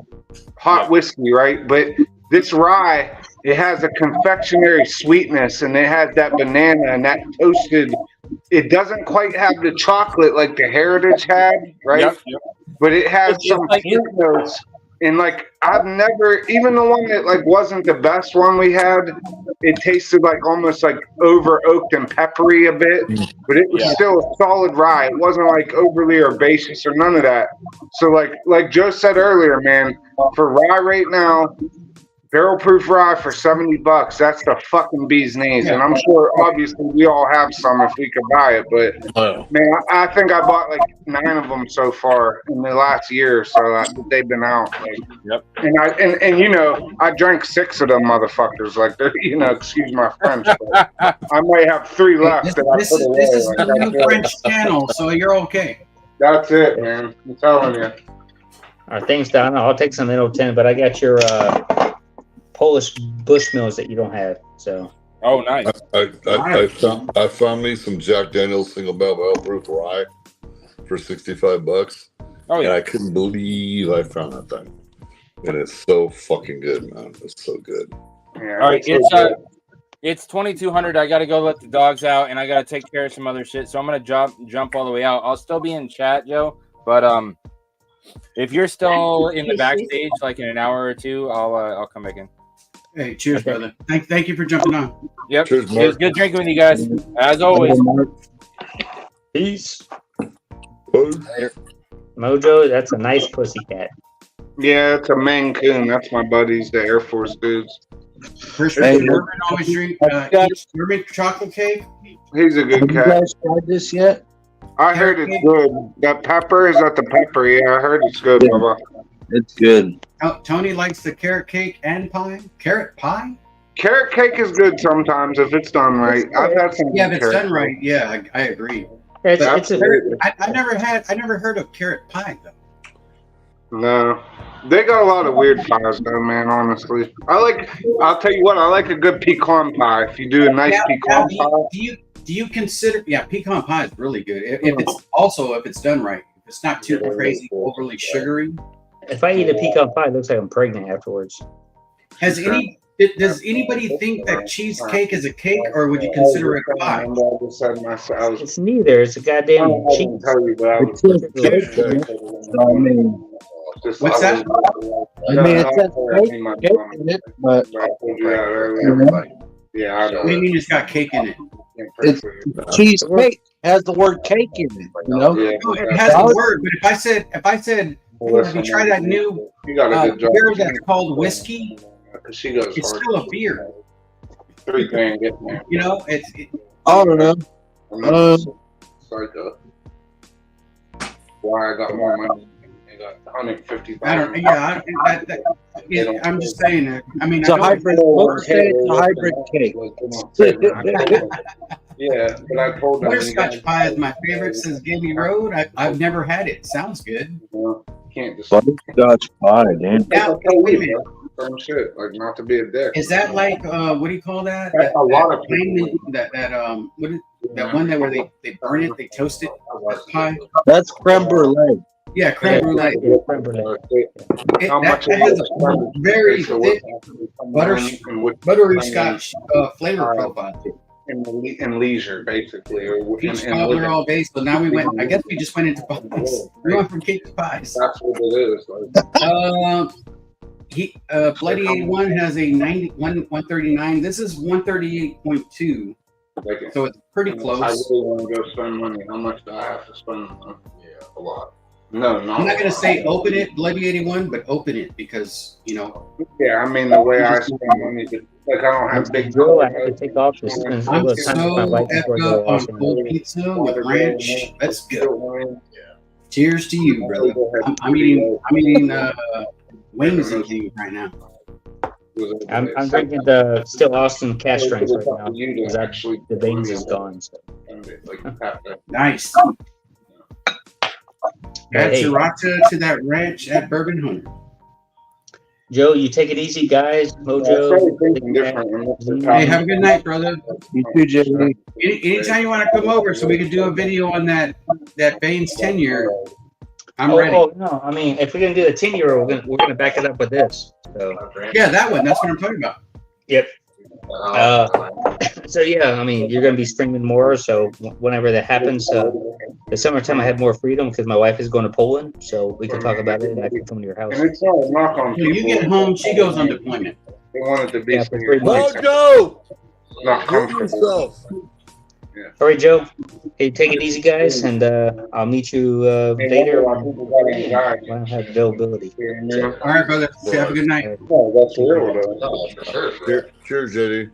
hot whiskey, right? But this rye, it has a confectionery sweetness, and it has that banana and that toasted. It doesn't quite have the chocolate like the Heritage had, right? Yep. But it has some like fruit notes. And like I've never, even the one that like wasn't the best one we had, it tasted like almost like over oaked and peppery a bit, but it was still a solid rye. It wasn't like overly herbaceous or none of that. So like Joe said earlier, man, for rye right now, barrel proof rye for $70, that's the fucking bee's knees. And I'm sure obviously we all have some if we could buy it, but man, I think I bought like 9 of them so far in the last year or so that they've been out. Like, and you know, I drank 6 of them motherfuckers. Like they're, you know, excuse my French, but I might have 3 left This that I put away. is Like, the new French channel, so you're okay. That's it, man. I'm telling you. All right, thanks, Don. I'll take some N010, but I got your Polish Bushmills that you don't have. So. Oh, nice. I found me some Jack Daniel's single barrel proof rye for $65. Oh, yeah. And I couldn't believe I found that thing. And it's so fucking good, man. It's so good. Yeah, all right, it's 2200. I gotta go let the dogs out, and I gotta take care of some other shit. So I'm gonna jump all the way out. I'll still be in chat, Joe, but if you're still in the backstage, like in an hour or two, I'll come back in. Hey, cheers, brother. Thank you for jumping on. Yep. Cheers, it was good drinking with you guys, as always. Peace. Later. Mojo, that's a nice pussycat. Yeah, it's a Maine Coon. That's my buddies, the Air Force dudes. Christian Bourbon always drink Bourbon chocolate cake. He's a good Have cat. you guys tried this yet? I heard it's good. That pepper, is that the pepper? Yeah, I heard it's good, Bubba. It's good. Tony likes the carrot cake and pie. Carrot pie? Carrot cake is good sometimes if it's done right. I've had some. Yeah, if it's carrot done cake. right. Yeah, I agree. It's I never heard of carrot pie though. No, they got a lot of weird pies though, man. Honestly, I'll tell you what. I like a good pecan pie. If you do a nice pecan pie. Do you consider? Yeah, pecan pie is really good. If it's done right. If it's not too crazy, overly sugary. If I eat a pecan pie, it looks like I'm pregnant afterwards. Does anybody think that cheesecake is a cake, or would you consider it a pie? It's neither. It's a goddamn cheese. What's that? I mean, it says cake in it, but yeah, I know. What do you mean it's got cake in it? It's cheesecake has the word cake in it. You know, it has a word. But if I said, hey, have you tried that new beer that's called whiskey? It's still a beer. You know, I don't know. Why I got more money? I got 150. I'm just saying. I mean, it's a hybrid. Let's say it's a hybrid cake. Yeah, but I told them. Butterscotch pie is my favorite since Gamey Road. I've never had it. Sounds good. Can't just butterscotch pie, dude. Now, wait a minute. Some shit, like not to be a dick. Is that like what do you call that? A lot of that one that where they burn it, they toast it pie? That's creme brulee. Yeah, creme brulee. Yeah, creme brulee. How much That has a very thick buttery Scotch flavor profile. In leisure, basically, or Peach in cobbler living. all base, but now we went. I guess we just went into pies. We went from cake to pies. That's what it is. Like, Bloody 81 has a 139. This is 138.2, so it's pretty I close. really want to go spend money. How much do I have to spend? Yeah, a lot. No, I'm not gonna say open it, Bloody 81, but open it because Yeah, I mean the way I spend money, like I don't have big. Joe, I have to take off this. I'm so effed up on cold pizza with ranch. Let's go. Cheers to you, brother. I'm eating wings and things right now. I'm drinking the still Austin cash strength right now because the veins is gone. So. Nice. Add sriracha to that ranch at Bourbon Hunter. Joe, you take it easy, guys. Mojo. Hey, have a good night, brother. You too, Jimmy. Anytime you want to come over so we can do a video on that Baines 10-year, I'm ready. Oh, no. I mean, if we're going to do the 10-year, we're gonna back it up with this. So. Yeah, that one. That's what I'm talking about. Yep. So yeah, I mean, you're going to be streaming more. So whenever that happens, the summertime I have more freedom because my wife is going to Poland, so we can talk about it and I can come to your house. And it's not a knock on When you get home, she goes on deployment. They wanted to be. Yeah, for 3 months. Mojo! Not comfortable. All right, Joe. Hey, take it easy, guys, and I'll meet you later when I have availability. All right, brother. Have a good night. Oh, that's real, though. Cheers, JD.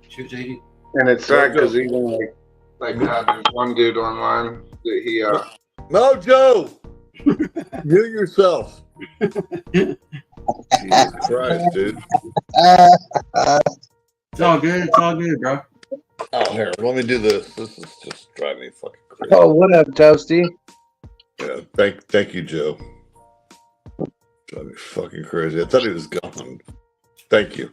Cheers, JD. And it's sad because even like there's one dude online that he Mojo! Mute yourself. Jesus Christ, dude. It's all good. It's all good, bro. Oh, here, let me do this. This is just driving me fucking crazy. Oh, what up, Toasty? Yeah, thank you, Joe. Driving me fucking crazy. I thought he was gone. Thank you.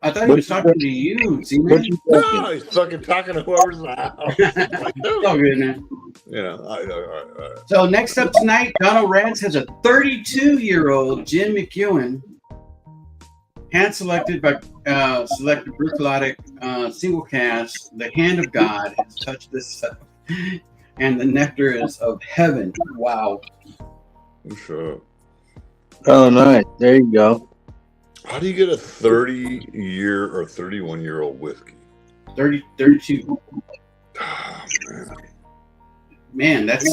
I thought he was talking to you, Z-Man. No, he's fucking talking to whoever's in the house. It's all good, man. Yeah, all right. So next up tonight, Donald Rance has a 32-year-old Jim McEwen, hand-selected by selected Brucolotic single cast. The hand of God has touched this stuff, and the nectar is of heaven. Wow. Sure. Oh, nice. There you go. How do you get a 30-year or 31-year-old whiskey? 32. Oh, man, that's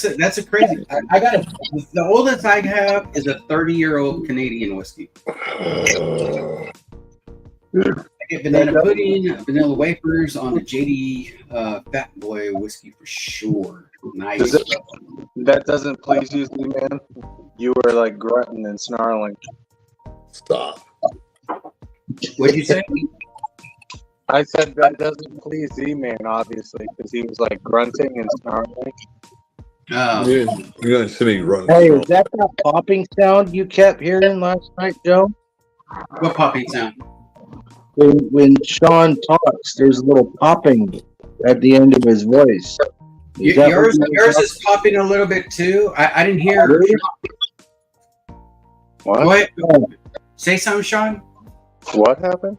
a crazy. I got the oldest I have is a 30-year-old Canadian whiskey. I get banana pudding, vanilla wafers on the JD Fat Boy whiskey for sure. Nice. That doesn't please you, man. You were like grunting and snarling. Stop. What'd you say? I said that doesn't please Z-Man, obviously, because he was like grunting and snarling. You're going to see me run. Hey, is that popping sound you kept hearing last night, Joe? What popping sound? When Sean talks, there's a little popping at the end of his voice. Yours is popping a little bit too. I didn't hear. Really? What? Say something, Sean. What happened?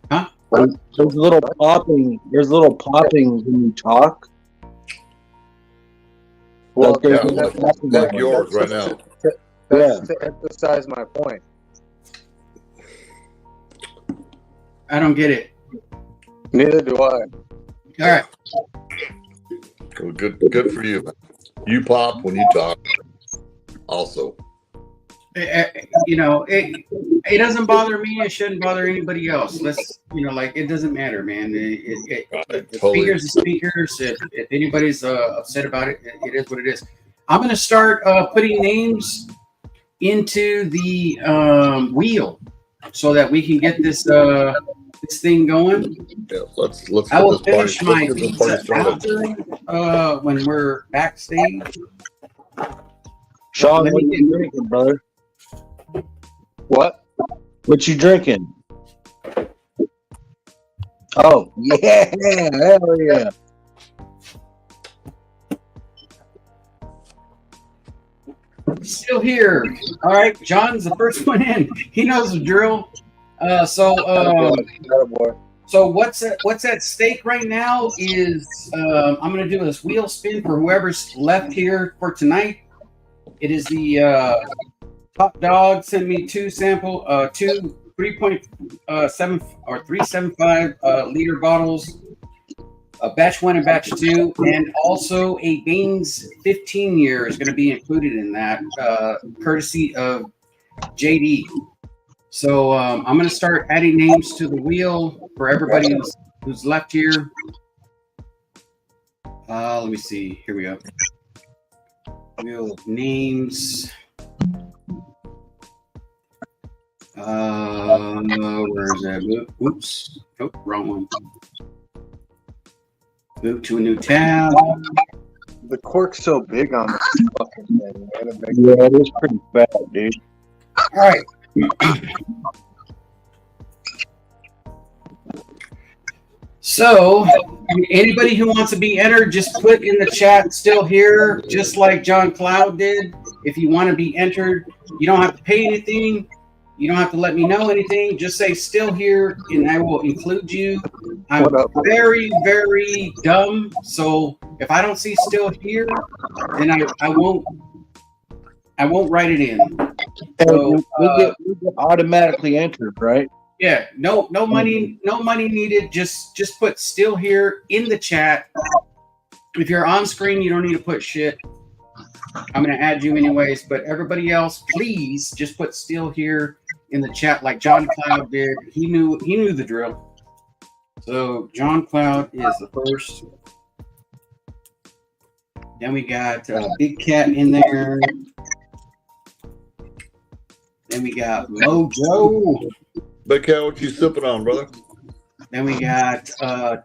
Huh? There's a little popping. There's a little popping when you talk. Well, like yours right now. That's to emphasize my point. I don't get it. Neither do I. All right. Well, good for you. You pop when you talk. Also, it doesn't bother me. It shouldn't bother anybody else. It doesn't matter, man. The speakers, the speakers. If anybody's upset about it, it is what it is. I'm going to start putting names into the wheel so that we can get this thing going. Yeah, let's. I will finish my pizza after when we're backstage. Sean, what you drinking, brother? What? What you drinking? Oh, yeah, hell yeah. Still here. All right, John's the first one in. He knows the drill. So what's at stake right now is I'm going to do this wheel spin for whoever's left here for tonight. It is the top dog. Send me two 3.7 or 375 liter bottles. Batch 1 and batch 2, and also a Baines 15 year is going to be included in that, courtesy of JD. So I'm going to start adding names to the wheel for everybody who's left here. Let me see. Here we go. Wheel of names. Where is that? Oops. Oh, wrong one. Move to a new tab. The cork's so big on this fucking thing, man. Yeah, it is pretty bad, dude. All right. So, anybody who wants to be entered, just put in the chat "still here," just like John Cloud did. If you want to be entered, you don't have to pay anything. You don't have to let me know anything. Just say "still here," and I will include you. I'm very, very dumb, so if I don't see "still here," then I won't write it in. So, we get automatically entered, right? Yeah, no money needed. Just put "still here" in the chat. If you're on screen, you don't need to put shit. I'm gonna add you anyways, but everybody else, please just put "still here" in the chat, like John Cloud did. He knew the drill. So John Cloud is the first. Then we got Big Cat in there. Then we got Mojo. Big Cat, what you sipping on, brother? Then we got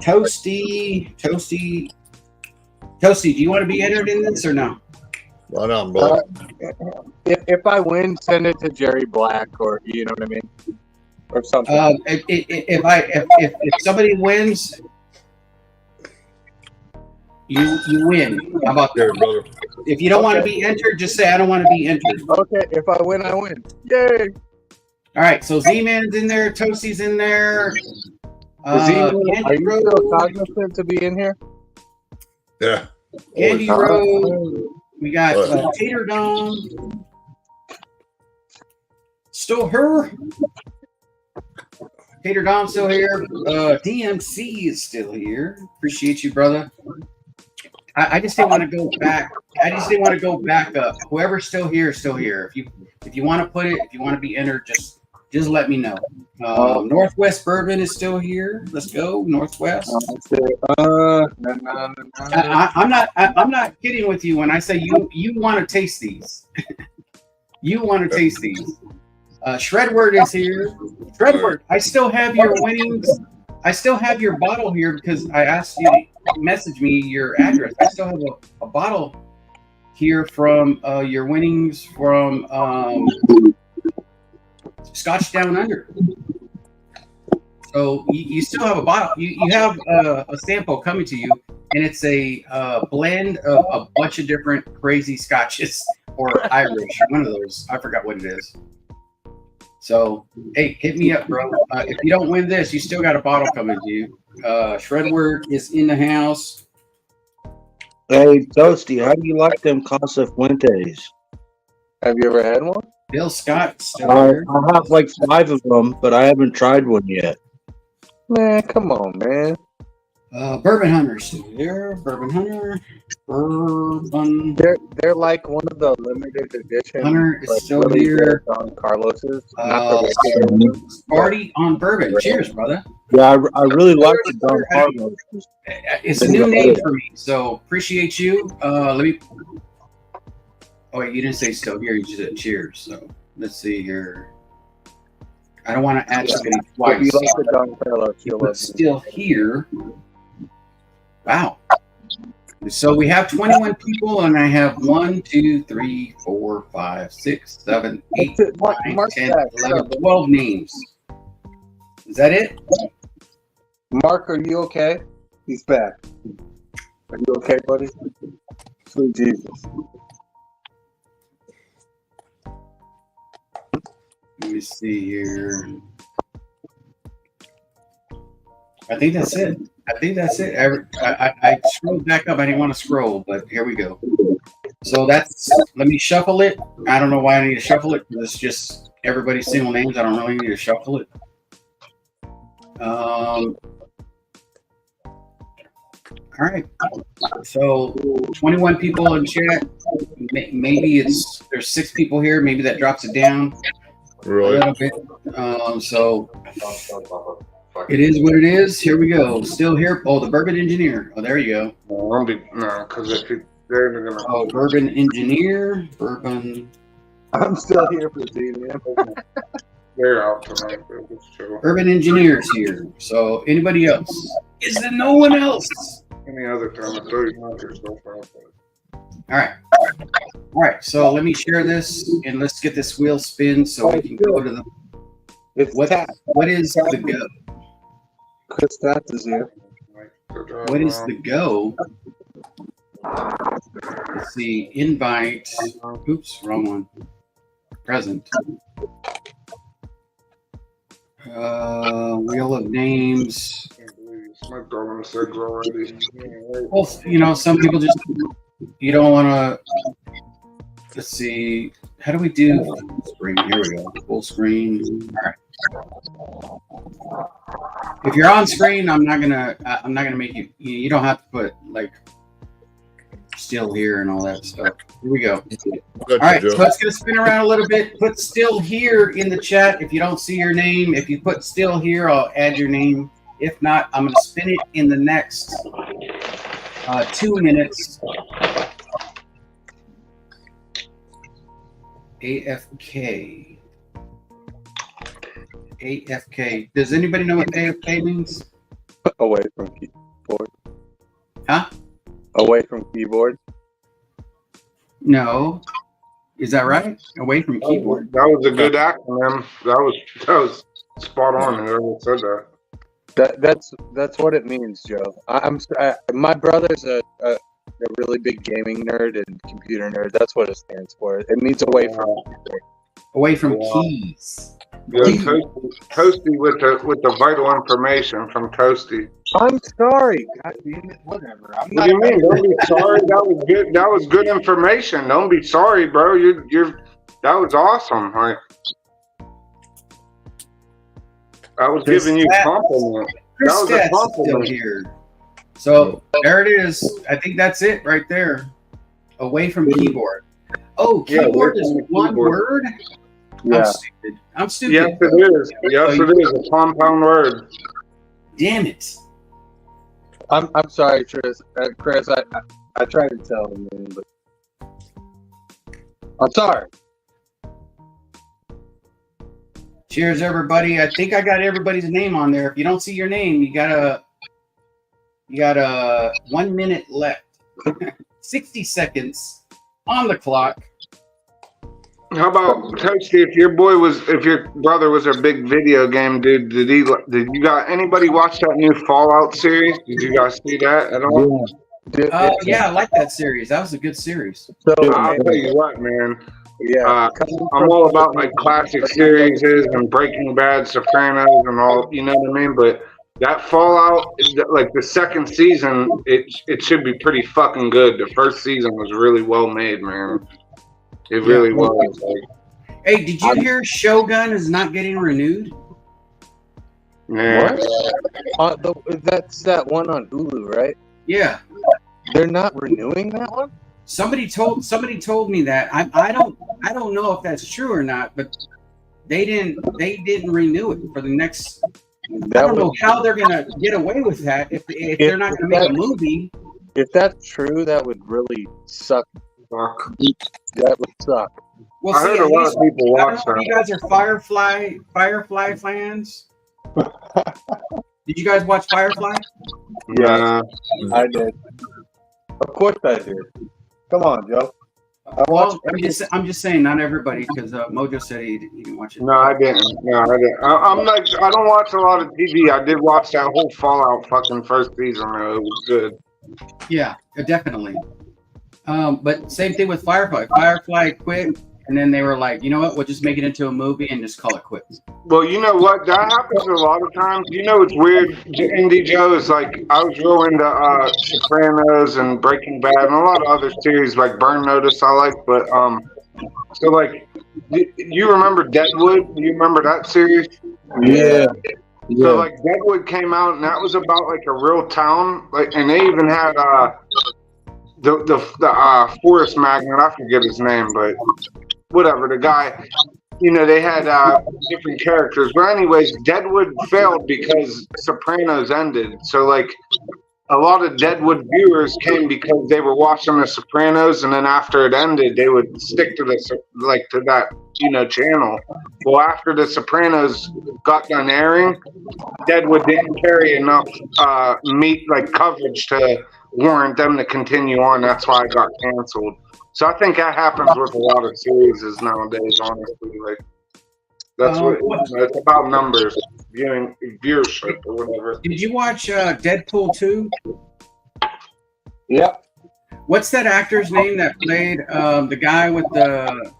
Toasty. Toasty, do you want to be entered in this or no? Right on, brother. If I win, send it to Jerry Black, or you know what I mean, or something. If somebody wins, you win. How about that, brother? If you don't want to be entered, just say I don't want to be entered. Okay, if I win, I win. Yay! All right, so Z-Man's in there, Toasty's in there. Z-Man, are you still cognizant to be in here? Yeah. Andy Road. We got Tater Dome. Still her. Tater Dom still here. DMC is still here. Appreciate you, brother. I just didn't want to go back. I just didn't want to go back up. Whoever's still here is still here. If you want to put it, if you want to be entered, just let me know. Northwest Bourbon is still here. Let's go, Northwest. I'm not kidding with you when I say you want to taste these. You want to taste these. Shredword is here. Shredword, I still have your winnings. I still have your bottle here because I asked you to message me your address. I still have a bottle here from your winnings from Scotch Down Under. So you still have a bottle. You have a sample coming to you, and it's a blend of a bunch of different crazy scotches or Irish. One of those. I forgot what it is. So, hey, hit me up, bro. If you don't win this, you still got a bottle coming to you. Shredword is in the house. Hey, Toasty, how do you like them Casa Fuentes? Have you ever had one? Bill Scott still here. I have like 5 of them, but I haven't tried one yet. Man, come on, man. Bourbon Hunter still here. Bourbon Hunter. Bourbon. They're like one of the limited edition. Hunter is like, still really here. Don Carlos's. Party on Bourbon. Cheers, brother. Yeah, I really like the Don Carlos. It's a new name for me, so appreciate you. Let me. Oh wait, you didn't say still here. You just said cheers. So let's see here. I don't want to add somebody twice. If you like the Don Carlos, you'll love still here. Wow. So we have 21 people, and I have 1, 2, 3, 4, 5, 6, 7, 8, 9, 10, 11, 12 names. Is that it? Mark, are you okay? He's back. Are you okay, buddy? Sweet Jesus. Let me see here. I think that's it. I scrolled back up. I didn't want to scroll, but here we go. So let me shuffle it. I don't know why I need to shuffle it, because it's just everybody's single names. I don't really need to shuffle it. All right. So 21 people in chat. Maybe there's 6 people here. Maybe that drops it down a little bit. So it is what it is. Here we go. Still here. Oh, the Bourbon Engineer. Oh, there you go. Because if they're gonna. Oh, Bourbon Engineer. Bourbon. I'm still here for Z, man. They're out tonight. Bourbon Engineer's here. So anybody else? Is there no one else? Any other time, I throw you out yourself out there. All right. So let me share this and let's get this wheel spin so we can go to the. What is the go? Chris Taft is here. What is the go? Let's see. Invite. Oops, wrong one. Present. Wheel of names. My dog said already. Well, some people just you don't want to. Let's see. How do we do full screen? Here we go. Full screen. All right. If you're on screen, I'm not gonna make you. You don't have to put like still here and all that stuff. Here we go. All right, so let's get a spin around a little bit. Put still here in the chat if you don't see your name. If you put still here, I'll add your name. If not, I'm gonna spin it in the next 2 minutes. AFK. AFK. Does anybody know what AFK means? Away from keyboard. Huh? Away from keyboard. No. Is that right? Away from keyboard. That was a good acronym. That was spot on. Whoever said that. That's what it means, Joe. My brother's a really big gaming nerd and computer nerd. That's what it stands for. It means away from keyboard. Away from keys. Yeah, Toasty with the vital information from Toasty. I'm sorry. God damn it. Whatever. What do you mean? Don't be sorry. That was good. That was good information. Don't be sorry, bro. That was awesome. Like, I was giving you compliment. That was a compliment here. So there it is. I think that's it right there. Away from keyboard. Oh, keyboard is one word? Yeah. I'm stupid. Yes, it is. Yes, it is a compound word. Damn it. I'm sorry, Chris. Chris, I tried to tell him, man, but I'm sorry. Cheers, everybody. I think I got everybody's name on there. If you don't see your name, you got 1 minute left. 60 seconds on the clock. How about Toasty? If your brother was a big video game dude, did you got anybody watch that new Fallout series? Did you guys see that at all? Yeah, I like that series. That was a good series. So I'll tell you what, man. Yeah, I'm all about like classic series and Breaking Bad, Sopranos, and all. You know what I mean? But that Fallout, like the second season, it should be pretty fucking good. The first season was really well made, man. It really was. Like, hey, did you hear Shogun is not getting renewed? Yeah. What? That's that one on Hulu, right? Yeah. They're not renewing that one? Somebody told me that. I don't know if that's true or not, but they didn't renew it for the next. I don't know how they're gonna get away with that if they're not gonna make a movie. If that's true, that would really suck. That would suck. Well, I heard a lot of people watch that. You guys are Firefly fans. Did you guys watch Firefly? Yeah, I did. Of course I did. Come on, Joe. I'm just saying, not everybody, because Mojo said he didn't watch it. No, I didn't. I'm like, I don't watch a lot of TV. I did watch that whole Fallout fucking first season, though. It was good. Yeah, definitely. But same thing with Firefly. Firefly quit and then they were like, you know what, we'll just make it into a movie and just call it quits. Well, you know what? That happens a lot of times. You know, it's weird. Indie Joe is like, I was real into Sopranos and Breaking Bad and a lot of other series like Burn Notice I like, but so like, you remember Deadwood? Do you remember that series? Yeah. So like Deadwood came out and that was about like a real town, like, and they even had the forest magnate. I forget his name, but whatever. The guy, you know, they had different characters. But anyways, Deadwood failed because Sopranos ended. So like a lot of Deadwood viewers came because they were watching The Sopranos, and then after it ended, they would stick to to that, you know, channel. Well, after The Sopranos got done airing, Deadwood didn't carry enough coverage to warrant them to continue on. That's why it got canceled. So I think that happens with a lot of series nowadays. Honestly, like that's it's about numbers, viewership, or whatever. Did you watch Deadpool 2? Yep. What's that actor's name that played the guy with the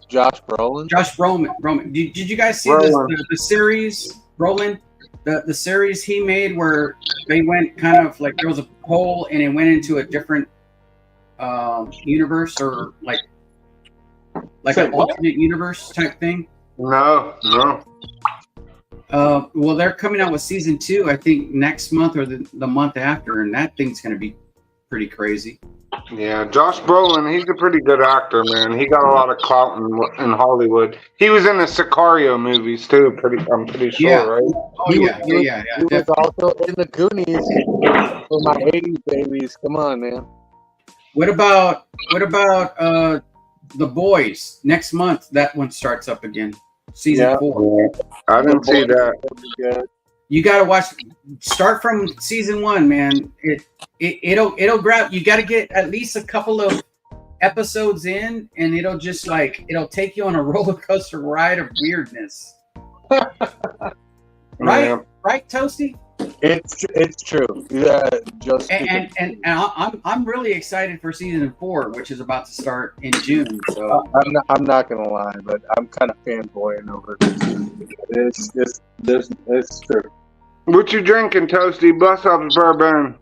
Josh Brolin? Josh Brolin. Did you guys see the series, Brolin? The series he made where they went kind of like there was a hole and it went into a different universe, or like an alternate universe type thing? No. Well, they're coming out with season 2, I think next month or the month after, and that thing's going to be pretty crazy. Yeah, Josh Brolin, he's a pretty good actor, man. He got a lot of clout in Hollywood. He was in the Sicario movies too. I'm pretty sure, right? Oh yeah. He was also in the Goonies for my '80s babies. Come on, man. What about The Boys next month? That one starts up again, season 4. I didn't see that. You got to watch. Start from season 1, man. It'll grab. You got to get at least a couple of episodes in, and it'll take you on a roller coaster ride of weirdness. Right, Toasty. It's true. Yeah, just and I'm really excited for season 4, which is about to start in June. So I'm not gonna lie, but I'm kind of fanboying over this. It's true. What you drinking, Toasty? Bust up bourbon.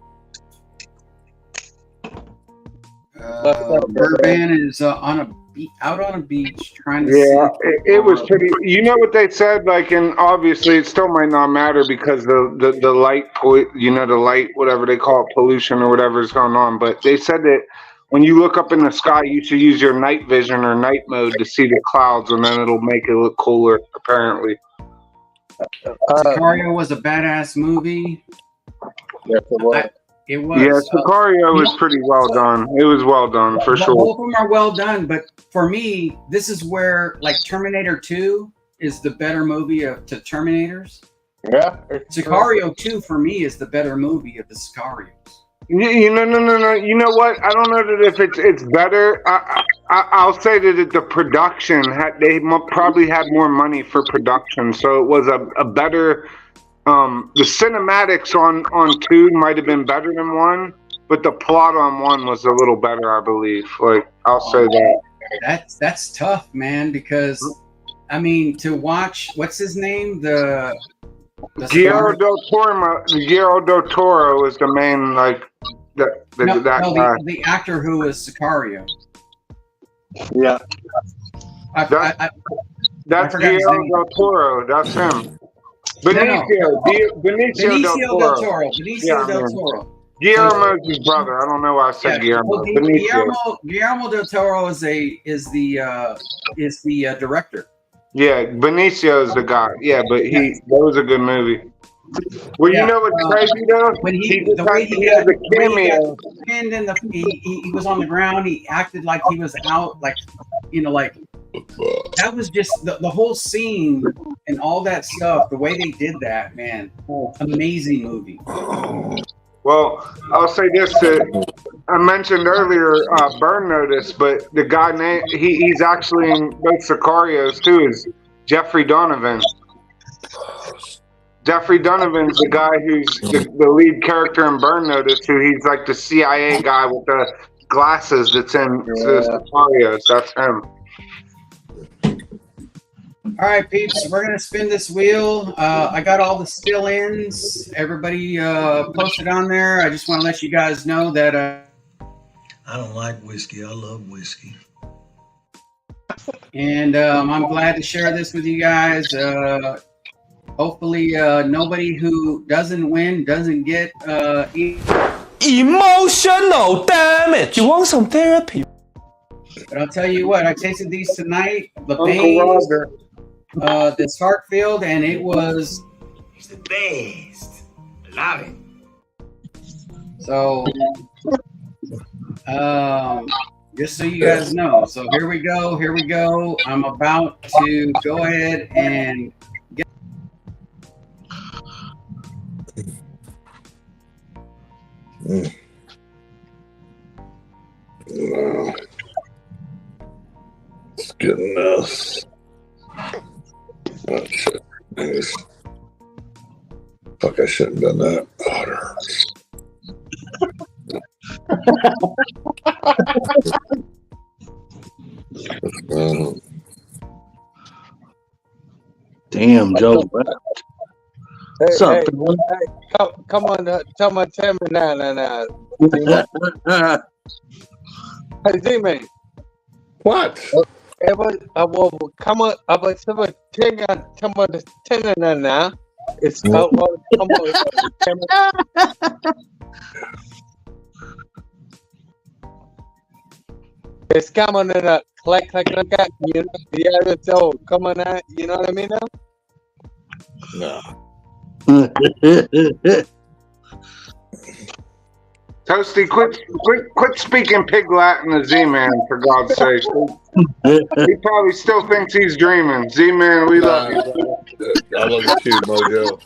Bourbon is out on a beach trying to. Yeah, it was pretty. You know what they said? Like, and obviously it still might not matter because the light, the light, whatever they call it, pollution or whatever is going on. But they said that when you look up in the sky, you should use your night vision or night mode to see the clouds, and then it'll make it look cooler. Apparently. Sicario was a badass movie. Yes, it was. It was. Yeah, Sicario was pretty well done. It was well done for sure. Both of them are well done, but for me, this is where like Terminator 2 is the better movie to Terminators. Yeah. Sicario 2 for me is the better movie of the Sicarios. No. You know what? I don't know that if it's better. I'll say that the production they probably had more money for production, so it was a better. The cinematics on 2 might have been better than 1, but the plot on 1 was a little better, I believe. Like I'll say that. That's tough, man, because I mean to watch what's his name Guillermo del Toro is the main that guy. The actor who was Sicario. Yeah. That's Guillermo del Toro. That's him. Benicio del Toro. Guillermo's his brother. I don't know why I said Guillermo. Guillermo del Toro is the director. Yeah, Benicio is the guy. Yeah, but that was a good movie. Well, you know what's crazy though? When he was on the ground, he acted like he was out, that was just the whole scene and all that stuff. The way they did that, man, amazing movie. Well, I'll say this: I mentioned earlier Burn Notice, but the guy he's actually in both Sicarios too. Is Jeffrey Donovan. Jeffrey Donovan's the guy who's the lead character in Burn Notice, he's like the CIA guy with the glasses that's in Sicarios. That's him. All right, peeps, we're going to spin this wheel. I got all the still ins. Everybody posted on there. I just want to let you guys know that I don't like whiskey. I love whiskey. And I'm glad to share this with you guys. Hopefully, nobody who doesn't win doesn't get emotional damage. You want some therapy? But I'll tell you what, I tasted these tonight. The Baines, this Hartfield, and it was It's the best. Love it. so. Just so you guys know. So here we go. Here we go. I'm about to go ahead and get. No. It's getting us. Oh, shit. Nice. Fuck, I shouldn't have done that. Oh, it hurts. Damn, Joe. What's up, man? Come on, tell me now. Hey, Z-Man. What? Come on, about some now. It's come It's coming in a click, you know, yeah, so come on out, you know what I mean now? No. Toasty, quit speaking pig Latin to Z-Man, for God's sake. He probably still thinks he's dreaming. Z-Man, we love you. I love you too, Mojo.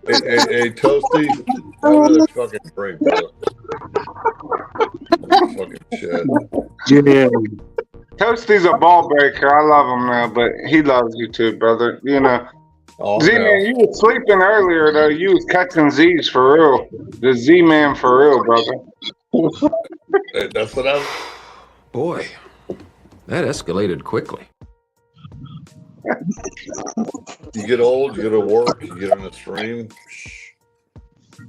Hey, Toasty, have another fucking drink, bro. Fucking shit. Yeah. Toasty's a ball breaker. I love him now, but he loves you too, brother. You know. Oh, Z-Man, no. you was sleeping earlier, though. You was catching Z's for real. The Z-Man for real, brother. Hey, that's what I'm... Boy, that escalated quickly. You get old, you go to work, you get on the stream.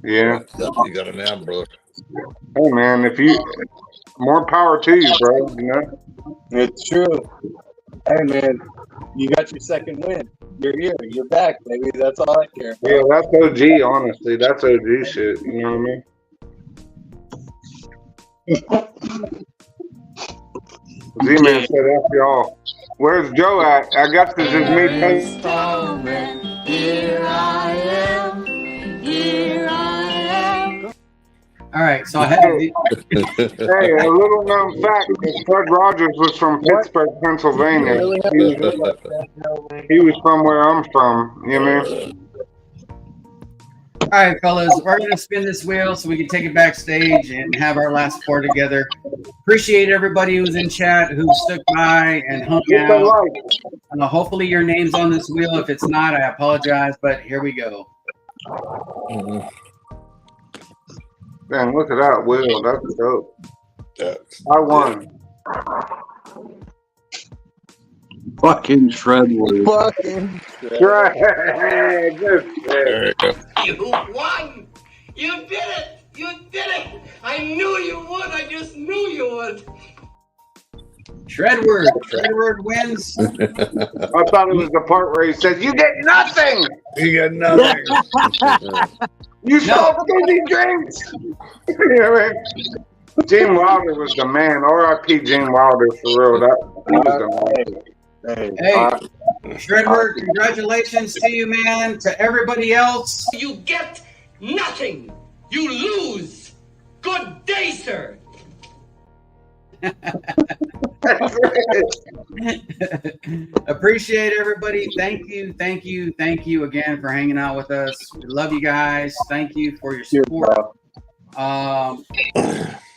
Yeah. You got a nap, brother. Hey, man, more power to you, bro, you know? It's true. Hey, man, you got your second win. You're here. You're back, baby. That's all I care about. Yeah, that's OG, honestly. That's OG shit. You know what I mean? Z-Man said, F y'all. Where's Joe at? I guess this is me. Here I am. Here I am. All right, so I had. Hey, a little known fact: Fred Rogers was from Pittsburgh, Pennsylvania. He was from where I'm from. You know what I mean? All right, fellas, we're going to spin this wheel so we can take it backstage and have our last pour together. Appreciate everybody who's in chat, who stuck by and hung out. Hopefully your name's on this wheel. If it's not, I apologize, but here we go. Man, look at that wheel. That's dope. I won. Fucking Shredwood. Fucking Shred. There you go. You won! You did it! You did it! I knew you would! I just knew you would! Shredward wins. I thought it was the part where he said, "You get nothing. You get nothing. You sold 50 drinks." You know what I mean? Gene Wilder was the man. R.I.P. Gene Wilder for real. He was the man. Hey, Shredward, congratulations to you, man. To everybody else, You get nothing! You lose! Good day, sir! appreciate everybody. Thank you again for hanging out with us. We love you guys. Thank you for your support.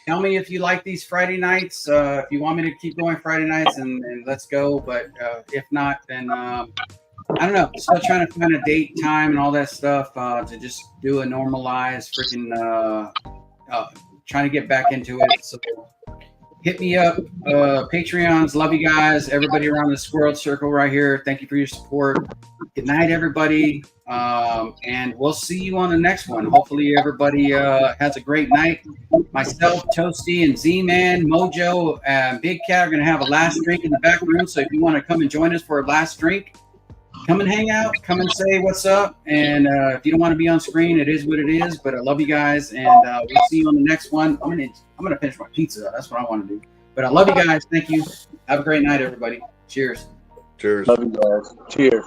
Tell me if you like these Friday nights. If you want me to keep going Friday nights, and let's go. But if not, then I don't know. Still trying to find a date, time, and all that stuff to just do a normalized freaking. Trying to get back into it. So hit me up. Patreons, love you guys. Everybody around the squirrel circle right here. Thank you for your support. Good night, everybody. And we'll see you on the next one. Hopefully everybody has a great night. Myself, Toasty, and Z-Man, Mojo, and Big Cat are going to have a last drink in the back room. So if you want to come and join us for a last drink, come and hang out. Come and say what's up. And if you don't want to be on screen, it is what it is. But I love you guys, and we'll see you on the next one. I'm gonna finish my pizza. That's what I want to do. But I love you guys. Thank you. Have a great night, everybody. Cheers. Cheers. Love you guys. Cheers.